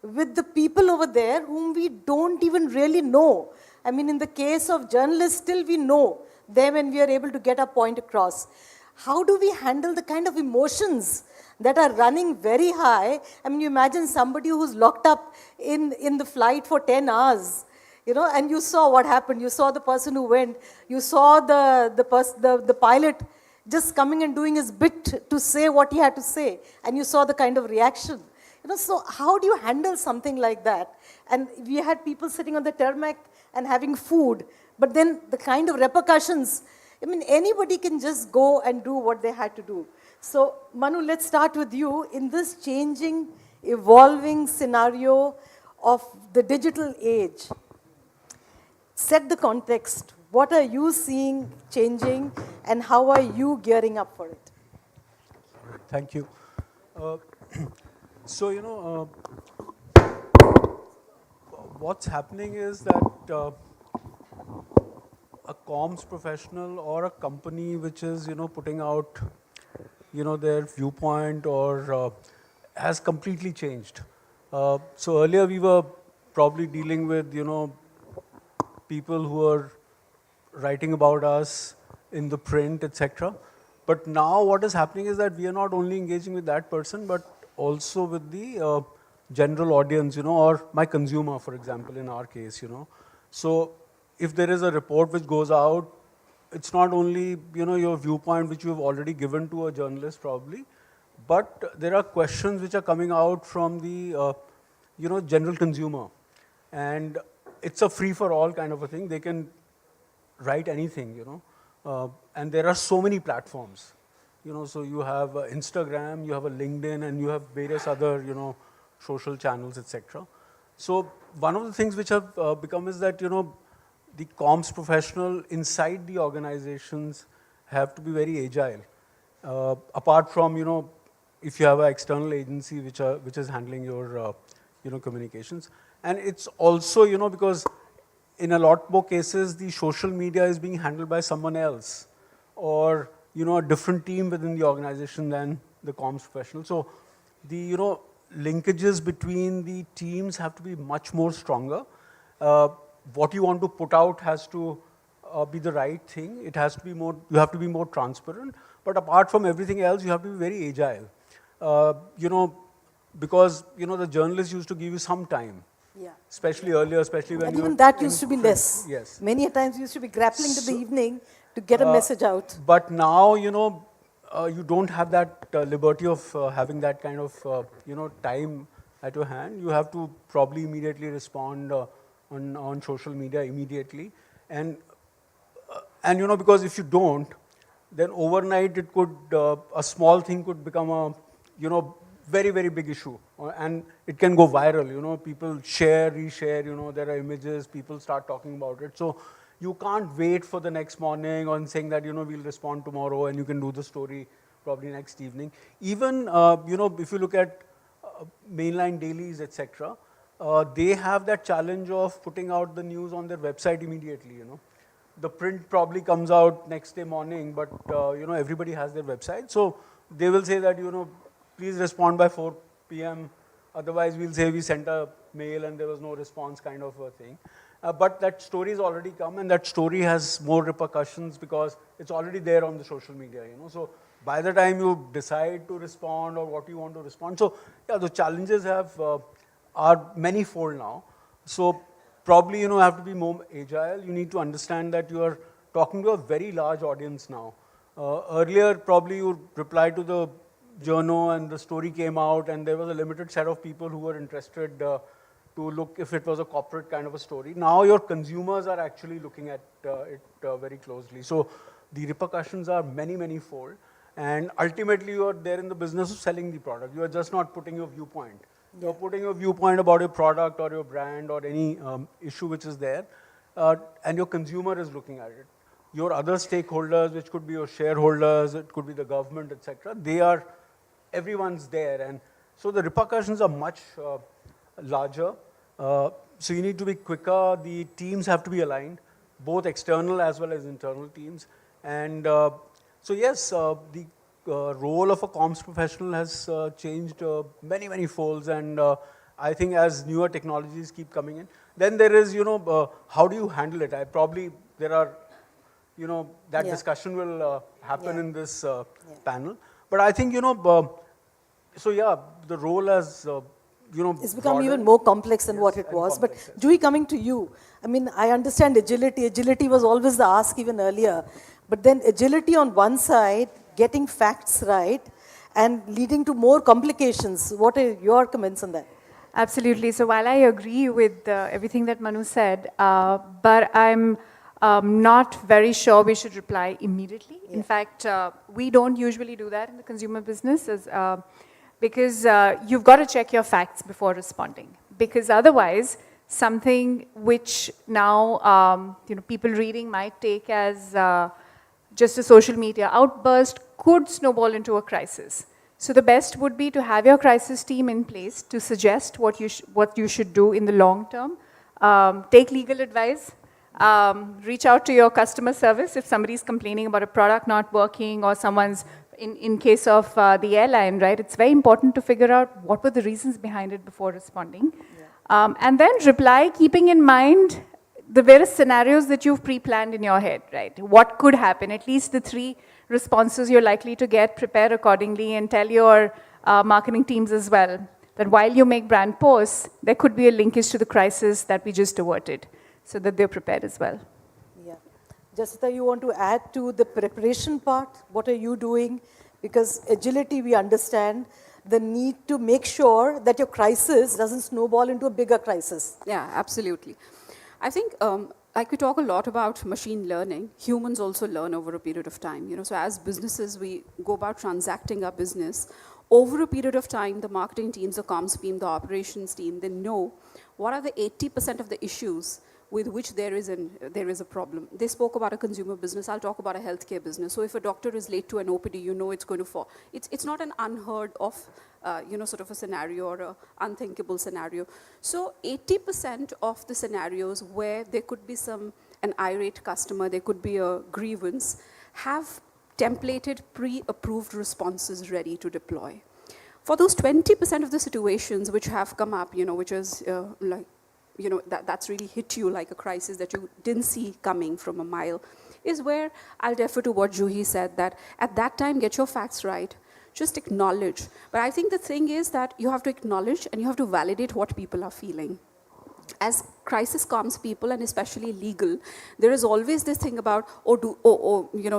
with the people over there whom we don't even really know? I mean, in the case of journalists, still we know them and we are able to get our point across. How do we handle the kind of emotions that are running very high? I mean, you imagine somebody who's locked up in the flight for 10 hours, and you saw what happened. You saw the person who went. You saw the pilot just coming and doing his bit to say what he had to say. And you saw the kind of reaction. So how do you handle something like that? And we had people sitting on the tarmac and having food. But then the kind of repercussions, I mean, anybody can just go and do what they had to do. So, Manu, let's start with you. In this changing, evolving scenario of the digital age, set the context. What are you seeing changing, and how are you gearing up for it? Thank you. So, what's happening is that a comms professional or a company which is, putting out, their viewpoint or has completely changed. So earlier we were probably dealing with, people who are writing about us in the print, etc. But now what is happening is that we are not only engaging with that person, but also with the general audience, or my consumer, for example, in our case, So if there is a report which goes out, it's not only, your viewpoint which you've already given to a journalist probably, but there are questions which are coming out from the, general consumer. And it's a free-for-all kind of a thing. They can write anything, and there are so many platforms, so you have Instagram, you have a LinkedIn, and you have various other, social channels, etc. So one of the things which have become is that, the comms professional inside the organizations have to be very agile. Apart from, if you have an external agency which is handling your, communications. And it's also, because in a lot more cases, the social media is being handled by someone else or, a different team within the organization than the comms professional. So the, linkages between the teams have to be much more stronger. What you want to put out has to be the right thing. It has to be more, you have to be more transparent. But apart from everything else, you have to be very agile. Because, the journalists used to give you some time. Yeah. Especially earlier, especially when and you even that used to be less. Yes. Many a times used to be grappling to the evening to get a message out. But now, you don't have that liberty of having that kind of, time at your hand. You have to probably immediately respond on social media immediately. And because if you don't, then overnight it could, a small thing could become a, very, very big issue. And it can go viral, people share, reshare, there are images, people start talking about it. So you can't wait for the next morning on saying that, we'll respond tomorrow and you can do the story probably next evening. Even, if you look at mainline dailies, etc., they have that challenge of putting out the news on their website immediately, The print probably comes out next day morning, but, everybody has their website. So they will say that, please respond by 4 p.m. Otherwise, we'll say we sent a mail and there was no response kind of a thing. But that story has already come and that story has more repercussions because it's already there on the social media, So by the time you decide to respond or what you want to respond. So yeah, the challenges are manifold now. So probably, have to be more agile. You need to understand that you are talking to a very large audience now. Earlier, probably you replied to the journal and the story came out and there was a limited set of people who were interested to look if it was a corporate kind of a story. Now your consumers are actually looking at it very closely. So the repercussions are many, many fold. And ultimately you are there in the business of selling the product. You are just not putting your viewpoint. You're putting your viewpoint about your product or your brand or any issue which is there. And your consumer is looking at it. Your other stakeholders, which could be your shareholders, it could be the government, etc., everyone's there. And so the repercussions are much larger. So you need to be quicker. The teams have to be aligned, both external as well as internal teams. And so yes, the role of a comms professional has changed many, many folds. And I think as newer technologies keep coming in, then there is, how do you handle it? There are, that discussion will happen in this panel. But I think, so yeah, the role has, it's become even more complex than what it was. But Juhi, coming to you, I mean, I understand agility. Agility was always the ask even earlier. But then agility on one side, getting facts right, and leading to more complications. What are your comments on that? Absolutely. So while I agree with everything that Manu said, but I'm not very sure we should reply immediately. Yeah. In fact, we don't usually do that in the consumer business because you've got to check your facts before responding. Because otherwise, something which now people reading might take as just a social media outburst could snowball into a crisis. So the best would be to have your crisis team in place to suggest what you should do in the long term. Take legal advice. Reach out to your customer service if somebody's complaining about a product not working or someone's in case of the airline, right, it's very important to figure out what were the reasons behind it before responding. And then reply keeping in mind the various scenarios that you've pre-planned in your head, right? What could happen? At least the 3 responses you're likely to get, prepare accordingly, and tell your marketing teams as well that while you make brand posts, there could be a linkage to the crisis that we just averted, so that they're prepared as well. Yeah. Jasita, you want to add to the preparation part? What are you doing? Because agility, we understand the need to make sure that your crisis doesn't snowball into a bigger crisis. Yeah, absolutely. I think, like we talk a lot about machine learning, humans also learn over a period of time. You know, so as businesses, we go about transacting our business. Over a period of time, the marketing teams, the comms team, the operations team, they know what are the 80% of the issues with which there is a problem. They spoke about a consumer business. I'll talk about a healthcare business. So if a doctor is late to an OPD, you know it's going to fall. It's not an unheard of, sort of a scenario or an unthinkable scenario. So 80% of the scenarios where there could be an irate customer, there could be a grievance, have templated, pre-approved responses ready to deploy. For those 20% of the situations which have come up, which is that's really hit you like a crisis that you didn't see coming from a mile, is where I'll defer to what Juhi said, that at that time, get your facts right, just acknowledge. But I think the thing is that you have to acknowledge and you have to validate what people are feeling. As crisis comms people, and especially legal, there is always this thing about,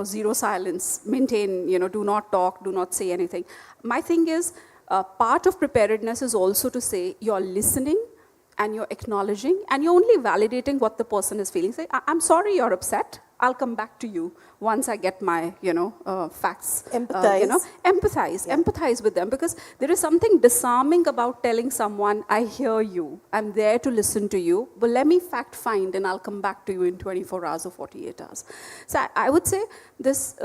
zero silence, maintain, do not talk, do not say anything. My thing is, part of preparedness is also to say you're listening and you're acknowledging and you're only validating what the person is feeling. Say, I'm sorry you're upset. I'll come back to you once I get my, facts. Empathize. Empathize with them, because there is something disarming about telling someone, I hear you, I'm there to listen to you, but let me fact find and I'll come back to you in 24 hours or 48 hours. So I would say this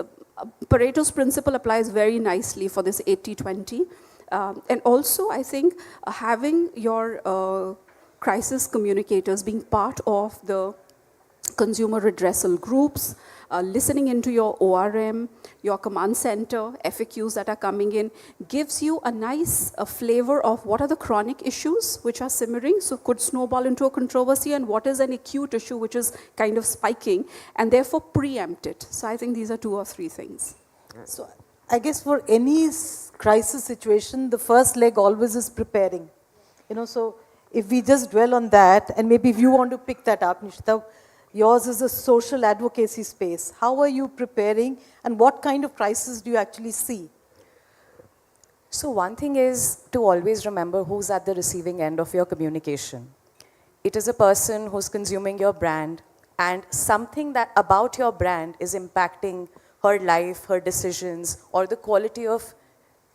Pareto's principle applies very nicely for this 80-20. And also, I think having your crisis communicators being part of the consumer redressal groups, listening into your ORM, your command center, FAQs that are coming in, gives you a nice flavor of what are the chronic issues which are simmering, so could snowball into a controversy, and what is an acute issue which is kind of spiking, and therefore preempt it. So I think these are 2 or 3 things. So I guess for any crisis situation, the first leg always is preparing. So if we just dwell on that, and maybe if you want to pick that up, Nishita, yours is a social advocacy space. How are you preparing, and what kind of crisis do you actually see? So one thing is to always remember who's at the receiving end of your communication. It is a person who's consuming your brand, and something that about your brand is impacting her life, her decisions, or the quality of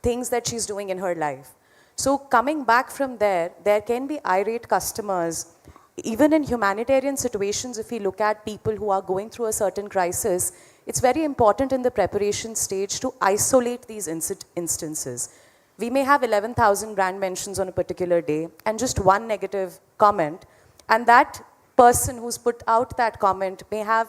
things that she's doing in her life. So coming back from there can be irate customers. Even in humanitarian situations, if we look at people who are going through a certain crisis, it's very important in the preparation stage to isolate these instances. We may have 11,000 brand mentions on a particular day and just one negative comment, and that person who's put out that comment may have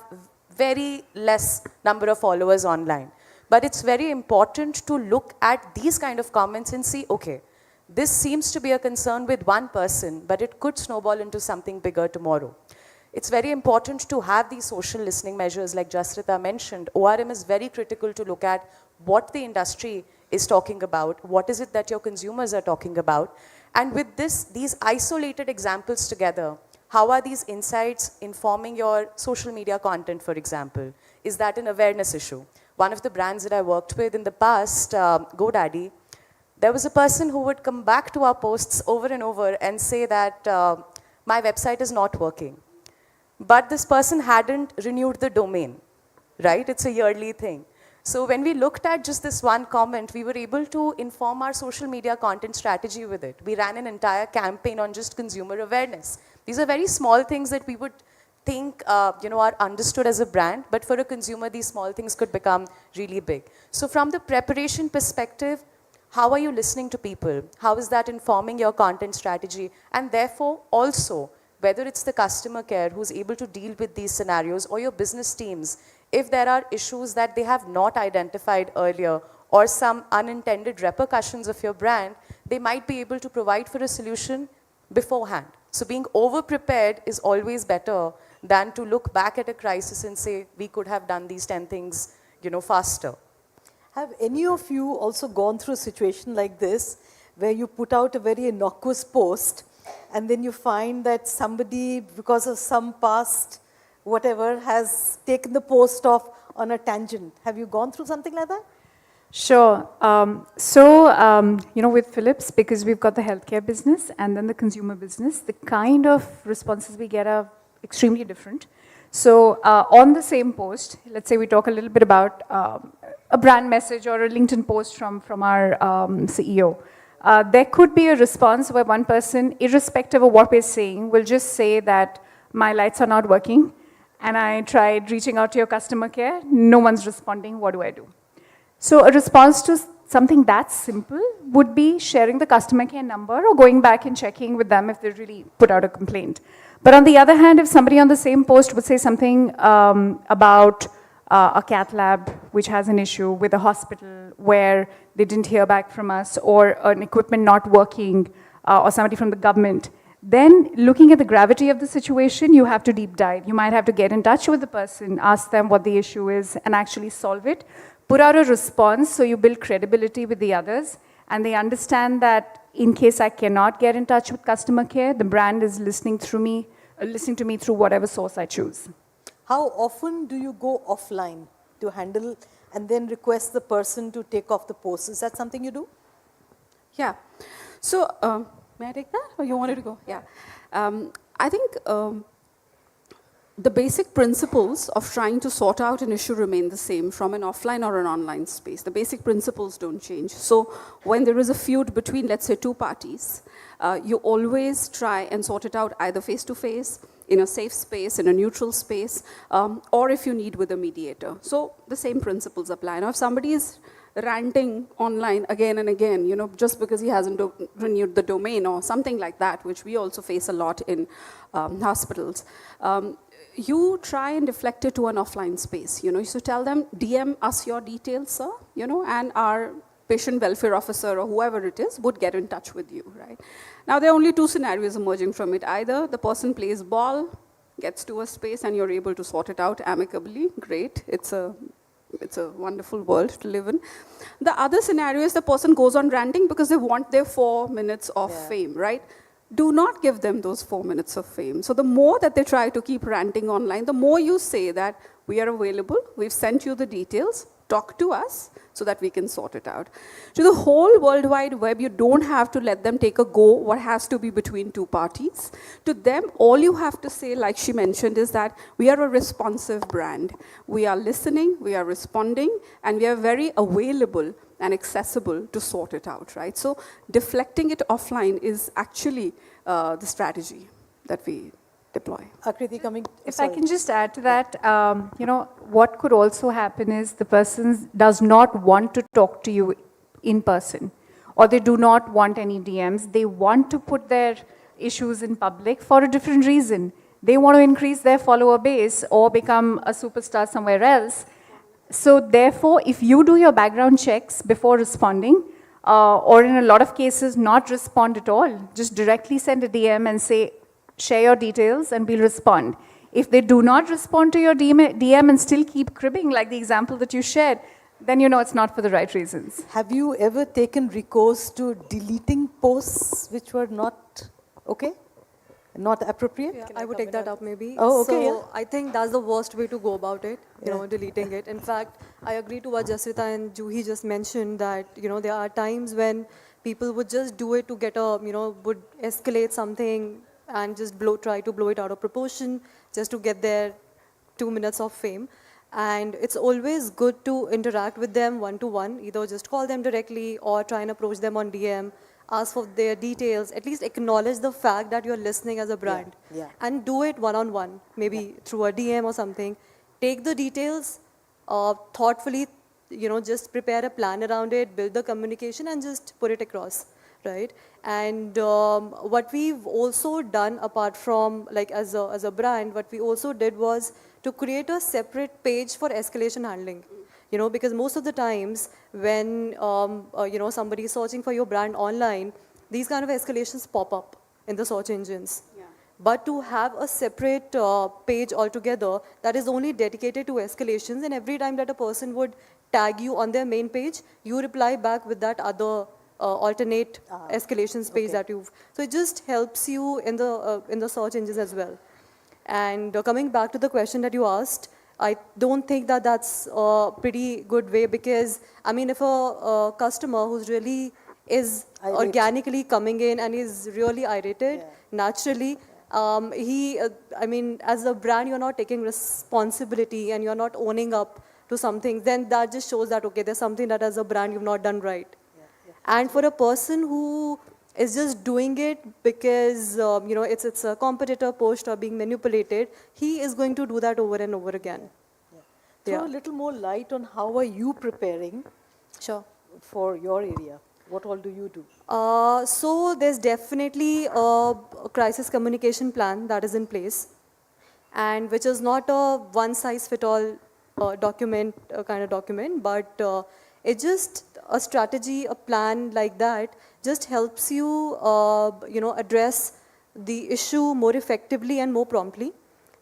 very less number of followers online. But it's very important to look at these kind of comments and see, okay, this seems to be a concern with one person, but it could snowball into something bigger tomorrow. It's very important to have these social listening measures like Jasrita mentioned. ORM is very critical to look at what the industry is talking about, what is it that your consumers are talking about, and with these isolated examples together, how are these insights informing your social media content, for example? Is that an awareness issue? One of the brands that I worked with in the past, GoDaddy, there was a person who would come back to our posts over and over and say that my website is not working. But this person hadn't renewed the domain, right? It's a yearly thing. So when we looked at just this one comment, we were able to inform our social media content strategy with it. We ran an entire campaign on just consumer awareness. These are very small things that we would think are understood as a brand, but for a consumer, these small things could become really big. So from the preparation perspective, how are you listening to people? How is that informing your content strategy? And therefore, also, whether it's the customer care who's able to deal with these scenarios or your business teams, if there are issues that they have not identified earlier or some unintended repercussions of your brand, they might be able to provide for a solution beforehand. So being over-prepared is always better than to look back at a crisis and say, we could have done these 10 things, faster. Have any of you also gone through a situation like this, where you put out a very innocuous post, and then you find that somebody, because of some past whatever, has taken the post off on a tangent? Have you gone through something like that? Sure. With Philips, because we've got the healthcare business and then the consumer business, the kind of responses we get are extremely different. So on the same post, let's say we talk a little bit about a brand message or a LinkedIn post from our CEO. There could be a response where one person, irrespective of what we're saying, will just say that my lights are not working and I tried reaching out to your customer care, no one's responding, what do I do? So a response to something that simple would be sharing the customer care number or going back and checking with them if they really put out a complaint. But on the other hand, if somebody on the same post would say something about a cath lab which has an issue with a hospital where they didn't hear back from us, or an equipment not working, or somebody from the government, then looking at the gravity of the situation, you have to deep dive. You might have to get in touch with the person, ask them what the issue is, and actually solve it. Put out a response so you build credibility with the others, and they understand that in case I cannot get in touch with customer care, the brand is listening to me through whatever source I choose. How often do you go offline to handle and then request the person to take off the post? Is that something you do? Yeah. So, may I take that, or you wanted to go? Yeah. I think the basic principles of trying to sort out an issue remain the same from an offline or an online space. The basic principles don't change. So when there is a feud between, let's say, two parties, you always try and sort it out either face-to-face, in a safe space, in a neutral space, or if you need with a mediator. So the same principles apply. Now, if somebody is ranting online again and again, just because he hasn't renewed the domain or something like that, which we also face a lot in hospitals, you try and deflect it to an offline space. So tell them, DM us your details, sir, and our patient welfare officer or whoever it is would get in touch with you, right? Now, there are only two scenarios emerging from it. Either the person plays ball, gets to a space, and you're able to sort it out amicably. Great. It's a wonderful world to live in. The other scenario is the person goes on ranting because they want their 4 minutes of fame, right? Do not give them those 4 minutes of fame. So the more that they try to keep ranting online, the more you say that we are available, we've sent you the details, talk to us so that we can sort it out. To the whole World Wide Web, you don't have to let them take a go what has to be between two parties. To them, all you have to say, like she mentioned, is that we are a responsive brand. We are listening, we are responding, and we are very available and accessible to sort it out, right? So deflecting it offline is actually the strategy that we deploy. Akriti, coming. If I can just add to that, what could also happen is the person does not want to talk to you in person, or they do not want any DMs. They want to put their issues in public for a different reason. They want to increase their follower base or become a superstar somewhere else. So therefore, if you do your background checks before responding, or in a lot of cases not respond at all, just directly send a DM and say, share your details and we'll respond. If they do not respond to your DM and still keep cribbing, like the example that you shared, then you know it's not for the right reasons. Have you ever taken recourse to deleting posts which were not okay? Not appropriate? Yeah, I would take that up maybe. Oh, okay. So I think that's the worst way to go about it, deleting it. In fact, I agree to what Jasrita and Juhi just mentioned that, there are times when people would just do it to get would escalate something and just try to blow it out of proportion just to get their 2 minutes of fame. And it's always good to interact with them one-to-one, either just call them directly or try and approach them on DM, ask for their details, at least acknowledge the fact that you're listening as a brand. And do it one-on-one, maybe through a DM or something. Take the details, thoughtfully, just prepare a plan around it, build the communication and just put it across. Right, and what we've also done apart from as a brand, what we also did was to create a separate page for escalation handling. You know, because most of the times when, you know, somebody is searching for your brand online, these kind of escalations pop up in the search engines. But to have a separate page altogether that is only dedicated to escalations, and every time that a person would tag you on their main page, you reply back with that other alternate escalations page that you've. So it just helps you in the search engines as well. And coming back to the question that you asked, I don't think that that's a pretty good way, because I mean, if a customer who's really is organically coming in and is really irritated, naturally, I mean, as a brand, you're not taking responsibility and you're not owning up to something, then that just shows that, okay, there's something that as a brand you've not done right. And for a person who is just doing it because, you know, it's a competitor post or being manipulated, he is going to do that over and over again. Throw a little more light on how are you preparing for your area? What all do you do? So there's definitely a crisis communication plan that is in place, and which is not a one-size-fit-all document, kind of document, but it's just a strategy, a plan like that just helps you, you know, address the issue more effectively and more promptly.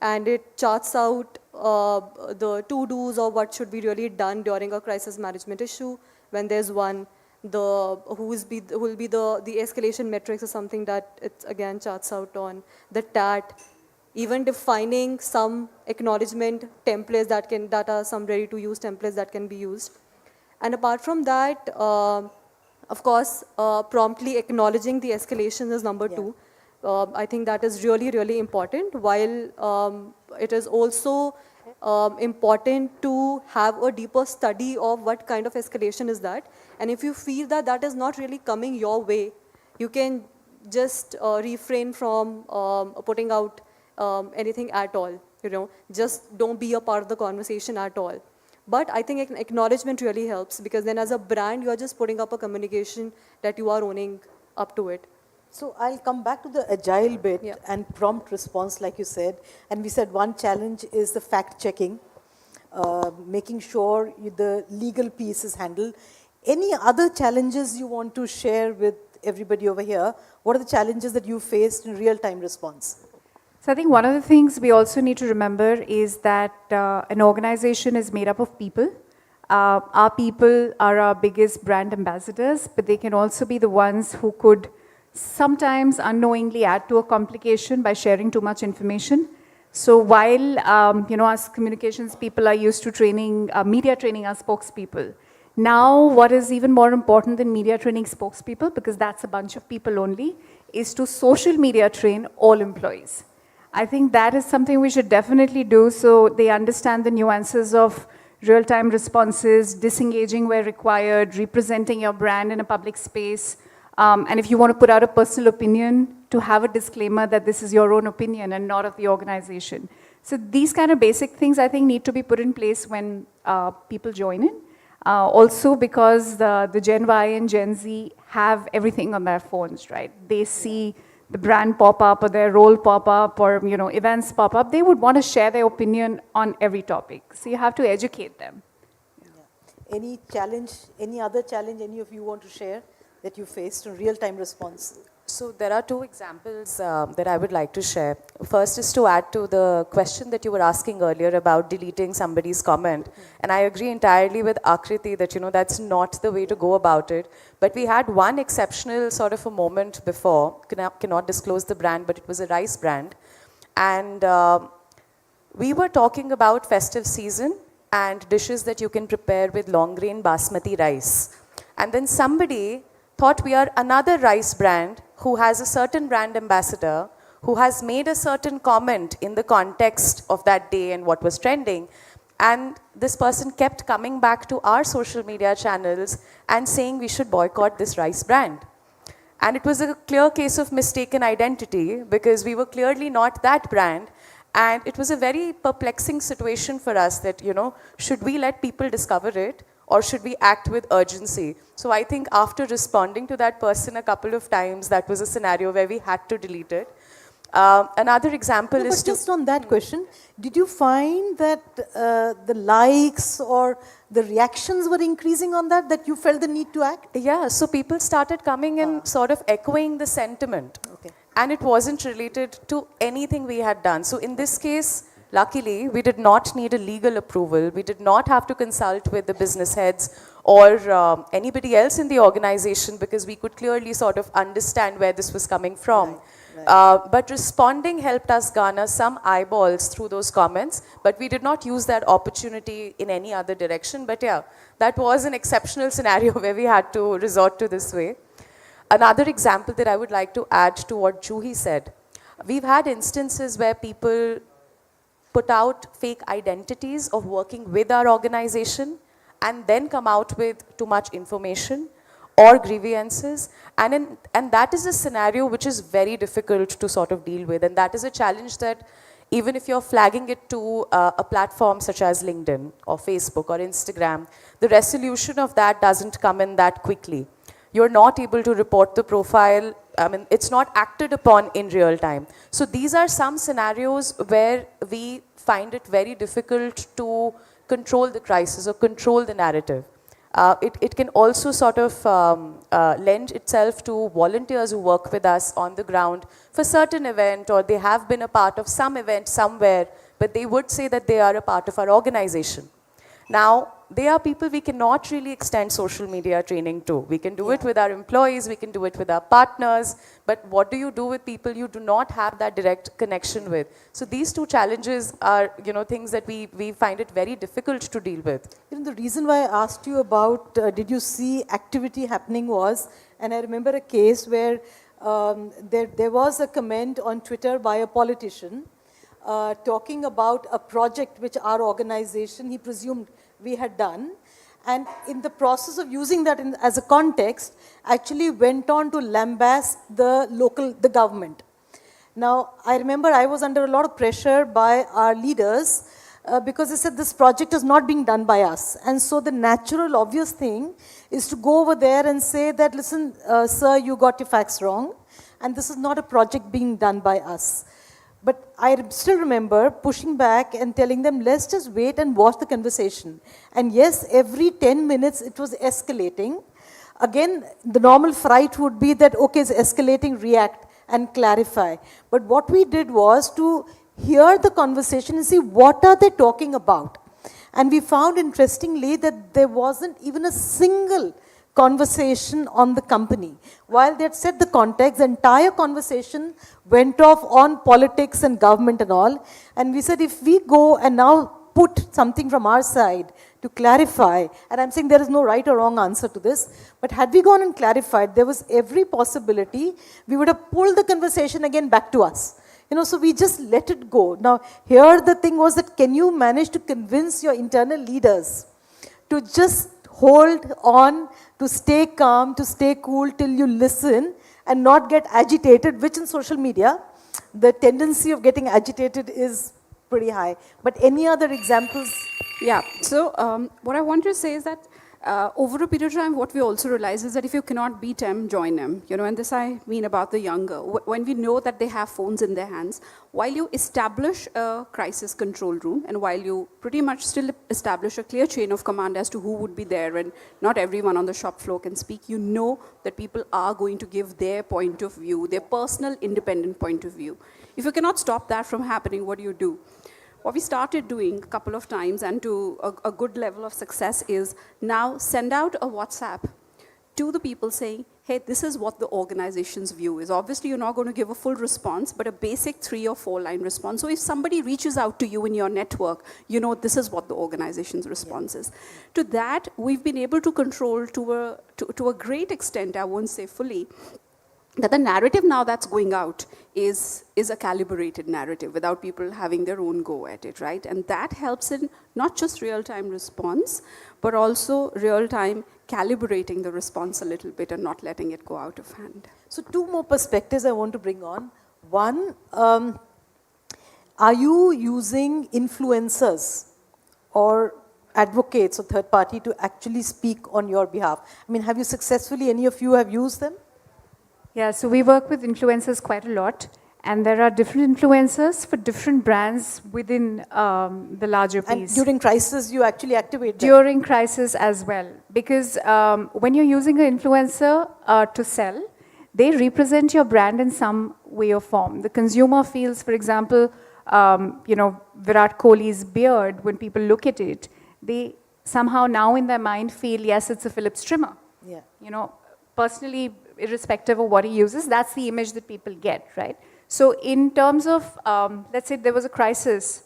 And it charts out the to-dos or what should be really done during a crisis management issue when there's one. Who will be the escalation metrics or something that it again charts out on the TAT, even defining some acknowledgement templates that are some ready to use templates that can be used. And apart from that, of course, promptly acknowledging the escalations is number two. I think that is really, really important, while it is also important to have a deeper study of what kind of escalation is that. And if you feel that that is not really coming your way, you can just refrain from putting out anything at all. You know, just don't be a part of the conversation at all. But I think acknowledgement really helps, because then as a brand, you are just putting up a communication that you are owning up to it. So I'll come back to the agile bit and prompt response, like you said. And we said one challenge is the fact checking, making sure the legal piece is handled. Any other challenges you want to share with everybody over here? What are the challenges that you faced in real-time response? So I think one of the things we also need to remember is that an organization is made up of people. Our people are our biggest brand ambassadors, but they can also be the ones who could sometimes unknowingly add to a complication by sharing too much information. So while you know, as communications people are used to training, media training our spokespeople, now what is even more important than media training spokespeople, because that's a bunch of people only, is to social media train all employees. I think that is something we should definitely do, so they understand the nuances of real-time responses, disengaging where required, representing your brand in a public space. And if you want to put out a personal opinion, to have a disclaimer that this is your own opinion and not of the organization. So these kind of basic things, I think, need to be put in place when people join in. Also because the Gen Y and Gen Z have everything on their phones, right? They see the brand pop up or their role pop up or, you know, events pop up. They would want to share their opinion on every topic. So you have to educate them. Any challenge, any other challenge any of you want to share that you faced in real-time response? So there are two examples that I would like to share. First is to add to the question that you were asking earlier about deleting somebody's comment. And I agree entirely with Akriti that, you know, that's not the way to go about it. But we had one exceptional sort of a moment before, cannot disclose the brand, but it was a rice brand. And we were talking about festive season and dishes that you can prepare with long grain basmati rice. And then somebody thought we are another rice brand who has a certain brand ambassador who has made a certain comment in the context of that day and what was trending. And this person kept coming back to our social media channels and saying we should boycott this rice brand. And it was a clear case of mistaken identity because we were clearly not that brand. And it was a very perplexing situation for us that, you know, should we let people discover it? Or should we act with urgency? So I think after responding to that person a couple of times, that was a scenario where we had to delete it. Another example is just on that question, did you find that the likes or the reactions were increasing on that, that you felt the need to act? Yeah, so people started coming and sort of echoing the sentiment. Okay. And it wasn't related to anything we had done. So in this case, luckily, we did not need a legal approval. We did not have to consult with the business heads or anybody else in the organization because we could clearly sort of understand where this was coming from. But responding helped us garner some eyeballs through those comments, but we did not use that opportunity in any other direction. But yeah, that was an exceptional scenario where we had to resort to this way. Another example that I would like to add to what Juhi said, we've had instances where people put out fake identities of working with our organization and then come out with too much information or grievances. And that is a scenario which is very difficult to sort of deal with. And that is a challenge that even if you're flagging it to a platform such as LinkedIn or Facebook or Instagram, the resolution of that doesn't come in that quickly. You're not able to report the profile. I mean, it's not acted upon in real time. So these are some scenarios where we find it very difficult to control the crisis or control the narrative. It can also sort of lend itself to volunteers who work with us on the ground for certain event, or they have been a part of some event somewhere, but they would say that they are a part of our organization. Now, they are people we cannot really extend social media training to. We can do it with our employees, we can do it with our partners, but what do you do with people you do not have that direct connection with? So these two challenges are, things that we find it very difficult to deal with. The reason why I asked you about did you see activity happening was, and I remember a case where there was a comment on Twitter by a politician talking about a project which our organization, he presumed we had done, and in the process of using that as a context, actually went on to lambast the government. Now, I remember I was under a lot of pressure by our leaders because they said this project is not being done by us. And so the natural, obvious thing is to go over there and say that, listen, sir, you got your facts wrong, and this is not a project being done by us. But I still remember pushing back and telling them, let's just wait and watch the conversation. And yes, every 10 minutes it was escalating. Again, the normal fright would be that, okay, it's escalating, react and clarify. But what we did was to hear the conversation and see what are they talking about. And we found interestingly that there wasn't even a single conversation on the company. While they had set the context, the entire conversation went off on politics and government and all. And we said, if we go and now put something from our side to clarify, and I'm saying there is no right or wrong answer to this, but had we gone and clarified, there was every possibility we would have pulled the conversation again back to us. So we just let it go. Now, here the thing was that can you manage to convince your internal leaders to just hold on, to stay calm, to stay cool till you listen and not get agitated, which in social media, the tendency of getting agitated is pretty high. But any other examples? Yeah, so what I want to say is that over a period of time, what we also realize is that if you cannot beat them, join them. And this I mean about the younger. When we know that they have phones in their hands, while you establish a crisis control room and while you pretty much still establish a clear chain of command as to who would be there and not everyone on the shop floor can speak, you know that people are going to give their point of view, their personal independent point of view. If you cannot stop that from happening, what do? What we started doing a couple of times and to a good level of success is now send out a WhatsApp to the people saying, hey, this is what the organization's view is. Obviously, you're not going to give a full response, but a basic 3 or 4 line response. So if somebody reaches out to you in your network, this is what the organization's response is. To that, we've been able to control to a great extent, I won't say fully, that the narrative now that's going out is a calibrated narrative without people having their own go at it, right? And that helps in not just real-time response, but also real-time calibrating the response a little bit and not letting it go out of hand. So 2 more perspectives I want to bring on. One, are you using influencers or advocates or third party to actually speak on your behalf? I mean, have you successfully, any of you have used them? Yeah, so we work with influencers quite a lot. And there are different influencers for different brands within the larger piece. And during crisis, you actually activate them. During crisis as well. Because when you're using an influencer to sell, they represent your brand in some way or form. The consumer feels, for example, Virat Kohli's beard, when people look at it, they somehow now in their mind feel, yes, it's a Philips trimmer. Yeah. Personally, irrespective of what he uses, that's the image that people get, right? So in terms of, let's say there was a crisis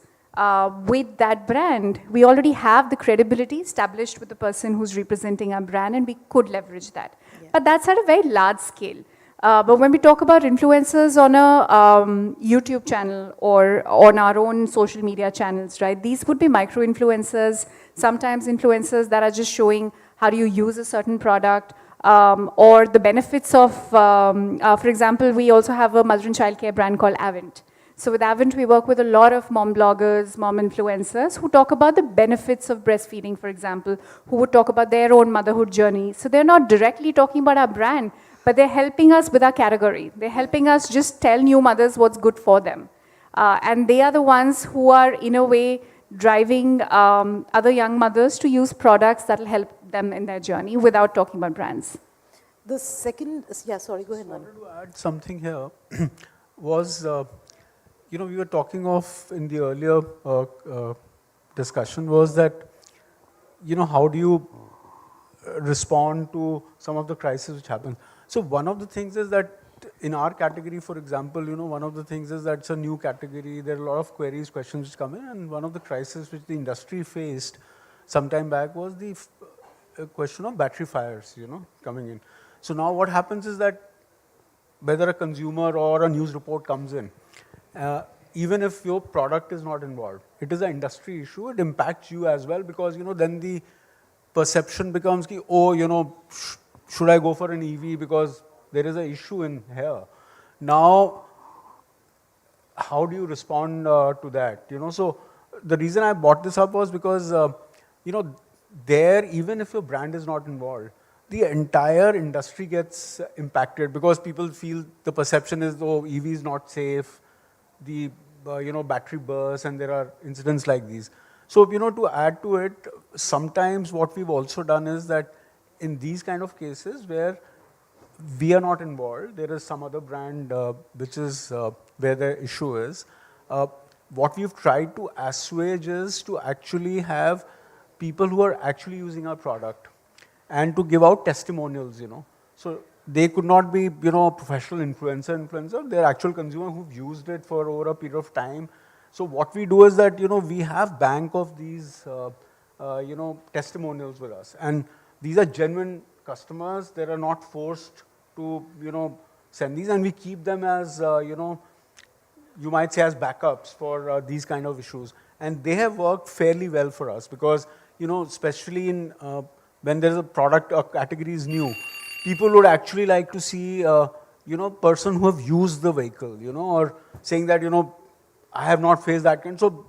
with that brand, we already have the credibility established with the person who's representing our brand, and we could leverage that. Yeah. But that's at a very large scale. But when we talk about influencers on a YouTube channel or on our own social media channels, right, these would be micro-influencers, sometimes influencers that are just showing how do you use a certain product, or the benefits of, for example, we also have a mother and child care brand called Avent. So with Avent, we work with a lot of mom bloggers, mom influencers who talk about the benefits of breastfeeding, for example, who would talk about their own motherhood journey. So they're not directly talking about our brand, but they're helping us with our category. They're helping us just tell new mothers what's good for them. And they are the ones who are, in a way, driving other young mothers to use products that will help them in their journey without talking about brands. The second, yeah, sorry, go ahead, I Manu. wanted to add something here was, we were talking of in the earlier discussion was that, how do you respond to some of the crises which happen? So one of the things is that in our category, for example, one of the things is that it's a new category. There are a lot of queries, questions which come in, and one of the crises which the industry faced some time back was the question of battery fires, coming in. So now what happens is that whether a consumer or a news report comes in, even if your product is not involved, it is an industry issue. It impacts you as well because, then the perception becomes, should I go for an EV because there is an issue in here. Now, how do you respond to that? So the reason I brought this up was because, there, even if your brand is not involved, the entire industry gets impacted because people feel the perception is, EV is not safe, the battery bursts, and there are incidents like these. So, to add to it, sometimes what we've also done is that in these kind of cases where we are not involved, there is some other brand which is where the issue is. What we've tried to assuage is to actually have people who are actually using our product and to give out testimonials, So they could not be, professional influencer, they're actual consumer who've used it for over a period of time. So what we do is that, we have bank of these, testimonials with us. And these are genuine customers. They are not forced to, send these, and we keep them as, you might say as backups for these kind of issues. And they have worked fairly well for us because, especially in when there's a product or category is new, people would actually like to see, person who have used the vehicle, or saying that, I have not faced that kind. So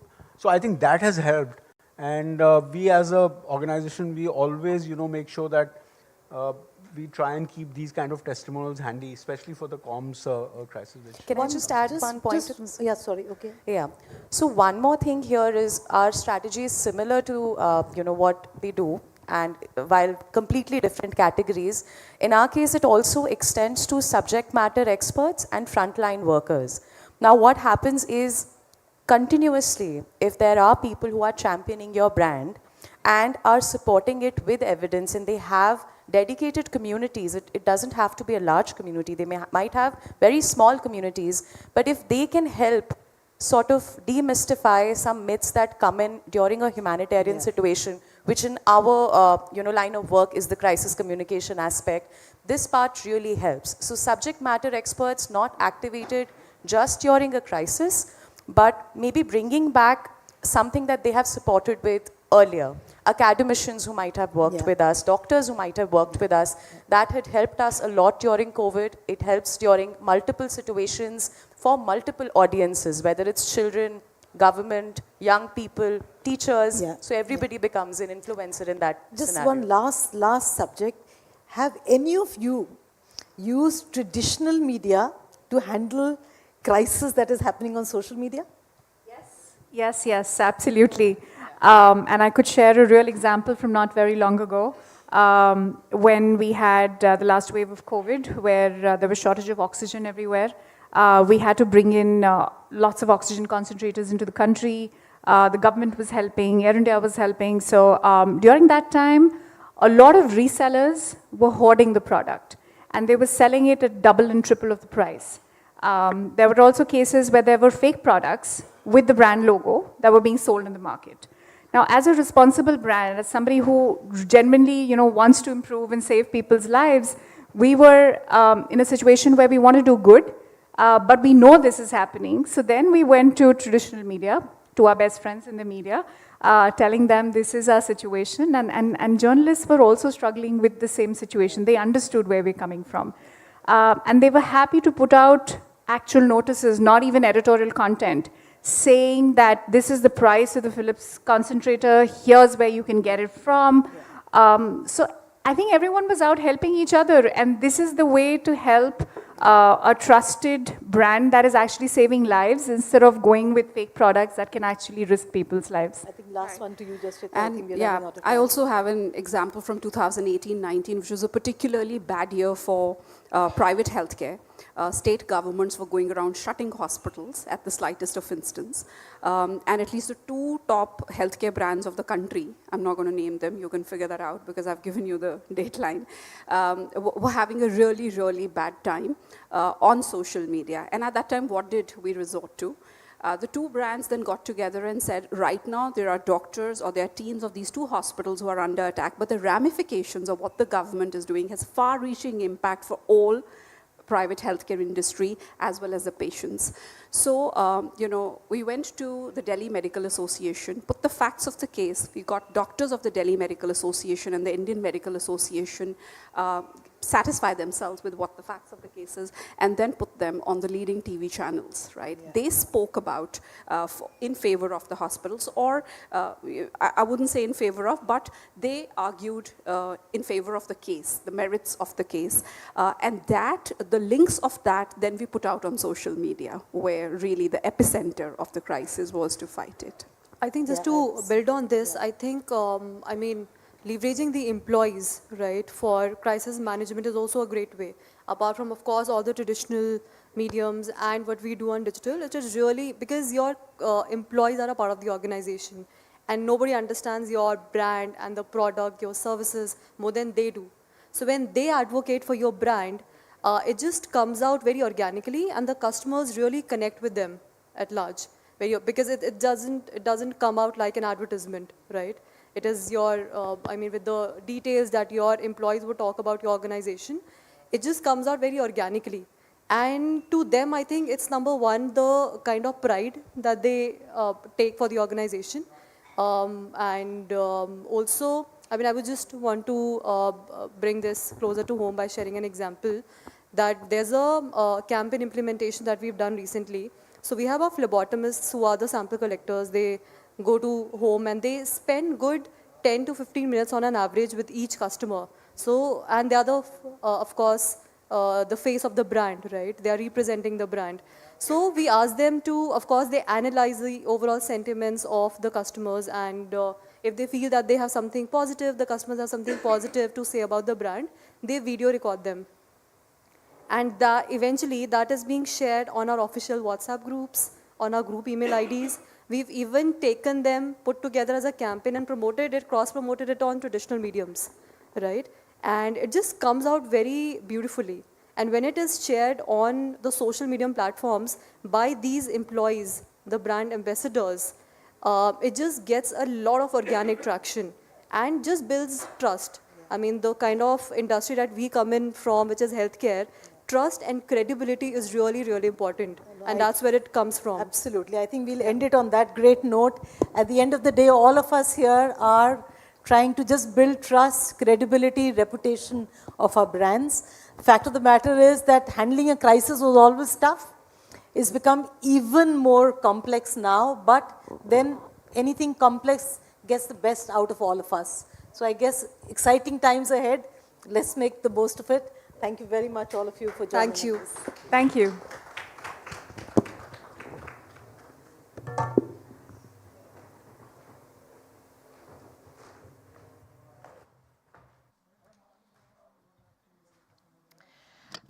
I think that has helped. And we as a organization, we always, make sure that we try and keep these kind of testimonials handy, especially for the comms crisis. Can I just add one point? Yeah, sorry, okay. Yeah. So one more thing here is our strategy is similar to, what we do. And while completely different categories, in our case, it also extends to subject matter experts and frontline workers. Now, what happens is continuously, if there are people who are championing your brand and are supporting it with evidence, and they have dedicated communities, it doesn't have to be a large community, they might have very small communities, but if they can help sort of demystify some myths that come in during a humanitarian situation, which in our line of work is the crisis communication aspect, this part really helps. So subject matter experts not activated just during a crisis, but maybe bringing back something that they have supported with earlier. Academicians who might have worked with us, doctors who might have worked with us, that had helped us a lot during COVID. It helps during multiple situations for multiple audiences, whether it's children, government, young people, teachers. So everybody becomes an influencer in that scenario. One last subject. Have any of you used traditional media to handle crisis that is happening on social media? Yes, absolutely. And I could share a real example from not very long ago, when we had the last wave of COVID, where there was shortage of oxygen everywhere. We had to bring in lots of oxygen concentrators into the country. The government was helping, Air India was helping. So during that time, a lot of resellers were hoarding the product, and they were selling it at double and triple of the price. There were also cases where there were fake products with the brand logo that were being sold in the market. Now, as a responsible brand, as somebody who genuinely, wants to improve and save people's lives, we were in a situation where we want to do good, but we know this is happening. So then we went to traditional media, to our best friends in the media, telling them this is our situation. And journalists were also struggling with the same situation. They understood where we're coming from. And they were happy to put out actual notices, not even editorial content, saying that this is the price of the Philips concentrator, here's where you can get it from. So I think everyone was out helping each other, and this is the way to help a trusted brand that is actually saving lives instead of going with fake products that can actually risk people's lives. I think last one to you, Jasrita. And yeah, I also have an example from 2018-19, which was a particularly bad year for private healthcare. State governments were going around shutting hospitals at the slightest of instance. And at least the two top healthcare brands of the country, I'm not going to name them, you can figure that out because I've given you the dateline, were having a really, really bad time on social media. And at that time, what did we resort to? The two brands then got together and said, right now there are doctors or there are teams of these two hospitals who are under attack, but the ramifications of what the government is doing has far-reaching impact for all private healthcare industry as well as the patients. So, we went to the Delhi Medical Association, put the facts of the case. We got doctors of the Delhi Medical Association and the Indian Medical Association satisfy themselves with what the facts of the case is, and then put them on the leading TV channels, right? Yeah. They spoke about in favor of the hospitals, or I wouldn't say in favor of, but they argued in favor of the case, the merits of the case. And the links of that, then we put out on social media, where really the epicenter of the crisis was to fight it. I think just to build on this, I think, leveraging the employees, right, for crisis management is also a great way. Apart from, of course, all the traditional mediums and what we do on digital, it is really because your employees are a part of the organization and nobody understands your brand and the product, your services more than they do. So when they advocate for your brand, it just comes out very organically and the customers really connect with them at large. Because it doesn't come out like an advertisement, right? It is your, with the details that your employees would talk about your organization, it just comes out very organically. And to them, I think it's number one, the kind of pride that they take for the organization. Also, I would just want to bring this closer to home by sharing an example that there's a campaign implementation that we've done recently. So we have our phlebotomists who are the sample collectors. They go to home and they spend good 10 to 15 minutes on an average with each customer. So, and they are of course, the face of the brand, right? They are representing the brand. So we ask them to, of course, they analyze the overall sentiments of the customers, and if they feel that they have something positive, the customers have something positive to say about the brand, they video record them. And eventually that is being shared on our official WhatsApp groups, on our group email IDs. We've even taken them, put together as a campaign and promoted it, cross-promoted it on traditional mediums, right? And it just comes out very beautifully. And when it is shared on the social media platforms by these employees, the brand ambassadors, it just gets a lot of organic traction and just builds trust. The kind of industry that we come in from, which is healthcare, trust and credibility is really, really important. And that's where it comes from. Absolutely. I think we'll end it on that great note. At the end of the day, all of us here are trying to just build trust, credibility, reputation of our brands. Fact of the matter is that handling a crisis was always tough. It's become even more complex now, but then anything complex gets the best out of all of us. So I guess exciting times ahead. Let's make the most of it. Thank you very much, all of you, for joining us. Thank you. Thank you.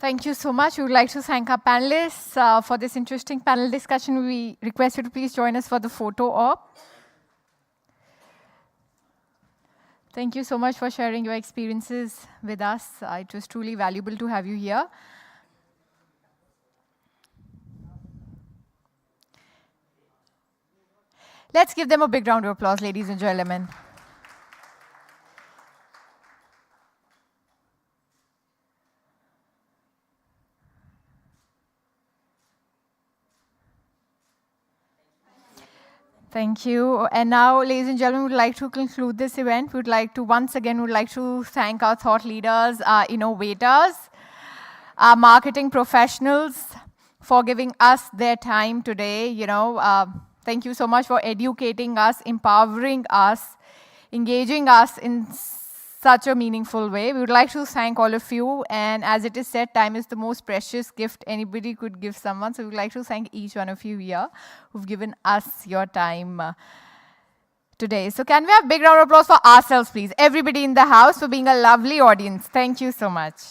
Thank you so much. We would like to thank our panelists for this interesting panel discussion. We request you to please join us for the photo op. Thank you so much for sharing your experiences with us. It was truly valuable to have you here. Let's give them a big round of applause, ladies and gentlemen. Thank you. And now, ladies and gentlemen, we would like to conclude this event. We would like to, once again, thank our thought leaders, our innovators, our marketing professionals for giving us their time today. Thank you so much for educating us, empowering us, engaging us in such a meaningful way. We would like to thank all of you. And as it is said, time is the most precious gift anybody could give someone. So we would like to thank each one of you here who've given us your time today. So can we have a big round of applause for ourselves, please? Everybody in the house for being a lovely audience. Thank you so much.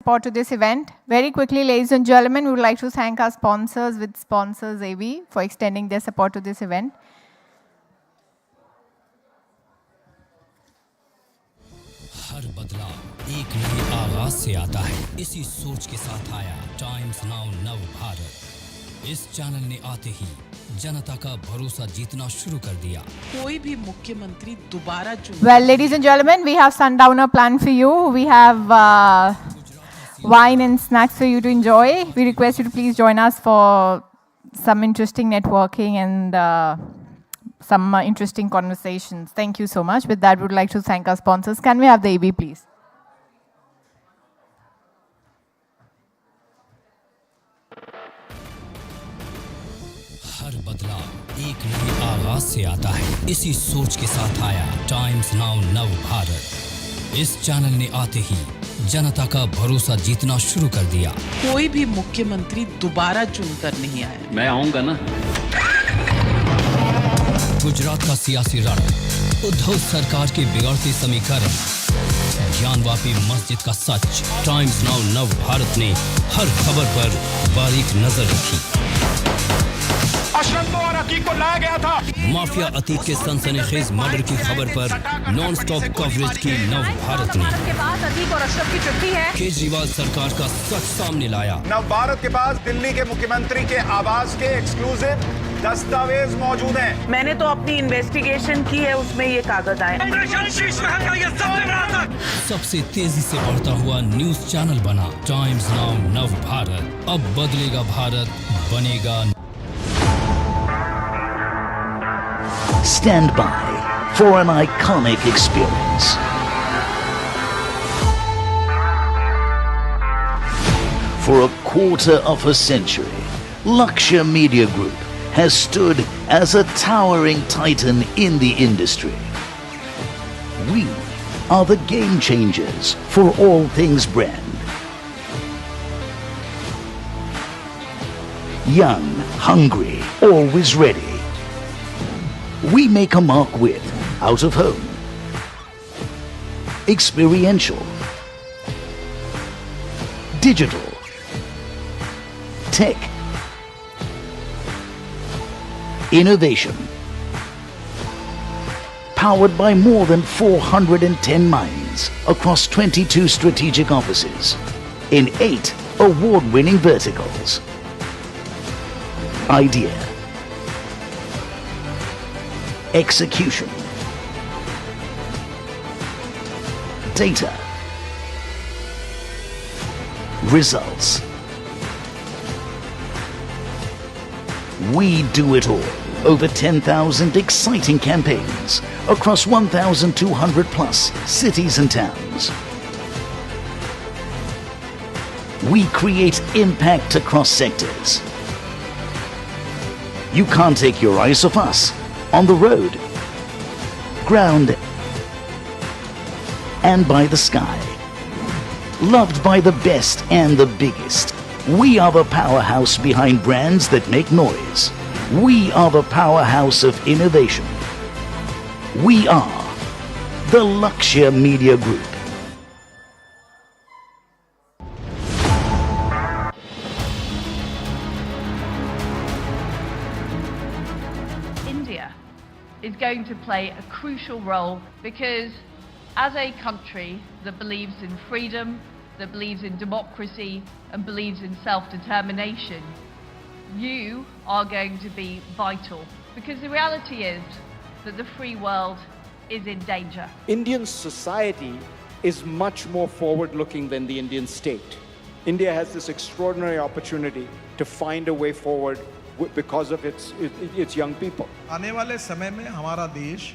Support to this event. Very quickly, ladies and gentlemen, we would like to thank our sponsors with sponsors AV for extending their support to this event. हर बदलाव एक नए आगाज से आता है। इसी सोच के साथ आया टाइम्स नाउ नव भारत। इस चैनल ने आते ही जनता का भरोसा जीतना शुरू कर दिया। कोई भी मुख्यमंत्री दोबारा Well, ladies and gentlemen, we have sundowner plan for you. We have wine and snacks for you to enjoy. We request you to please join us for some interesting networking and some interesting conversations. Thank you so much. With that, we would like to thank our sponsors. Can we have the AV, please? हर बदलाव एक नए आगाज से आता है। इसी सोच के साथ आया टाइम्स नाउ नव भारत। इस चैनल ने आते ही जनता का भरोसा जीतना शुरू कर दिया। कोई भी मुख्यमंत्री दोबारा चुनकर नहीं आया। मैं आऊंगा ना। गुजरात का सियासी रण, उद्धव सरकार के बिगड़ते समीकरण, ज्ञानवापी मस्जिद का सच। टाइम्स नाउ नव भारत ने हर खबर पर बारीक नजर रखी। और अकीक को लाया गया था। माफिया अतीत के सनसनीखेज मर्डर की खबर पर नॉन स्टॉप कवरेज की नव भारत ने। के पास अतीक और अशरफ की चिट्ठी है। केजरीवाल सरकार का सच सामने लाया। नव भारत के पास दिल्ली के मुख्यमंत्री के आवास के एक्सक्लूसिव दस्तावेज मौजूद हैं। मैंने तो अपनी इन्वेस्टिगेशन की है, उसमें ये कागज आए। सबसे तेजी से बढ़ता हुआ न्यूज चैनल बना टाइम्स नाउ नव भारत। अब बदलेगा भारत, बनेगा। Stand by for an iconic experience. For a quarter of a century, Lakshya Media Group has stood as a towering titan in the industry. We are the game changers for all things brand. Young, hungry, always ready. We make a mark with out of home, experiential, digital, tech, innovation, powered by more than 410 minds across 22 strategic offices in 8 award-winning verticals. Idea, execution, data, results. We do it all. Over 10,000 exciting campaigns across 1,200 plus cities and towns. We create impact across sectors. You can't take your eyes off us on the road, ground, and by the sky. Loved by the best and the biggest. We are the powerhouse behind brands that make noise. We are the powerhouse of innovation. We are the Lakshya Media Group. India is going to play a crucial role because as a country that believes in freedom, that believes in democracy and believes in self-determination, you are going to be vital, because the reality is that the free world is in danger. Indian society is much more forward-looking than the Indian state. India has this extraordinary opportunity to find a way forward because of its young people. आने वाले समय में हमारा देश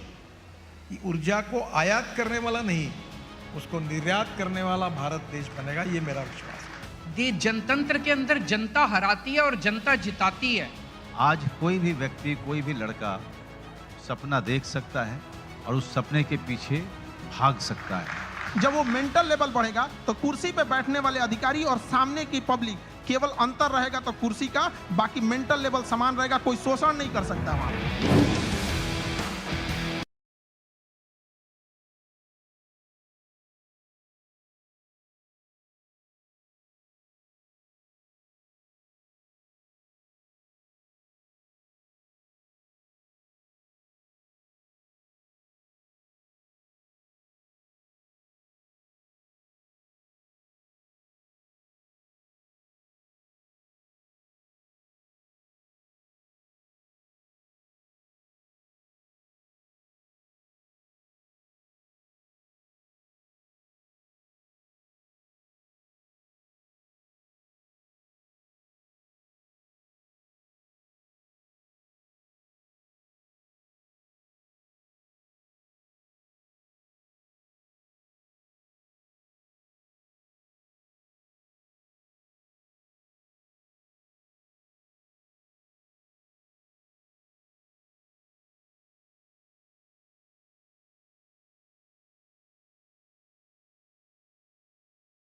ऊर्जा को आयात करने वाला नहीं, उसको निर्यात करने वाला भारत देश बनेगा, ये मेरा विश्वास है। जनतंत्र के अंदर जनता हराती है और जनता जिताती है। आज कोई भी व्यक्ति, कोई भी लड़का सपना देख सकता है और उस सपने के पीछे भाग सकता है। जब वो मेंटल लेवल बढ़ेगा तो कुर्सी पे बैठने वाले अधिकारी और सामने की पब्लिक केवल अंतर रहेगा तो कुर्सी का, बाकी मेंटल लेवल समान रहेगा, कोई शोषण नहीं कर सकता वहाँ।